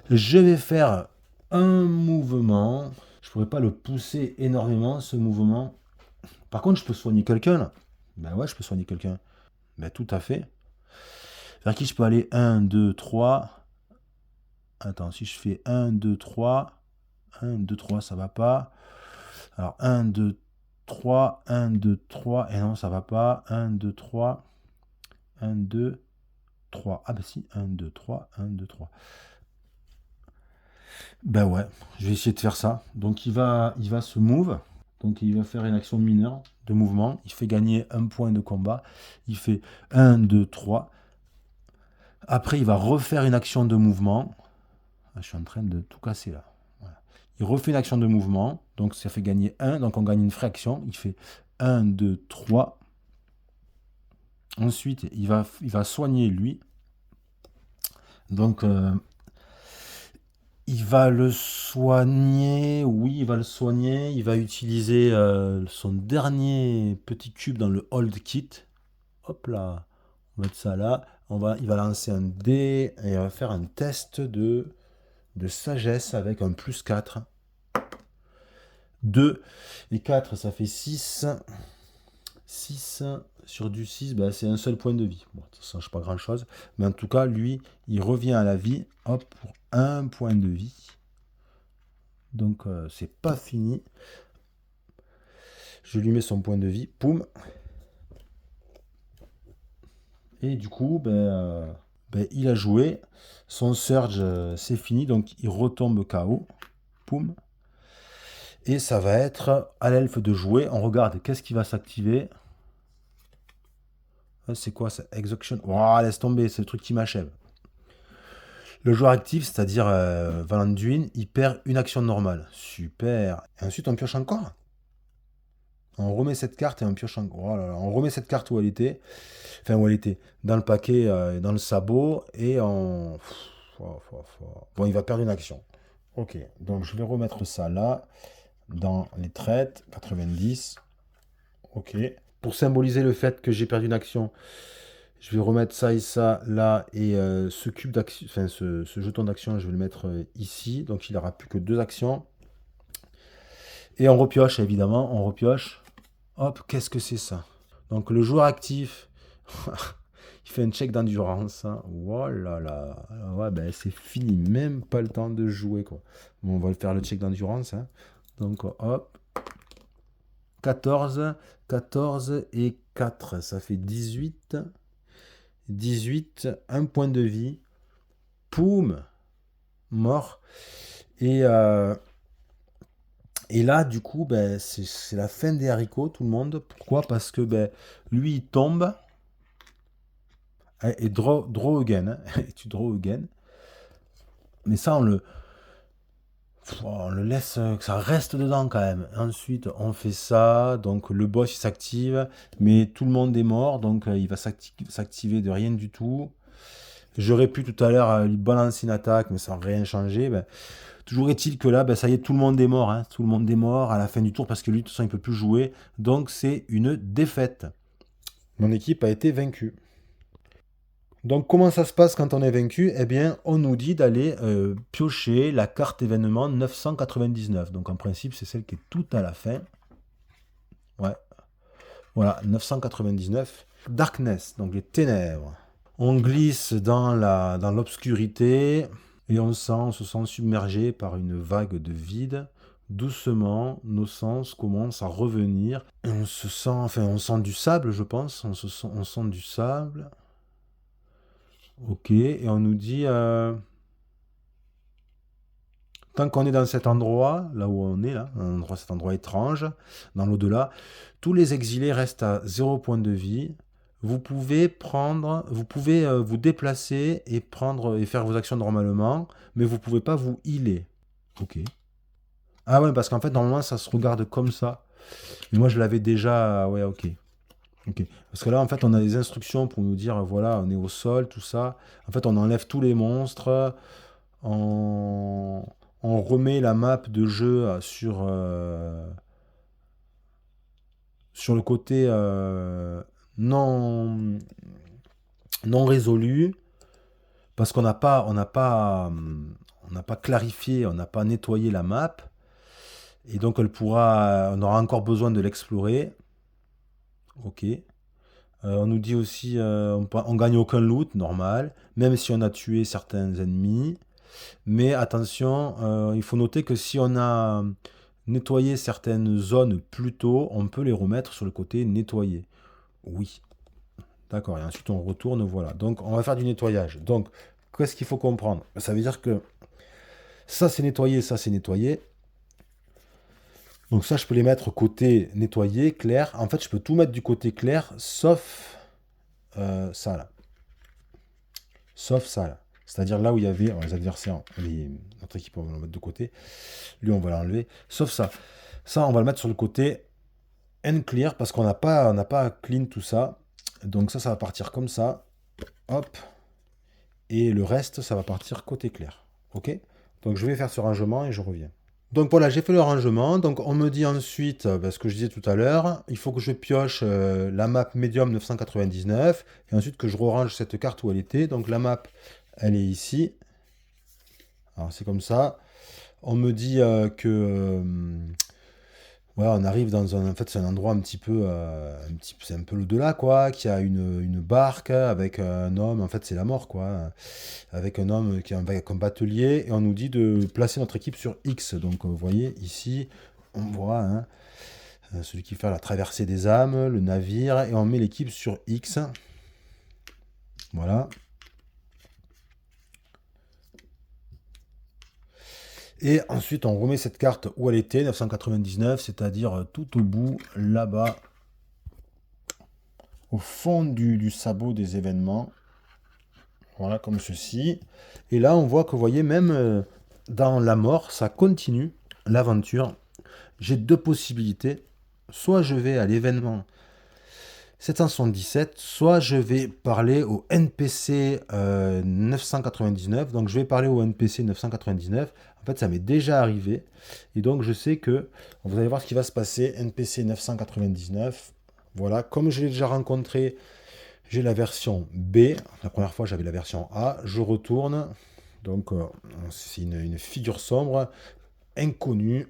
Je vais faire un mouvement. Je ne pourrais pas le pousser énormément, ce mouvement. Par contre, je peux soigner quelqu'un, là. Ben ouais, je peux soigner quelqu'un. Ben tout à fait. Vers qui je peux aller 1, 2, 3. Attends, si je fais 1, 2, 3. 1, 2, 3, ça va pas. Alors 1, 2, 3. 1, 2, 3. Et non, ça va pas. 1, 2, 3. 1, 2, 3. Ah bah si, 1, 2, 3. 1, 2, 3. Ben ouais, je vais essayer de faire ça. Donc il va se move. Donc il va faire une action mineure de mouvement. Il fait gagner un point de combat. Il fait 1, 2, 3. Après, il va refaire une action de mouvement. Ah, je suis en train de tout casser là. Voilà. Il refait une action de mouvement. Donc ça fait gagner 1. Donc on gagne une fraction. Il fait 1, 2, 3. Ensuite, il va soigner lui. Donc il va le soigner. Oui, il va le soigner. Il va utiliser son dernier petit cube dans le hold kit. Hop là. On va mettre ça là. Il va lancer un dé et il va faire un test de sagesse avec un plus 4. 2 et 4, ça fait 6. 6 sur du 6, bah, c'est un seul point de vie. Bon, ça ne change pas grand-chose. Mais en tout cas, lui, il revient à la vie. Hop, pour un point de vie. Donc, c'est pas fini. Je lui mets son point de vie. Poum. Et du coup, il a joué. Son surge, c'est fini. Donc, il retombe KO. Poum. Et ça va être à l'elfe de jouer. On regarde qu'est-ce qui va s'activer. C'est quoi ça? Execution. Oh, laisse tomber, c'est le truc qui m'achève. Le joueur actif, c'est-à-dire Valanduin, il perd une action normale. Super. Et ensuite, on pioche encore. On remet cette carte et on pioche encore. Oh là là. On remet cette carte où elle était. Enfin, où elle était. Dans le paquet, dans le sabot. Et on... Bon, il va perdre une action. Ok. Donc, je vais remettre ça là. Dans les traites. 90. Ok. Pour symboliser le fait que j'ai perdu une action, je vais remettre ça et ça là. Et ce cube d'action, enfin ce jeton d'action, je vais le mettre ici. Donc il n'aura plus que 2 actions. Et on repioche, évidemment. On repioche. Hop, qu'est-ce que c'est ça? Donc le joueur actif, il fait un check d'endurance. Hein. Oh là là. Ouais, ben c'est fini. Même pas le temps de jouer, quoi. Bon, on va faire le check d'endurance. Hein. Donc hop. 14, 14 et 4, ça fait 18. 18, un point de vie. Poum, mort. Et là, du coup, c'est la fin des haricots, tout le monde. Pourquoi? Parce que lui, il tombe. Et draw again. Hein. Et tu draw again. Mais ça, on le laisse, que ça reste dedans quand même. Ensuite, on fait ça. Donc, le boss, il s'active. Mais tout le monde est mort. Donc, il va s'activer de rien du tout. J'aurais pu tout à l'heure lui balancer une attaque, mais sans rien changer. Toujours est-il que là, ça y est, tout le monde est mort. Hein. Tout le monde est mort à la fin du tour parce que lui, de toute façon, il ne peut plus jouer. Donc, c'est une défaite. Mon équipe a été vaincue. Donc, comment ça se passe quand on est vaincu? Eh bien, on nous dit d'aller piocher la carte événement 999. Donc, en principe, c'est celle qui est tout à la fin. Ouais. Voilà, 999. Darkness, donc les ténèbres. On glisse dans l'obscurité et on se sent submergé par une vague de vide. Doucement, nos sens commencent à revenir. Et on sent du sable, je pense. On sent du sable. Ok, et on nous dit, tant qu'on est dans cet endroit, là où on est, là, cet endroit étrange, dans l'au-delà, tous les exilés restent à 0 point de vie. vous pouvez vous déplacer et prendre et faire vos actions normalement, mais vous pouvez pas vous healer. Ok. Ah ouais, parce qu'en fait, normalement, ça se regarde comme ça. Mais moi, je l'avais déjà. Ouais, ok. Ok. Parce que là, en fait, on a des instructions pour nous dire, voilà, on est au sol, tout ça. En fait, on enlève tous les monstres. On, on remet la map de jeu sur le côté non, non résolu. Parce on n'a pas clarifié, on n'a pas nettoyé la map. Et donc, on aura encore besoin de l'explorer. Ok. On nous dit aussi, on gagne aucun loot, normal, même si on a tué certains ennemis. Mais attention, il faut noter que si on a nettoyé certaines zones plus tôt, on peut les remettre sur le côté nettoyé. Oui, d'accord. Et ensuite on retourne, voilà. Donc on va faire du nettoyage. Donc, qu'est-ce qu'il faut comprendre? Ça veut dire que ça c'est nettoyé, ça c'est nettoyé. Donc ça, je peux les mettre côté nettoyé, clair. En fait, je peux tout mettre du côté clair, sauf ça là. Sauf ça là. C'est-à-dire là où il y avait les adversaires, notre équipe, on va le mettre de côté. Lui, on va l'enlever. Sauf ça. Ça, on va le mettre sur le côté clear parce on n'a pas clean tout ça. Donc ça va partir comme ça. Hop. Et le reste, ça va partir côté clair. Ok? Donc je vais faire ce rangement et je reviens. Donc voilà, j'ai fait le rangement. Donc on me dit ensuite, ce que je disais tout à l'heure, il faut que je pioche la map Medium 999 et ensuite que je range cette carte où elle était. Donc la map, elle est ici. Alors c'est comme ça. On me dit ouais, on arrive dans un, en fait, c'est un endroit c'est un peu l'au-delà, quoi, qui a une barque avec un homme, en fait, c'est la mort, quoi, avec un homme qui est comme batelier, et on nous dit de placer notre équipe sur X. Donc, vous voyez, ici, on voit, hein, celui qui fait la traversée des âmes, le navire, et on met l'équipe sur X. Voilà. Et ensuite, on remet cette carte où elle était, 999, c'est-à-dire tout au bout, là-bas, au fond du sabot des événements. Voilà, comme ceci. Et là, on voit que, vous voyez, même dans la mort, ça continue l'aventure. J'ai deux possibilités. Soit je vais à l'événement 777, soit je vais parler au NPC 999. Donc, je vais parler au NPC 999. En fait, ça m'est déjà arrivé. Et donc, je sais que, vous allez voir ce qui va se passer. NPC 999. Voilà, comme je l'ai déjà rencontré, j'ai la version B. La première fois, j'avais la version A. Je retourne. Donc, c'est une figure sombre, inconnue.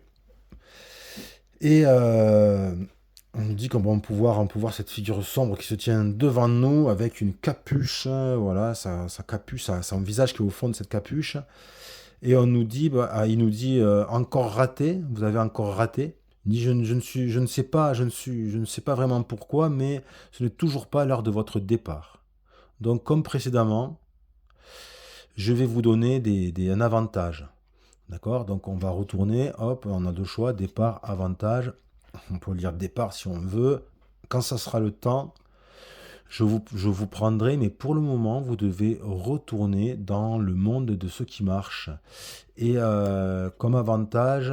Et on nous dit qu'on va pouvoir cette figure sombre qui se tient devant nous avec une capuche. Voilà, sa capuche, son visage qui est au fond de cette capuche. Et on nous dit, il nous dit encore raté. Vous avez encore raté. Il dit, je ne sais pas, je ne sais pas vraiment pourquoi, mais ce n'est toujours pas l'heure de votre départ. Donc, comme précédemment, je vais vous donner un avantage. D'accord? Donc, on va retourner. Hop, on a deux choix. Départ, avantage. On peut lire départ si on veut. Quand ça sera le temps, je vous prendrai. Mais pour le moment, vous devez retourner dans le monde de ceux qui marchent. Et comme avantage...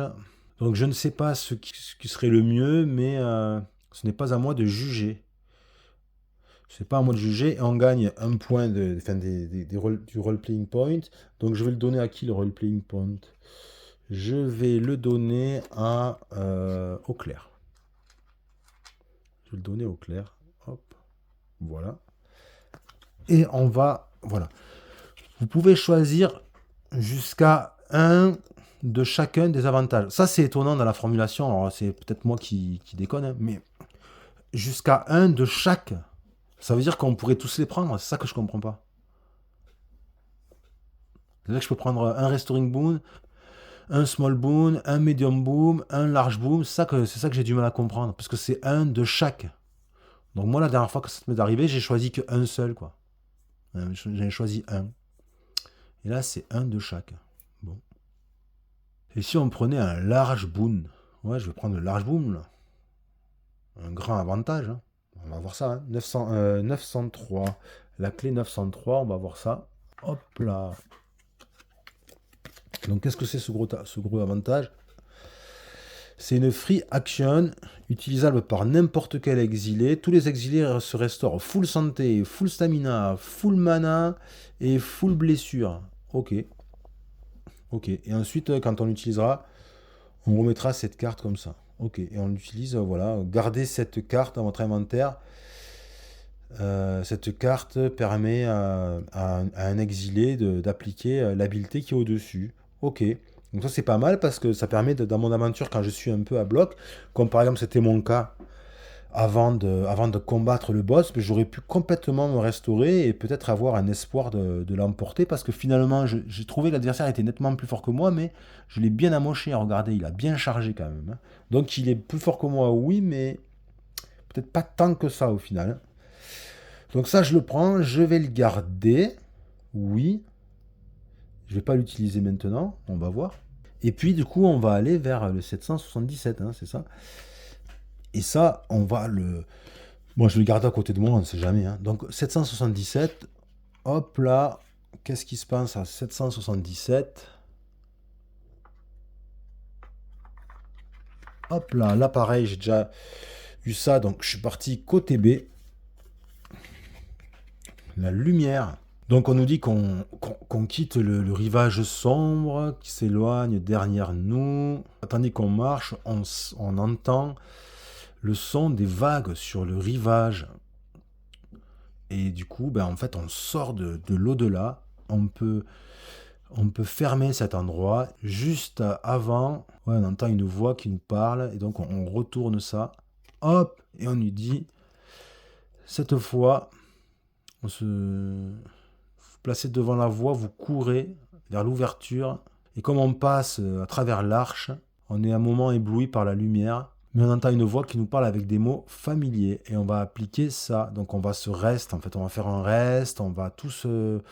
Donc, je ne sais pas ce qui serait le mieux, mais ce n'est pas à moi de juger. C'est pas à moi de juger. Et on gagne un point du role-playing point. Donc je vais le donner à qui le role-playing point? Je vais le donner au clair. Je vais le donner au clair. Hop. Voilà. Et on va... Voilà. Vous pouvez choisir jusqu'à un de chacun des avantages. Ça, c'est étonnant dans la formulation. Alors, c'est peut-être moi qui déconne, hein, mais jusqu'à un de chaque... Ça veut dire qu'on pourrait tous les prendre. C'est ça que je comprends pas. C'est-à-dire que je peux prendre un restoring boon, un small boon, un medium boom, un large boom. C'est ça que j'ai du mal à comprendre. Parce que c'est un de chaque. Donc moi, la dernière fois que ça m'est arrivé, j'ai choisi qu'un seul, quoi. J'ai choisi un. Et là, c'est un de chaque. Bon. Et si on prenait un large boon? Ouais, je vais prendre le large boom, là. Un grand avantage, hein. va voir ça, hein. 903. La clé 903, on va voir ça. Hop là. Donc qu'est-ce que c'est ce gros avantage? C'est une free action utilisable par n'importe quel exilé. Tous les exilés se restaurent full santé, full stamina, full mana et full blessure. Ok. Ok. Et ensuite, quand on l'utilisera, on remettra cette carte comme ça. Ok. Et on l'utilise, voilà. Gardez cette carte dans votre inventaire. Cette carte permet à un exilé d'appliquer l'habileté qui est au-dessus. Ok. Donc ça c'est pas mal parce que ça permet dans mon aventure quand je suis un peu à bloc, comme par exemple c'était mon cas avant de combattre le boss, j'aurais pu complètement me restaurer et peut-être avoir un espoir de l'emporter parce que finalement j'ai trouvé que l'adversaire était nettement plus fort que moi, mais je l'ai bien amoché. Regardez, il a bien chargé quand même, hein. Donc il est plus fort que moi, oui, mais peut-être pas tant que ça au final, hein. Donc ça, je le prends, je vais le garder. Oui. Je vais pas l'utiliser maintenant, on va voir. Et puis du coup, on va aller vers le 777, hein, c'est ça. Et ça, on va le... Bon, je vais le garder à côté de moi, on ne sait jamais, hein. Donc 777, hop là. Qu'est-ce qui se passe à 777? Hop là, là pareil, j'ai déjà eu ça, donc je suis parti côté B. La lumière. Donc on nous dit qu'on quitte le rivage sombre, qui s'éloigne derrière nous. Tandis qu'on marche, on entend le son des vagues sur le rivage. Et du coup, ben, en fait, on sort de l'au-delà. On peut fermer cet endroit. Juste avant, ouais, on entend une voix qui nous parle. Et donc on retourne ça. Hop, et on lui dit, cette fois, on se... Vous placez devant la voie, vous courez vers l'ouverture. Et comme on passe à travers l'arche, on est un moment ébloui par la lumière. Mais on entend une voix qui nous parle avec des mots familiers. Et on va appliquer ça. Donc on va se reste. En fait, on va faire un reste. On va tout se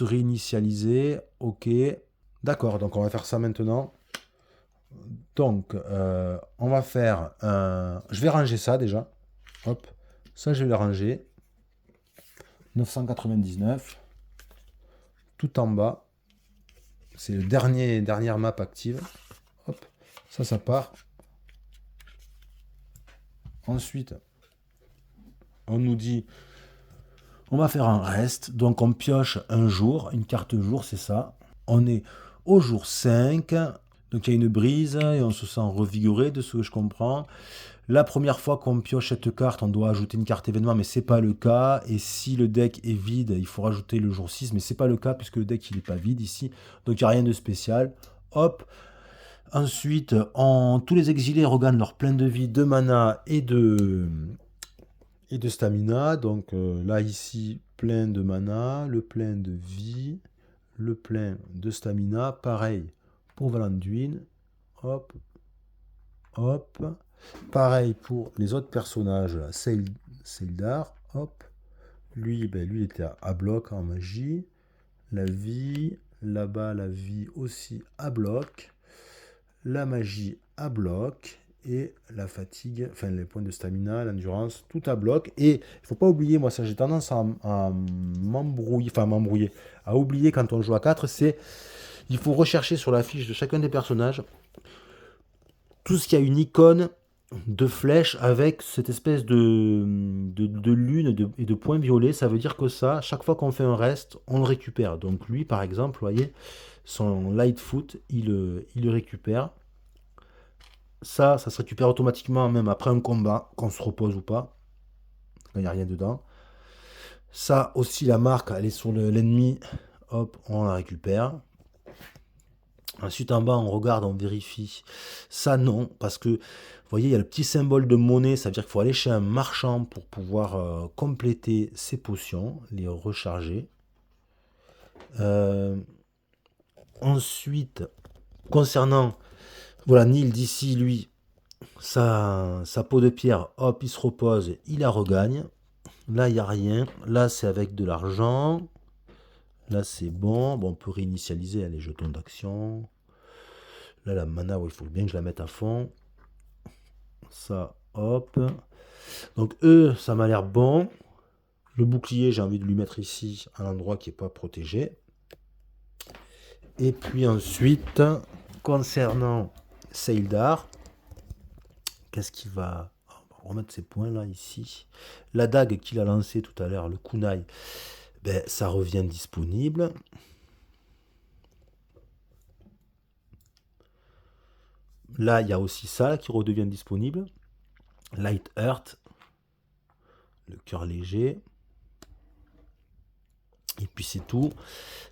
réinitialiser. Ok. D'accord. Donc on va faire ça maintenant. Donc on va faire un... Je vais ranger ça déjà. Hop. Ça, je vais le ranger. 999. Tout en bas. C'est le dernière map active. Hop, ça part. Ensuite, on nous dit, on va faire un reste. Donc on pioche un jour, une carte jour, c'est ça. On est au jour 5. Donc il y a une brise et on se sent revigoré de ce que je comprends. La première fois qu'on pioche cette carte, on doit ajouter une carte événement, mais c'est pas le cas. Et si le deck est vide, il faut rajouter le jour 6, mais c'est pas le cas puisque le deck il n'est pas vide ici. Donc il n'y a rien de spécial. Hop. Ensuite, tous les exilés regagnent leur plein de vie, de mana et de stamina. Donc là ici, plein de mana, le plein de vie, le plein de stamina. Pareil pour Valanduin. Hop. Hop. Pareil pour les autres personnages, Seldar, hop. Lui, lui il était à bloc en magie. La vie, là-bas la vie aussi à bloc. La magie à bloc. Et la fatigue, enfin les points de stamina, l'endurance, tout à bloc. Et il ne faut pas oublier, moi ça j'ai tendance à m'embrouiller, à oublier quand on joue à 4, c'est il faut rechercher sur la fiche de chacun des personnages tout ce qui a une icône de flèche avec cette espèce de lune et de points violets. Ça veut dire que ça, chaque fois qu'on fait un reste, on le récupère. Donc lui, par exemple, vous voyez, son Lightfoot, il le récupère. Ça se récupère automatiquement même après un combat, qu'on se repose ou pas. Il n'y a rien dedans. Ça aussi, la marque, elle est sur l'ennemi. Hop, on la récupère. Ensuite, en bas, on regarde, on vérifie. Ça, non, parce que, vous voyez, il y a le petit symbole de monnaie. Ça veut dire qu'il faut aller chez un marchand pour pouvoir compléter ses potions, les recharger. Ensuite, concernant, voilà, Nil d'ici, lui, sa peau de pierre, hop, il se repose, il la regagne. Là, il n'y a rien. Là, c'est avec de l'argent. Là, c'est bon. Bon, on peut réinitialiser les jetons d'action. Là, la mana, il faut bien que je la mette à fond. Ça, hop. Donc ça m'a l'air bon. Le bouclier, j'ai envie de lui mettre ici, à l'endroit qui n'est pas protégé. Et puis ensuite, concernant Seildar, qu'est-ce qu'il va... On va remettre ces points là, ici. La dague qu'il a lancée tout à l'heure, le kunai, ben, ça revient disponible. Là, il y a aussi ça qui redevient disponible. Light Earth, le cœur léger. Et puis c'est tout.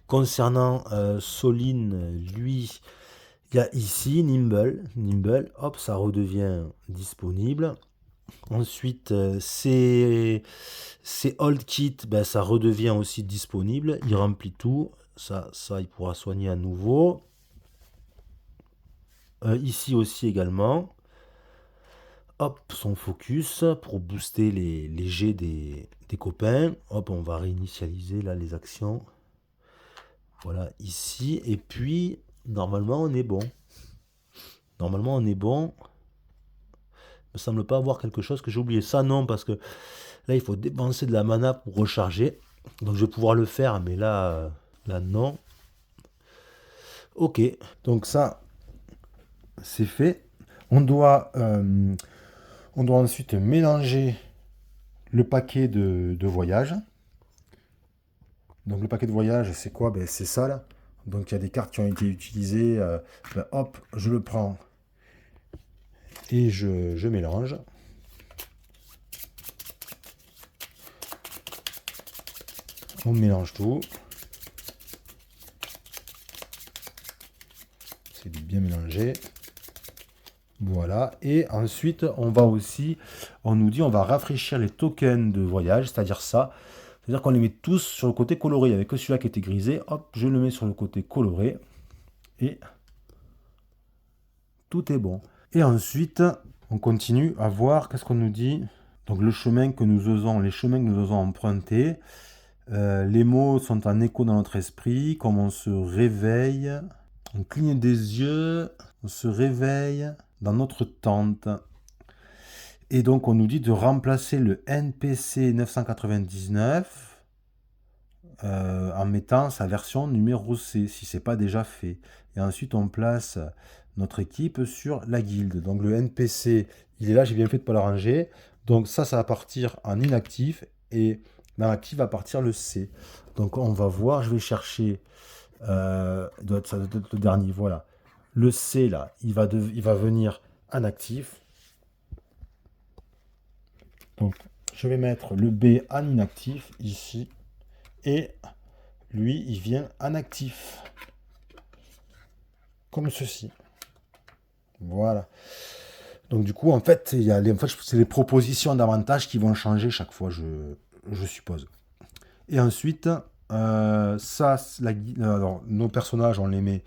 Concernant Soline, lui, il y a ici Nimble. Nimble, hop, ça redevient disponible. Ensuite, c'est Old Kit, ben, ça redevient aussi disponible. Il remplit tout. Ça, il pourra soigner à nouveau. Ici aussi également. Hop, son focus pour booster les jets des copains. Hop, on va réinitialiser là les actions. Voilà, ici. Et puis, normalement, on est bon. Normalement, on est bon. Il me semble pas avoir quelque chose que j'ai oublié. Ça, non, parce que là, il faut dépenser de la mana pour recharger. Donc, je vais pouvoir le faire, mais là, non. Ok, donc ça, c'est fait. On doit ensuite mélanger le paquet de voyage. Donc le paquet de voyage, c'est quoi? Ben, c'est ça là. Donc il y a des cartes qui ont été utilisées. Ben, hop, je le prends et je mélange. On mélange tout. C'est bien mélangé. Voilà. Et ensuite, on nous dit on va rafraîchir les tokens de voyage, c'est-à-dire ça. C'est-à-dire qu'on les met tous sur le côté coloré. Il n'y avait que celui-là qui était grisé. Hop, je le mets sur le côté coloré. Et tout est bon. Et ensuite, on continue à voir, qu'est-ce qu'on nous dit? Donc le chemin que nous osons, les chemins que nous osons emprunter. Les mots sont en écho dans notre esprit. Comme on se réveille, on cligne des yeux, on se réveille dans notre tente. Et donc on nous dit de remplacer le NPC 999 en mettant sa version numéro C, si ce n'est pas déjà fait. Et ensuite on place notre équipe sur la guilde. Donc le NPC, il est là, j'ai bien fait de ne pas le ranger. Donc ça va partir en inactif et dans l'actif va partir le C. Donc on va voir, je vais chercher, ça doit être le dernier, voilà. Le C là, il va venir en actif. Donc je vais mettre le B en inactif ici. Et lui, il vient en actif. Comme ceci. Voilà. Donc du coup, en fait, c'est les propositions d'avantages qui vont changer chaque fois, je suppose. Et ensuite, alors, nos personnages, on les met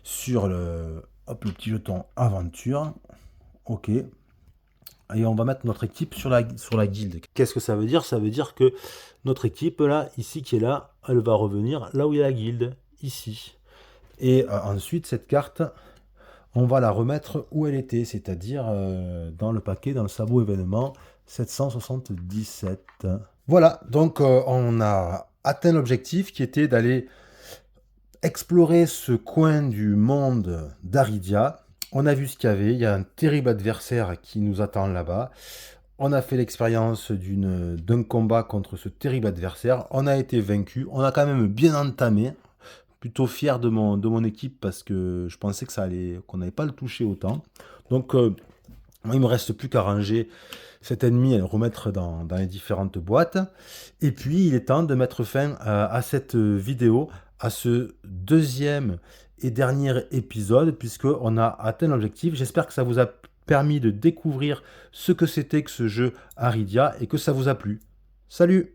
sur le petit jeton aventure. Ok. Et on va mettre notre équipe sur la guilde. Qu'est-ce que ça veut dire? Ça veut dire que notre équipe, là, ici, qui est là, elle va revenir là où il y a la guilde, ici. Et ensuite, cette carte, on va la remettre où elle était, c'est-à-dire dans le paquet, dans le sabot événement 777. Voilà, donc on a atteint l'objectif qui était d'aller explorer ce coin du monde d'Aridia. On a vu ce qu'il y avait, il y a un terrible adversaire qui nous attend là-bas. On a fait l'expérience d'un combat contre ce terrible adversaire. On a été vaincu, on a quand même bien entamé. Plutôt fier de mon équipe parce que je pensais qu'on n'allait pas le toucher autant. Donc moi, il me reste plus qu'à ranger cet ennemi et le remettre dans les différentes boîtes. Et puis il est temps de mettre fin à cette vidéo, à ce deuxième et dernier épisode, puisqu'on a atteint l'objectif. J'espère que ça vous a permis de découvrir ce que c'était que ce jeu Aridia et que ça vous a plu. Salut!